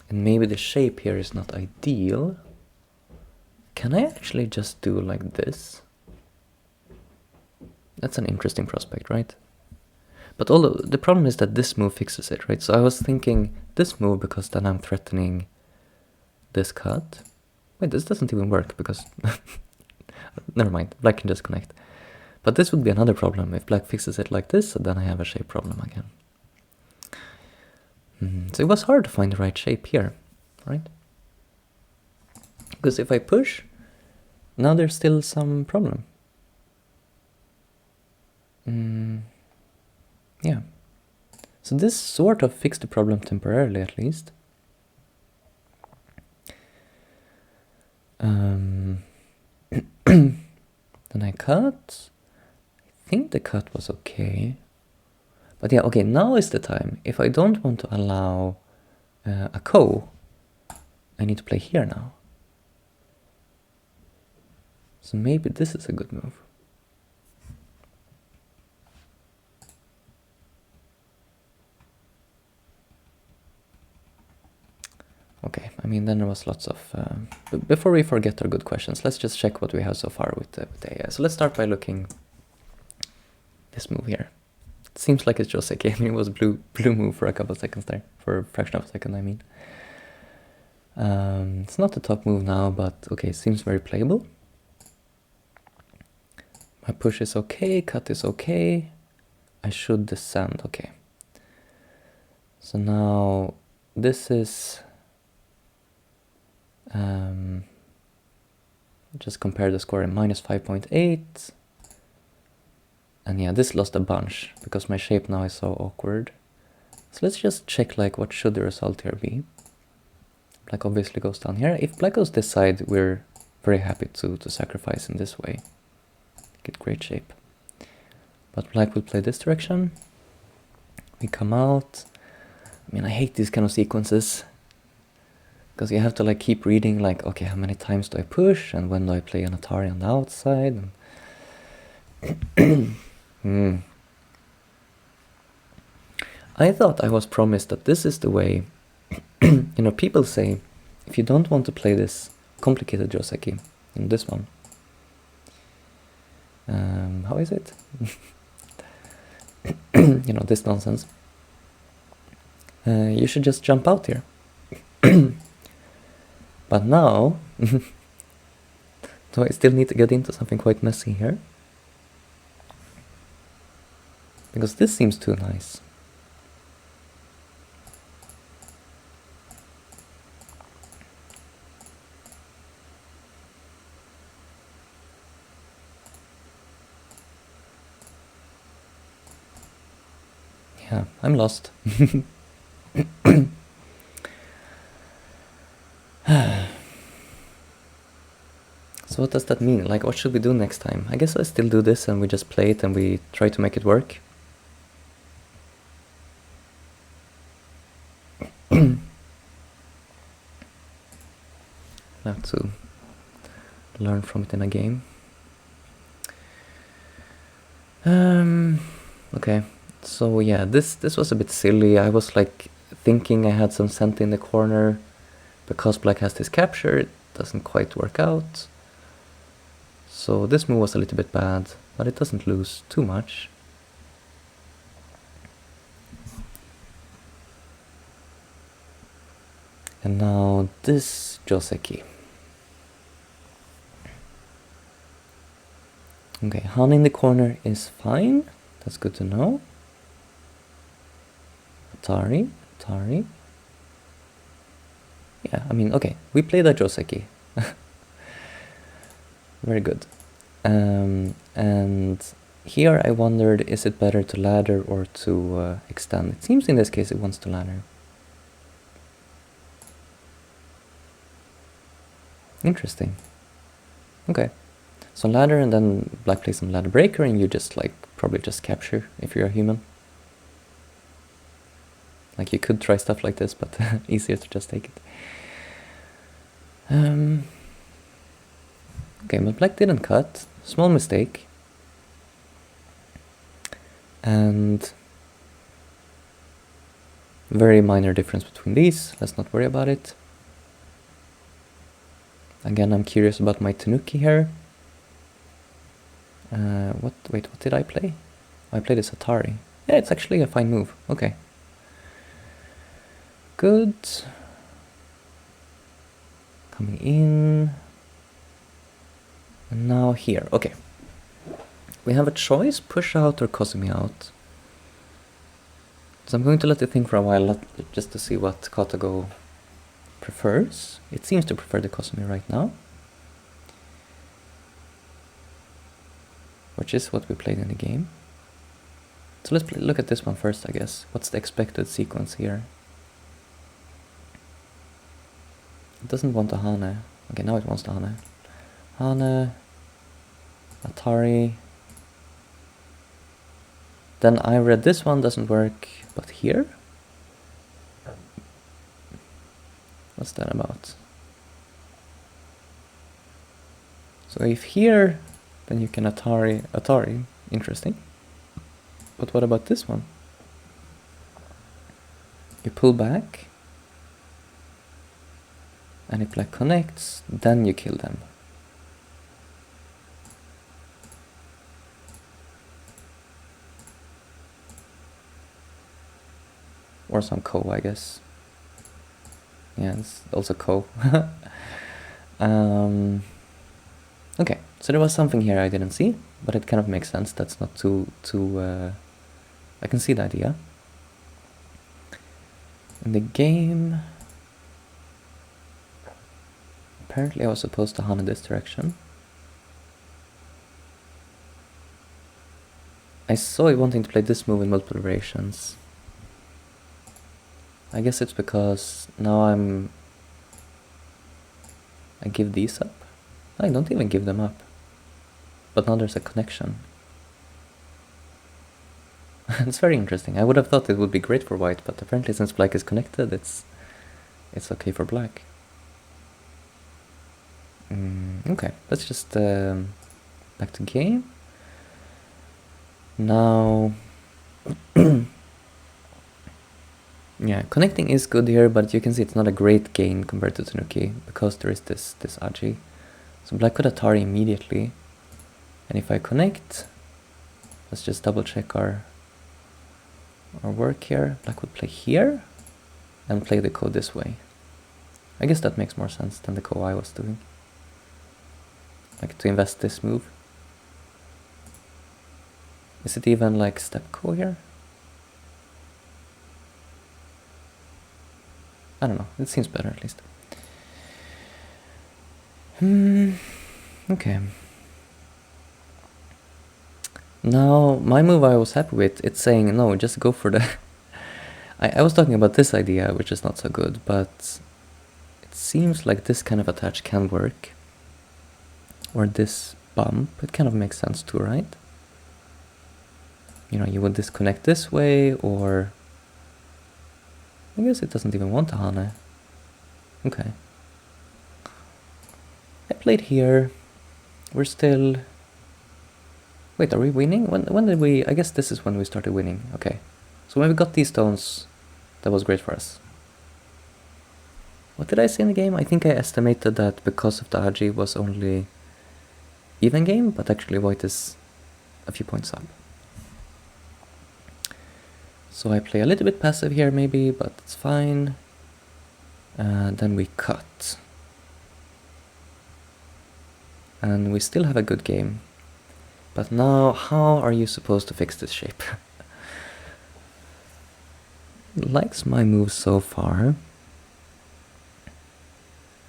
And maybe the shape here is not ideal. Can I actually just do like this? That's an interesting prospect, right? But the problem is that this move fixes it, right? So I was thinking this move, because then I'm threatening this cut. Wait, this doesn't even work because... Never mind, black can just connect. But this would be another problem. If black fixes it like this, then I have a shape problem again. So it was hard to find the right shape here, right? Because if I push, now there's still some problem. Yeah. So this sort of fixed the problem temporarily, at least. Then I cut. I think the cut was okay. But yeah, okay, now is the time. If I don't want to allow a ko, I need to play here now. So maybe this is a good move. Okay, I mean, then there was lots of... before we forget our good questions, let's just check what we have so far with the AI. So let's start by looking this move here. It seems like it's just okay. I mean, it was blue move for a couple of seconds there. For a fraction of a second, I mean. It's not the top move now, but okay, it seems very playable. My push is okay, cut is okay. I should descend, okay. So now this is... just compare the score in minus 5.8. And yeah, this lost a bunch because my shape now is so awkward. So let's just check, like, what should the result here be? Black obviously goes down here. If black goes this side, we're very happy to sacrifice in this way. Get great shape. But black will play this direction. We come out. I mean, I hate these kind of sequences. Because you have to like keep reading like, okay, how many times do I push? And when do I play an Atari on the outside? And I thought I was promised that this is the way. You know, people say, if you don't want to play this complicated Joseki, in this one, how is it? You know, this nonsense. You should just jump out here. But now, so I still need to get into something quite messy here. Because this seems too nice. Yeah, I'm lost. So what does that mean? Like, what should we do next time? I guess I still do this and we just play it and we try to make it work. I have to learn from it in a game. Okay, so yeah, this was a bit silly. I was like thinking I had some cent in the corner because black has this capture. It doesn't quite work out. So this move was a little bit bad, but it doesn't lose too much. And now this Joseki. Okay, Han in the corner is fine. That's good to know. Atari. Yeah, I mean, okay, we played a Joseki. Very good. And here I wondered, is it better to ladder or to extend? It seems in this case it wants to ladder. Interesting. Okay. So ladder, and then black plays some ladder breaker, and you just like probably just capture if you're a human. Like you could try stuff like this, but easier to just take it. Okay, but black didn't cut. Small mistake. And very minor difference between these. Let's not worry about it. Again, I'm curious about my Tanuki here. Wait, what did I play? I played this Atari. Yeah, it's actually a fine move. Okay. Good. Coming in. And now here. Okay. We have a choice, push out or Kosumi out. So I'm going to let it think for a while, just to see what Katago prefers. It seems to prefer the Kosumi right now, which is what we played in the game. So let's look at this one first, I guess. What's the expected sequence here? It doesn't want a Hane. Okay, now it wants the Hane. Hane, Atari. Then I read this one doesn't work, but here? What's that about? So if here, then you can Atari, interesting. But what about this one? You pull back, and if black connects, then you kill them. Or some Ko, I guess. Yeah, it's also Ko. Okay, so there was something here I didn't see, but it kind of makes sense. That's not too I can see the idea. In the game, apparently I was supposed to hunt in this direction. I saw it wanting to play this move in multiple variations. I guess it's because now I give these up. I don't even give them up. But now there's a connection. It's very interesting. I would have thought it would be great for white, but apparently since black is connected, it's okay for black. Okay, let's just back to game. Now, yeah, connecting is good here, but you can see it's not a great gain compared to Tanuki because there is this Aji. So black could Atari immediately, and if I connect, let's just double check our work here. Black would play here and play the ko this way. I guess that makes more sense than the ko I was doing. Like to invest this move. Is it even like step ko here? I don't know, it seems better at least. Okay. Now, my move I was happy with, it's saying, no, just go for the... I was talking about this idea, which is not so good, but it seems like this kind of attach can work. Or this bump, it kind of makes sense too, right? You know, you would disconnect this way, or... I guess it doesn't even want a Hane. Okay. I played here. We're still... Wait, are we winning? When did we... I guess this is when we started winning. Okay. So when we got these stones, that was great for us. What did I say in the game? I think I estimated that because of the Aji was only even game, but actually white is a few points up. So I play a little bit passive here maybe, but it's fine. Then we cut. And we still have a good game. But now, how are you supposed to fix this shape? Likes my move so far.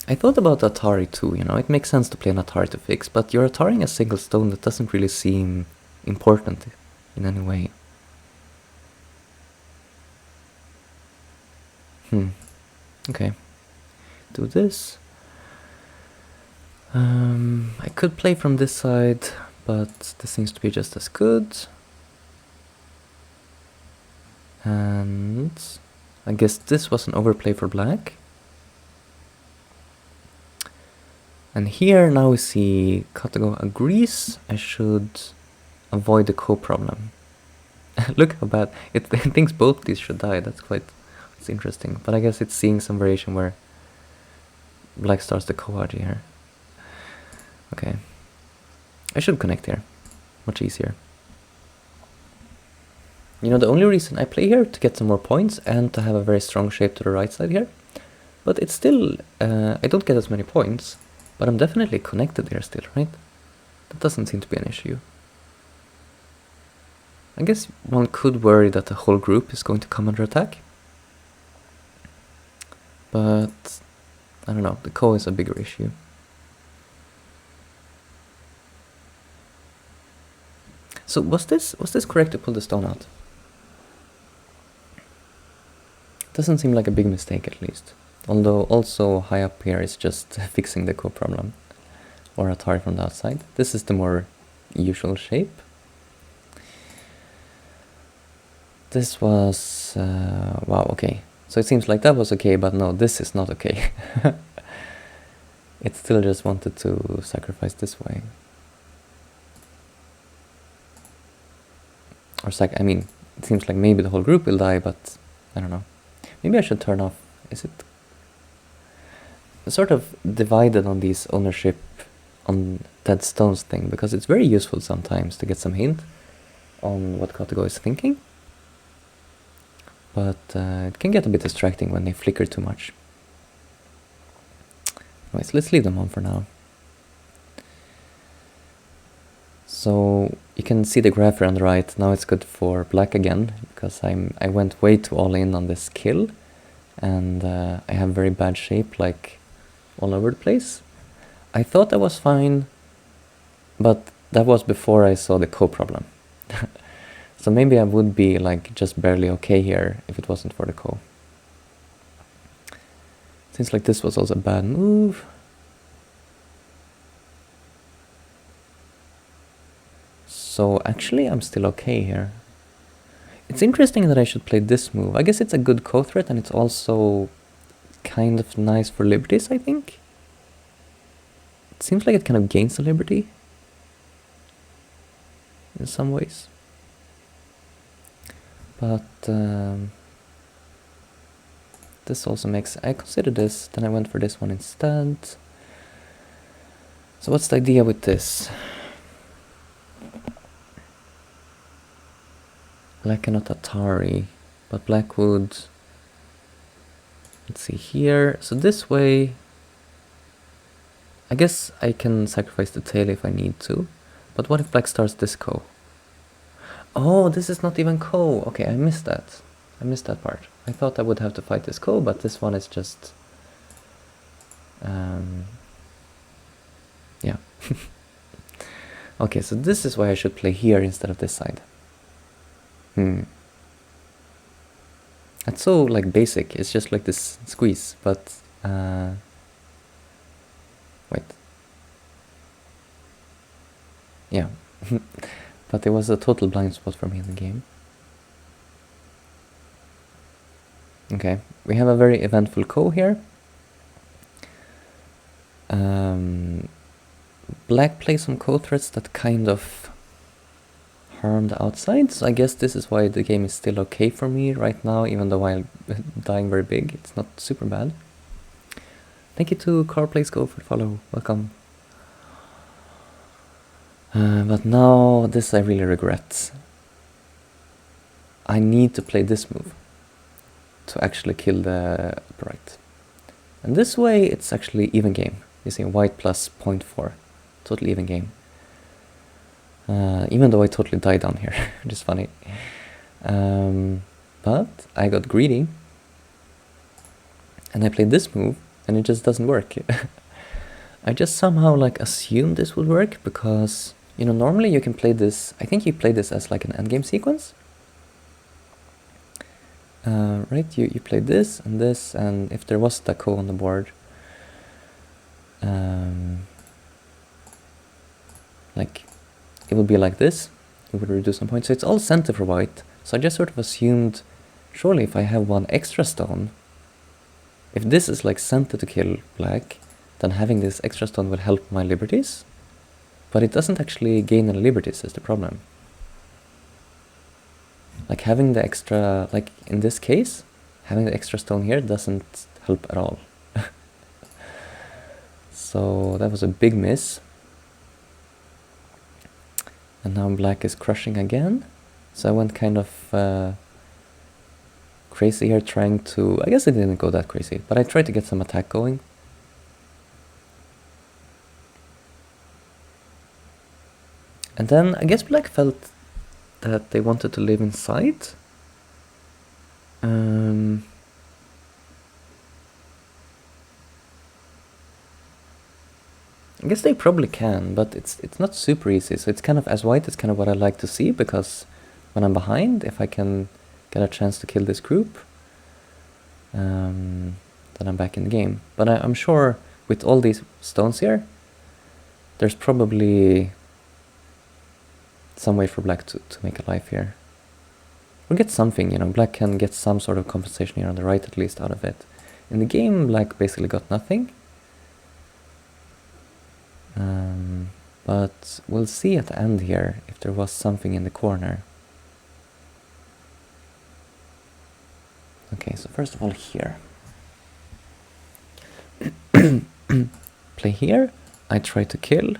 I thought about Atari too, you know, it makes sense to play an Atari to fix, but you're Ataring a single stone that doesn't really seem important in any way. Okay. Do this. I could play from this side, but this seems to be just as good. And I guess this was an overplay for black. And here now we see Katago agrees I should avoid the ko problem. Look how bad. It thinks both these should die. It's interesting. But I guess it's seeing some variation where black starts the ko Aji here. Okay. I should connect here. Much easier. You know, the only reason I play here to get some more points and to have a very strong shape to the right side here. But it's still... I don't get as many points. But I'm definitely connected here still, right? That doesn't seem to be an issue. I guess one could worry that the whole group is going to come under attack. But I don't know, the ko is a bigger issue. So was this correct to pull the stone out? Doesn't seem like a big mistake at least. Although also high up here is just fixing the ko problem. Or Atari from the outside. This is the more usual shape. This was... wow, okay. So it seems like that was okay, but no, this is not okay. It still just wanted to sacrifice this way. Or I mean, it seems like maybe the whole group will die, but I don't know. Maybe I should turn off... Is it... sort of divided on these ownership on dead stones thing, because it's very useful sometimes to get some hint on what Katago is thinking. But it can get a bit distracting when they flicker too much. Anyways, let's leave them on for now. So you can see the graph here on the right. Now it's good for black again, because I went way too all in on this kill, and I have very bad shape, like all over the place. I thought that was fine, but that was before I saw the ko problem. So maybe I would be like just barely okay here if it wasn't for the ko. Seems like this was also a bad move. So actually I'm still okay here. It's interesting that I should play this move. I guess it's a good co-threat and it's also kind of nice for liberties, I think. It seems like it kind of gains the liberty in some ways. But this also makes... I considered this, then I went for this one instead. So what's the idea with this? Black cannot Atari, but black would... Let's see here. So this way... I guess I can sacrifice the tail if I need to. But what if black starts this ko? Oh, this is not even ko. Okay, I missed that. I missed that part. I thought I would have to fight this ko, but this one is just... yeah. Okay, so this is why I should play here instead of this side. That's so, like, basic. It's just like this squeeze, but... wait. Yeah. But there was a total blind spot for me in the game. Okay, we have a very eventful ko here. Black plays some ko threats that kind of harm the outside, so I guess this is why the game is still okay for me right now, even though I'm dying very big. It's not super bad. Thank you to Car Plays Go for the follow. Welcome. But now this I really regret. I need to play this move to actually kill the upright. And this way it's actually even game. You see white plus 0.4. Totally even game. Even though I totally died down here, which is funny. But I got greedy. And I played this move and it just doesn't work. I just somehow like assumed this would work because, you know, normally you can play this, I think you play this as like an endgame sequence. Right, you play this, and if there was the ko on the board, like, it would be like this, it would reduce some points, so it's all center for white, so I just sort of assumed, surely if I have one extra stone, if this is like center to kill black, then having this extra stone will help my liberties, but it doesn't actually gain any liberties is the problem. Like having the extra, like in this case, having the extra stone here doesn't help at all. So that was a big miss. And now black is crushing again. So I went kind of crazy here trying to, I guess I didn't go that crazy, but I tried to get some attack going. And then I guess black felt that they wanted to live inside. I guess they probably can, but it's not super easy. So it's kind of, as white, it's kind of what I like to see, because when I'm behind, if I can get a chance to kill this group, then I'm back in the game. But I'm sure with all these stones here, there's probably some way for black to make a life here. Or get something, you know, black can get some sort of compensation here on the right at least out of it. In the game, black basically got nothing. But we'll see at the end here if there was something in the corner. Okay, so first of all here. Play here, I try to kill,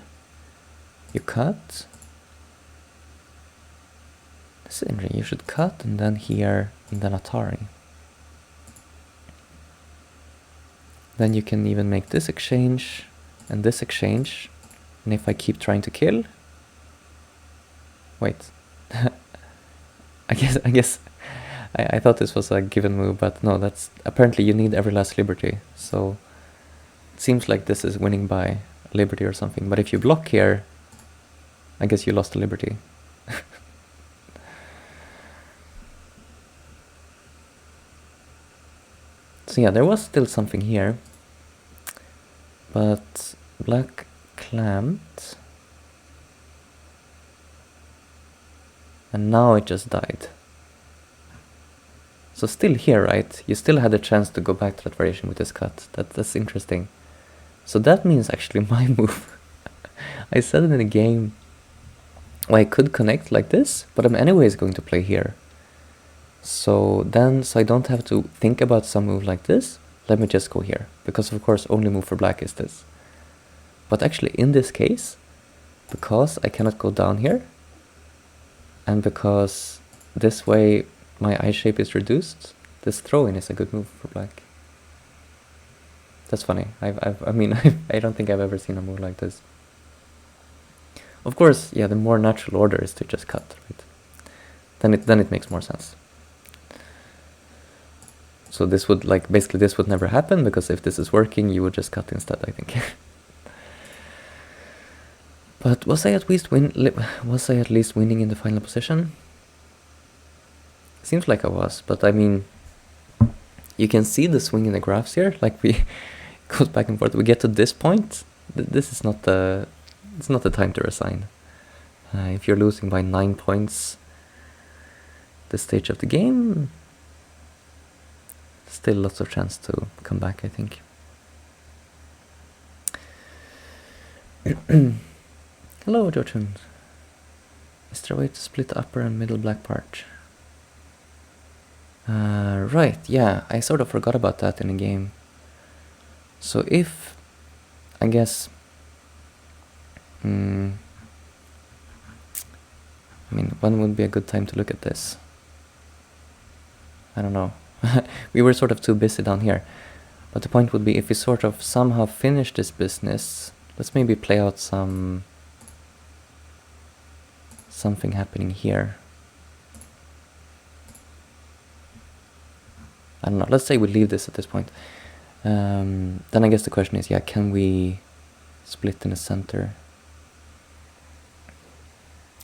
you cut. This is interesting, you should cut and then here, and then Atari. Then you can even make this exchange, and this exchange, and if I keep trying to kill... Wait. I guess I thought this was a given move, but no, that's... Apparently you need every last liberty, so... It seems like this is winning by liberty or something, but if you block here, I guess you lost the liberty. So yeah, there was still something here, but black clamped, and now it just died. So still here, right? You still had a chance to go back to that variation with this cut. That's interesting. So that means actually my move. I said it in a game. Well, I could connect like this, but I'm anyways going to play here. So I don't have to think about some move like this. Let me just go here, because of course only move for black is this. But actually in this case, because I cannot go down here, and because this way my eye shape is reduced, this throw-in is a good move for black. That's funny. I mean, I don't think I've ever seen a move like this. Of course, yeah, the more natural order is to just cut, right? Then it makes more sense. So this would, like, basically this would never happen, because if this is working, you would just cut instead, I think. But was I at least winning in the final position? Seems like I was, but I mean, you can see the swing in the graphs here. Like, we goes back and forth. We get to this point. This is not the time to resign. If you're losing by 9 points this stage of the game, still lots of chance to come back, I think. Hello, Jotun. Is there a way to split the upper and middle black part? Right, yeah, I sort of forgot about that in the game. So if, I guess, I mean, when would be a good time to look at this? I don't know. We were sort of too busy down here. But the point would be, if we sort of somehow finish this business, let's maybe play out something happening here. I don't know, let's say we leave this at this point. Then I guess the question is, yeah, can we split in the center?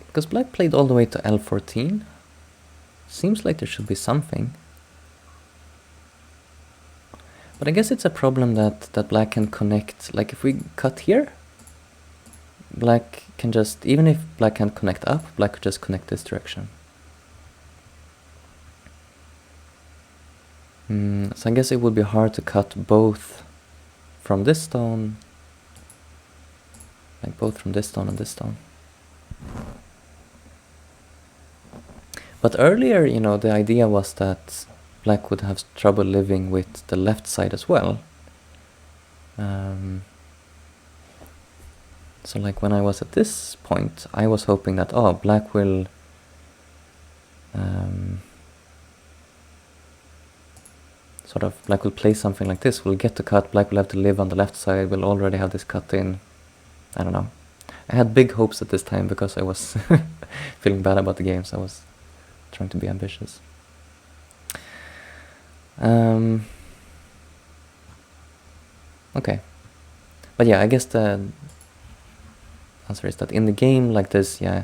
Because black played all the way to L14. Seems like there should be something. But I guess it's a problem that black can connect. Like, if we cut here, black can just, even if black can't connect up, black could just connect this direction. So I guess it would be hard to cut both from this stone, like both from this stone and this stone. But earlier, you know, the idea was that black would have trouble living with the left side as well. So like when I was at this point, I was hoping that, oh, black will black will play something like this. We'll get to cut, black will have to live on the left side, we'll already have this cut in. I don't know. I had big hopes at this time because I was feeling bad about the game, so I was trying to be ambitious. Okay. But yeah, I guess the answer is that in the game like this, yeah,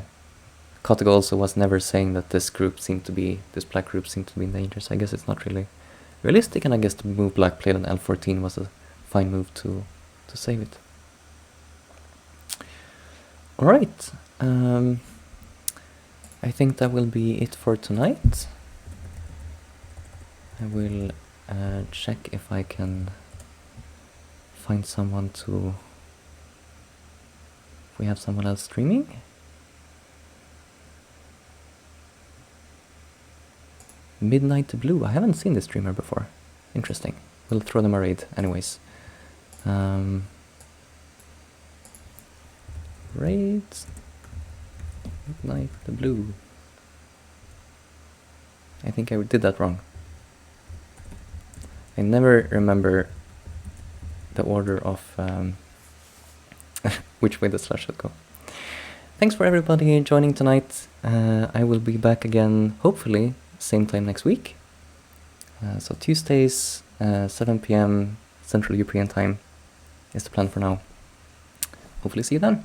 Kotago also was never saying that this black group seemed to be in danger, so I guess it's not really realistic, and I guess the move black played on L14 was a fine move to save it. Alright, I think that will be it for tonight. I will check if I can find someone to... if we have someone else streaming. Midnight Blue, I haven't seen this streamer before. Interesting. We'll throw them a raid anyways. Raids. Midnight Blue. I think I did that wrong. I never remember the order of which way the slash should go. Thanks for everybody joining tonight. I will be back again, hopefully, same time next week. So Tuesdays, 7 PM Central European time is the plan for now. Hopefully see you then.